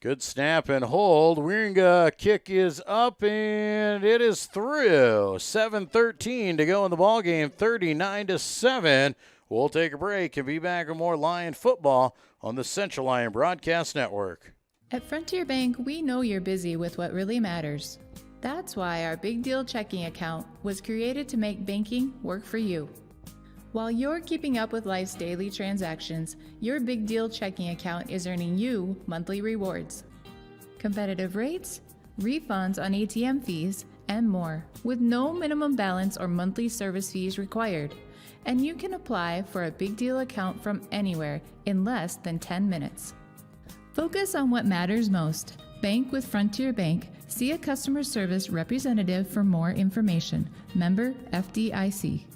Good snap and hold. Wieringa kick is up, and it is through. 7:13 to go in the ballgame, 39-7. We'll take a break and be back with more Lion football on the Central Lyon Broadcast Network. At Frontier Bank, we know you're busy with what really matters. That's why our Big Deal checking account was created to make banking work for you. While you're keeping up with life's daily transactions, your Big Deal checking account is earning you monthly rewards. Competitive rates, refunds on ATM fees, and more, with no minimum balance or monthly service fees required. And you can apply for a Big Deal account from anywhere in less than 10 minutes. Focus on what matters most. Bank with Frontier Bank. See a customer service representative for more information. Member FDIC.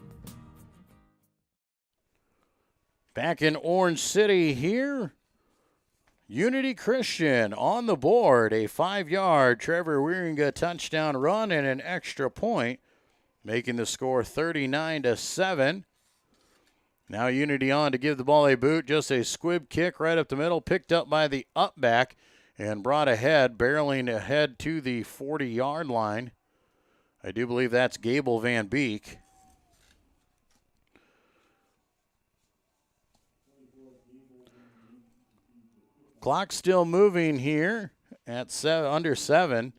Back in Orange City here, Unity Christian on the board. A 5-yard Trevor Wieringa touchdown run and an extra point, making the score 39-7. Now Unity on to give the ball a boot. Just a squib kick right up the middle, picked up by the up back and brought ahead, barreling ahead to the 40-yard line. I do believe that's Gable Van Beek. Clock still moving here at under 7.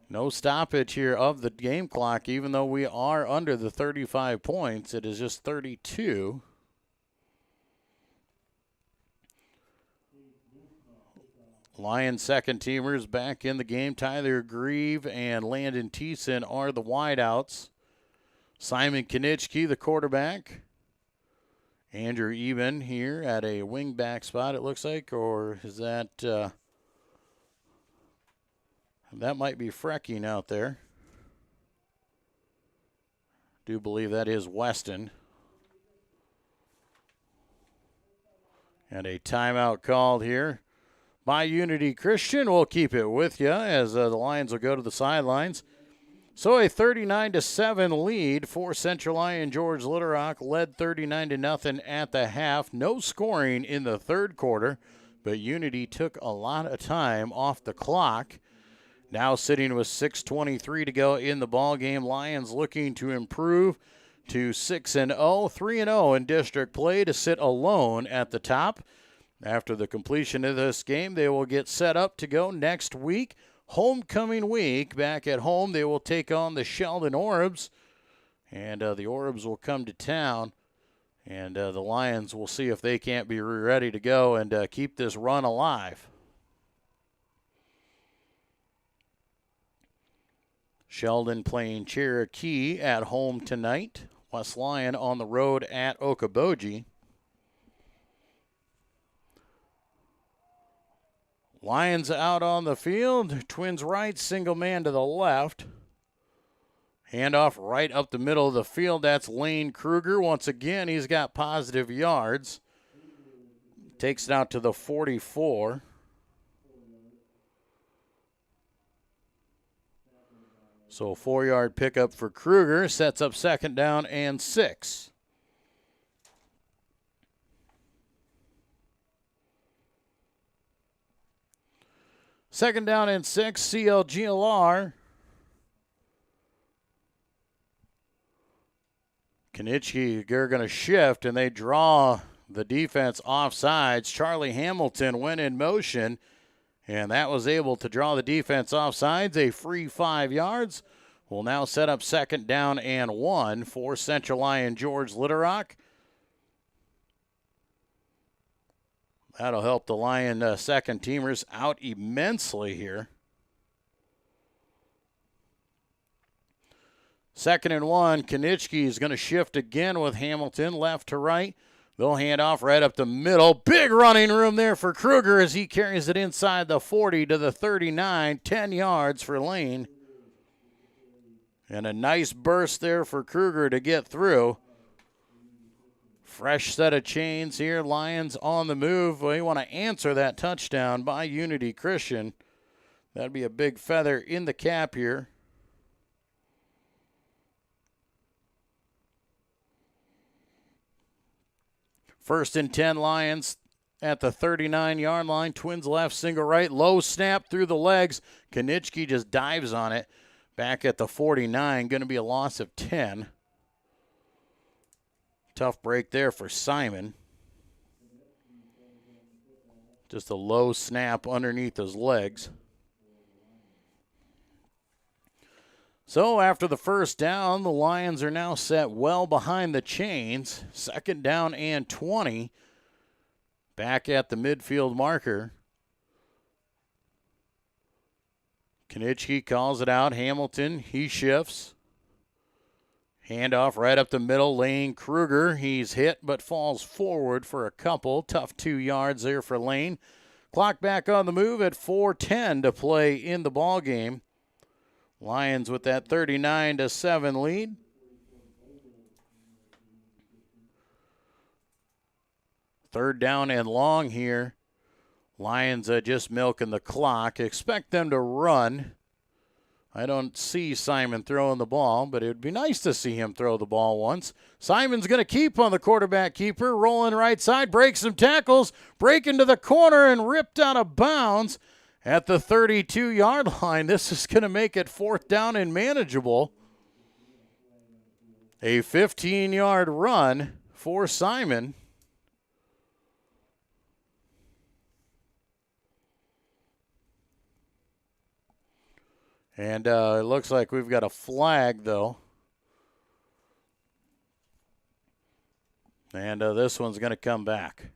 No stoppage here of the game clock, even though we are under the 35 points. It is just 32. Lions second teamers back in the game. Tyler Grieve and Landon Thiessen are the wideouts. Simon Konitschke, the quarterback. Andrew Eben here at a wingback spot, it looks like, or is that, that might be Frecking out there. Do believe that is Weston. And a timeout called here by Unity Christian. We'll keep it with you as the Lions will go to the sidelines. So a 39-7 lead for Central Lyon. George Little Rock led 39-0 at the half. No scoring in the third quarter, but Unity took a lot of time off the clock. Now sitting with 6:23 to go in the ball game. Lions looking to improve to 6-0, 3-0 in district play to sit alone at the top. After the completion of this game, they will get set up to go next week. Homecoming week, back at home, they will take on the Sheldon Orbs, and the Orbs will come to town, and the Lions will see if they can't be ready to go and keep this run alive. Sheldon playing Cherokee at home tonight. West Lyon on the road at Okoboji. Lions out on the field. Twins right, single man to the left. Handoff right up the middle of the field. That's Lane Kruger. Once again, he's got positive yards. Takes it out to the 44. So 4-yard pickup for Kruger sets up 2nd down and 6. Second down and 6, CLGLR. Kanichki, they're going to shift, and they draw the defense offsides. Charlie Hamilton went in motion, and that was able to draw the defense offsides. A free 5 yards will now set up 2nd down and 1 for Central Lyon George Litterock. That'll help the Lion second teamers out immensely here. 2nd and 1, Kanichki is going to shift again with Hamilton left to right. They'll hand off right up the middle. Big running room there for Kruger as he carries it inside the 40 to the 39, 10 yards for Lane. And a nice burst there for Kruger to get through. Fresh set of chains here. Lions on the move. We want to answer that touchdown by Unity Christian. That'd be a big feather in the cap here. First and 10 Lions at the 39-yard line. Twins left, single right. Low snap through the legs. Kanichki just dives on it. Back at the 49. Going to be a loss of 10. Tough break there for Simon. Just a low snap underneath his legs. So after the first down, the Lions are now set well behind the chains. 2nd down and 20. Back at the midfield marker. Kanichki calls it out. Hamilton, he shifts. Handoff right up the middle. Lane Kruger, he's hit but falls forward for a couple. Tough 2 yards there for Lane. Clock back on the move at 4:10 to play in the ball game. Lions with that 39-7 lead. Third down and long here. Lions are just milking the clock. Expect them to run. I don't see Simon throwing the ball, but it would be nice to see him throw the ball once. Simon's going to keep on the quarterback keeper, rolling right side, breaks some tackles, break into the corner, and ripped out of bounds at the 32-yard line. This is going to make it 4th down and manageable. A 15-yard run for Simon. And it looks like we've got a flag, though. And this one's going to come back.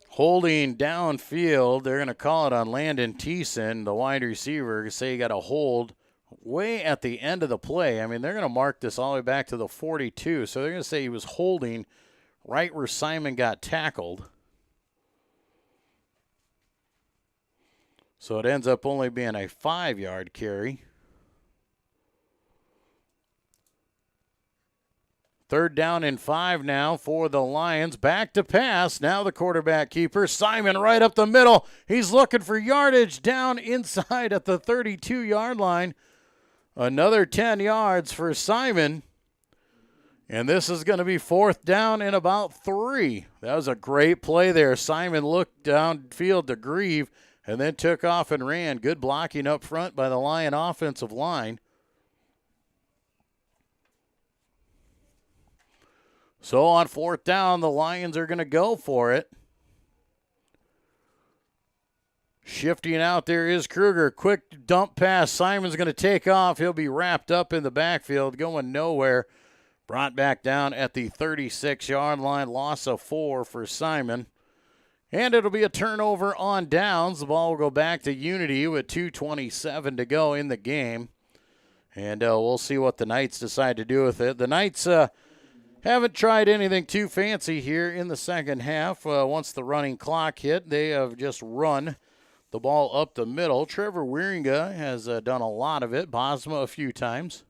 Holding downfield, they're going to call it on Landon Thiessen, the wide receiver. Say you got a hold way at the end of the play. I mean, they're going to mark this all the way back to the 42. So they're going to say he was holding right where Simon got tackled. So it ends up only being a 5-yard carry. 3rd down and 5 now for the Lions. Back to pass. Now the quarterback keeper, Simon, right up the middle. He's looking for yardage down inside at the 32-yard line. Another 10 yards for Simon. And this is going to be 4th down and about 3. That was a great play there. Simon looked downfield to Grieve and then took off and ran. Good blocking up front by the Lion offensive line. So on 4th down, the Lions are going to go for it. Shifting out there is Kruger. Quick dump pass. Simon's going to take off. He'll be wrapped up in the backfield, going nowhere. Brought back down at the 36-yard line. Loss of 4 for Simon. And it'll be a turnover on downs. The ball will go back to Unity with 2:27 to go in the game. And we'll see what the Knights decide to do with it. The Knights haven't tried anything too fancy here in the second half. Once the running clock hit, they have just run the ball up the middle. Trevor Wieringa has done a lot of it. Bosma a few times.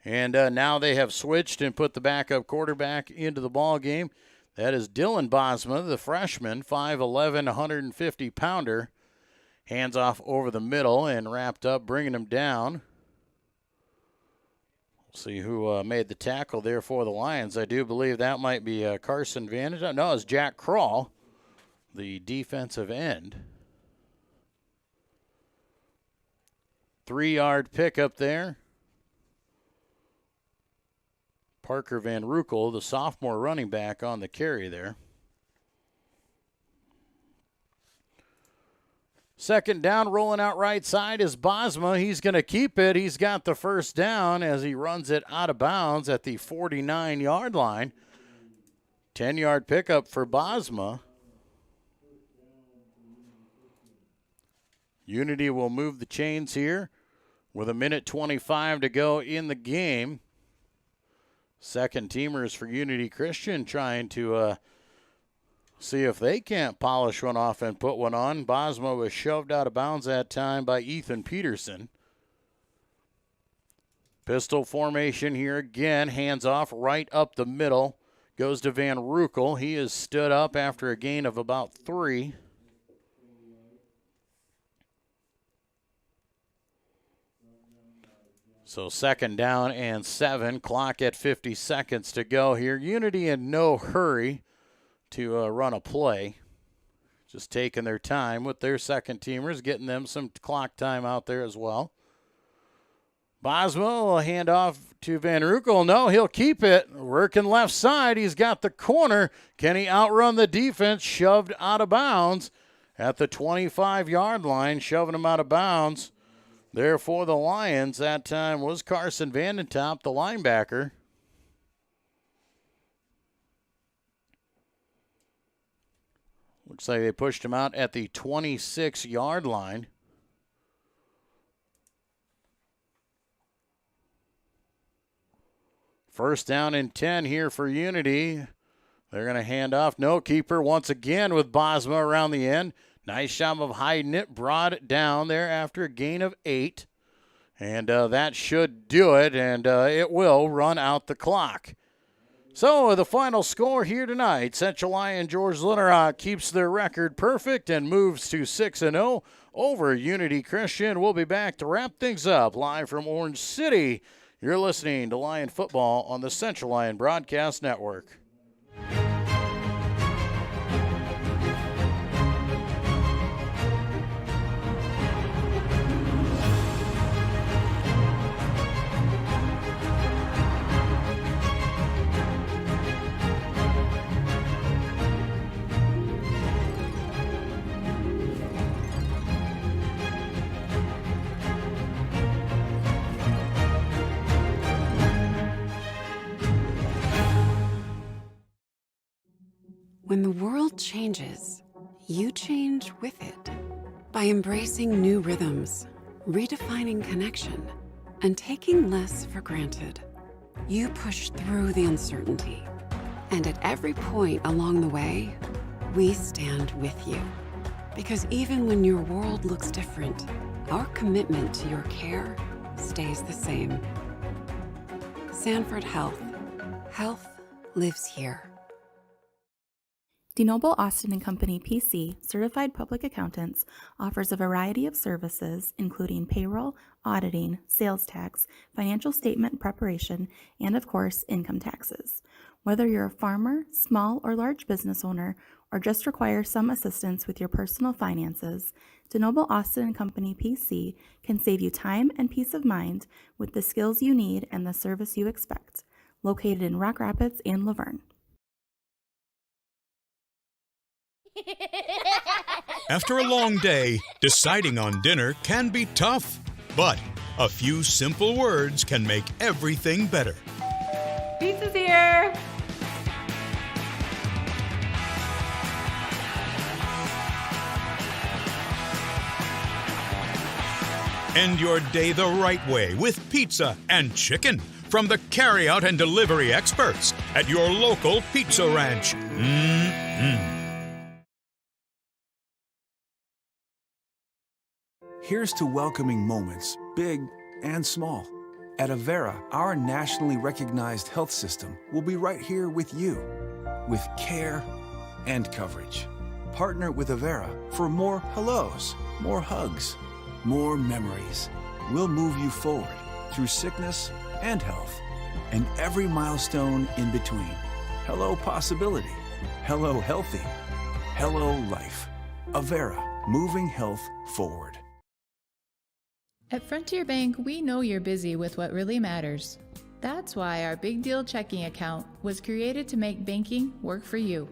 And now they have switched and put the backup quarterback into the ball game. That is Dylan Bosma, the freshman, 5'11", 150-pounder. Hands off over the middle and wrapped up, bringing him down. We'll see who made the tackle there for the Lions. I do believe that might be Carson Vantage. No, it's Jack Kroll, the defensive end. 3-yard pickup there. Parker Van Rukel, the sophomore running back, on the carry there. Second down, rolling out right side is Bosma. He's going to keep it. He's got the first down as he runs it out of bounds at the 49-yard line. 10-yard pickup for Bosma. Unity will move the chains here with 1:25 to go in the game. Second teamers for Unity Christian trying to see if they can't polish one off and put one on. Bosma was shoved out of bounds that time by Ethan Peterson. Pistol formation here again. Hands off right up the middle. Goes to Van Rukel. He is stood up after a gain of about 3. So second down and 7. Clock at 50 seconds to go here. Unity in no hurry to run a play. Just taking their time with their second teamers, getting them some clock time out there as well. Bosma will hand off to Van Rukel. No, he'll keep it. Working left side. He's got the corner. Can he outrun the defense? Shoved out of bounds at the 25-yard line, shoving him out of bounds. There for the Lions that time was Carson Vandentop, the linebacker. Looks like they pushed him out at the 26-yard line. First down and 10 here for Unity. They're going to hand off. No keeper once again with Bosma around the end. Nice job of hiding it. Brought it down there after a gain of 8. And that should do it, and it will run out the clock. So the final score here tonight, Central Lyon George Little Rock keeps their record perfect and moves to 6-0 over Unity Christian. We'll be back to wrap things up live from Orange City. You're listening to Lion Football on the Central Lyon Broadcast Network. When the world changes, you change with it. By embracing new rhythms, redefining connection, and taking less for granted, you push through the uncertainty. And at every point along the way, we stand with you. Because even when your world looks different, our commitment to your care stays the same. Sanford Health. Health lives here. DeNoble Austin & Company PC, certified public accountants, offers a variety of services including payroll, auditing, sales tax, financial statement preparation, and of course, income taxes. Whether you're a farmer, small or large business owner, or just require some assistance with your personal finances, DeNoble Austin & Company PC can save you time and peace of mind with the skills you need and the service you expect. Located in Rock Rapids and Laverne. After a long day, deciding on dinner can be tough, but a few simple words can make everything better. Pizza's here! End your day the right way with pizza and chicken from the carryout and delivery experts at your local pizza ranch. Here's to welcoming moments, big and small. At Avera, our nationally recognized health system will be right here with you, with care and coverage. Partner with Avera for more hellos, more hugs, more memories. We'll move you forward through sickness and health, and every milestone in between. Hello possibility. Hello healthy. Hello life. Avera, moving health forward. At Frontier Bank, we know you're busy with what really matters. That's why our Big Deal checking account was created to make banking work for you.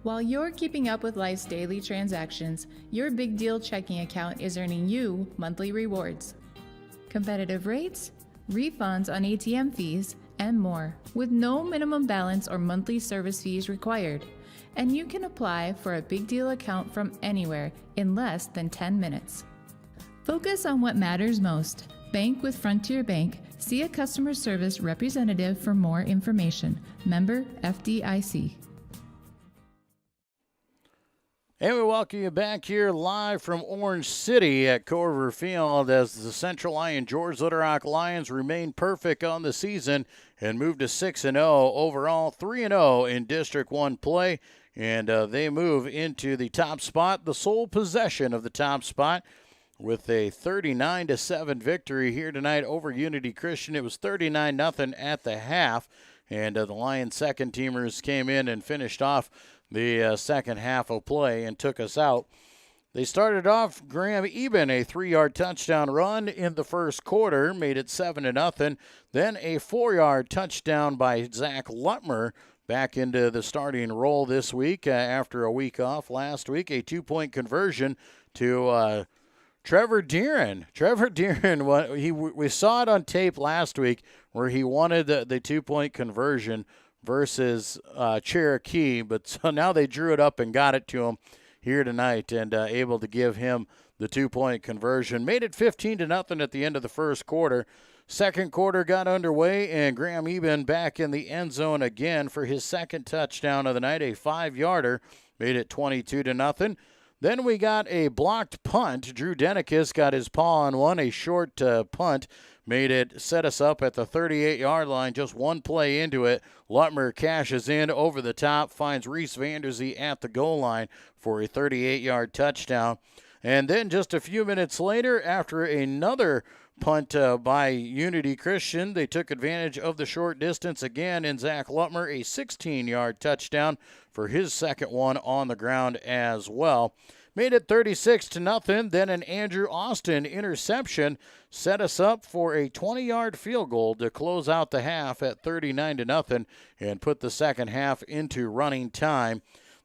While you're keeping up with life's daily transactions, your Big Deal checking account is earning you monthly rewards. Competitive rates, refunds on ATM fees, and more, with no minimum balance or monthly service fees required. And you can apply for a Big Deal account from anywhere in less than 10 minutes. Focus on what matters most. Bank with Frontier Bank. See a customer service representative for more information. Member FDIC. And we welcome you back here live from Orange City at Corver Field as the Central Lyon George Little Rock Lions remain perfect on the season and move to 6-0 overall, 3-0 in District 1 play. And they move into the top spot, the sole possession of the top spot, with a 39-7 victory here tonight over Unity Christian. It was 39-0 at the half, and the Lions second teamers came in and finished off the second half of play and took us out. They started off Graham Eben, a 3-yard touchdown run in the first quarter, made it 7-0. Then a 4-yard touchdown by Zach Lutmer back into the starting role this week after a week off last week. A 2-point conversion to Trevor Deeren. Trevor Deeren, we saw it on tape last week where he wanted the 2-point conversion versus Cherokee, but so now they drew it up and got it to him here tonight and able to give him the 2-point conversion. Made it 15-0 at the end of the first quarter. Second quarter got underway, and Graham Eben back in the end zone again for his second touchdown of the night, a 5-yarder. Made it 22-0. Then we got a blocked punt. Drew Denikis got his paw on one, a short punt. Set us up at the 38-yard line, just one play into it. Lutmer cashes in over the top, finds Reese Vanderzee at the goal line for a 38-yard touchdown. And then just a few minutes later, after another punt by Unity Christian, they took advantage of the short distance again, and Zach Lutmer, a 16-yard touchdown for his second one on the ground as well. Made it 36-0. Then an Andrew Austin interception set us up for a 20-yard field goal to close out the half at 39-0 and put the second half into running time.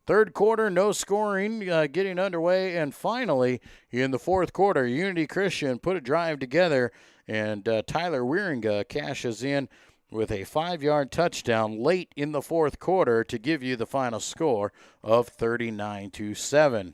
Third quarter, no scoring, getting underway, and finally in the fourth quarter, Unity Christian put a drive together, and Tyler Wieringa cashes in with a 5-yard touchdown late in the fourth quarter to give you the final score of 39-7.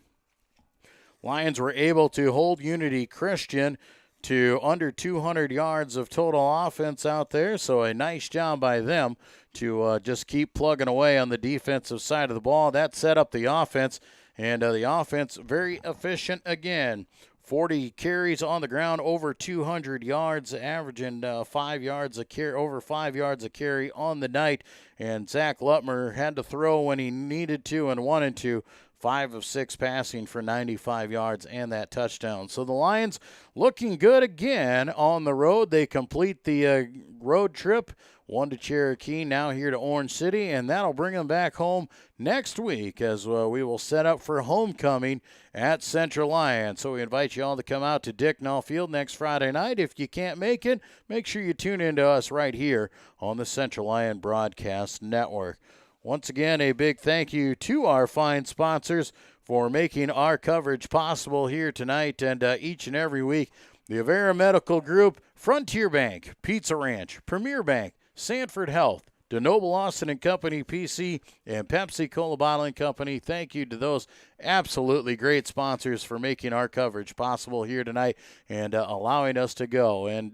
Lions were able to hold Unity Christian to under 200 yards of total offense out there, so a nice job by them to just keep plugging away on the defensive side of the ball. That set up the offense, and the offense very efficient again. 40 carries on the ground, over 200 yards, averaging 5 yards a carry, over 5 yards a carry on the night. And Zach Lutmer had to throw when he needed to and wanted to. 5 of 6 passing for 95 yards and that touchdown. So the Lions looking good again on the road. They complete the road trip, one to Cherokee, now here to Orange City, and that'll bring them back home next week as we will set up for homecoming at Central Lyon. So we invite you all to come out to Dicknall Field next Friday night. If you can't make it, make sure you tune in to us right here on the Central Lyon Broadcast Network. Once again, a big thank you to our fine sponsors for making our coverage possible here tonight and each and every week. The Avera Medical Group, Frontier Bank, Pizza Ranch, Premier Bank, Sanford Health, DeNoble Austin and Company PC, and Pepsi Cola Bottling Company. Thank you to those absolutely great sponsors for making our coverage possible here tonight and allowing us to go. And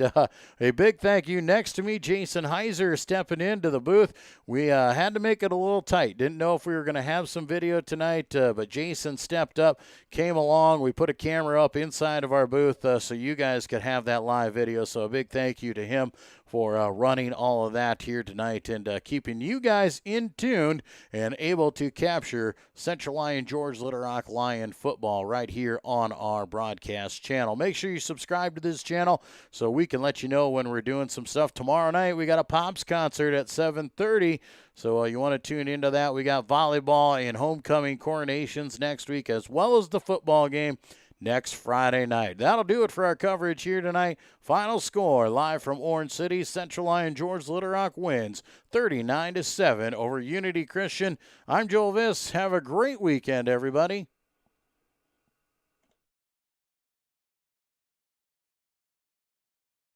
a big thank you next to me, Jason Heiser, stepping into the booth. We had to make it a little tight. Didn't know if we were going to have some video tonight, but Jason stepped up, came along. We put a camera up inside of our booth so you guys could have that live video. So a big thank you to him for running all of that here tonight and keeping you guys in tune and able to capture Central Lyon George Little Rock Lion football right here on our broadcast channel. Make sure you subscribe to this channel so we can let you know when we're doing some stuff. Tomorrow night we got a Pops concert at 7:30. So you want to tune into that. We got volleyball and homecoming coronations next week, as well as the football game next Friday night. That'll do it for our coverage here tonight. Final score live from Orange City. Central Lyon George Little Rock wins 39-7 over Unity Christian. I'm Joel Viss. Have a great weekend, everybody.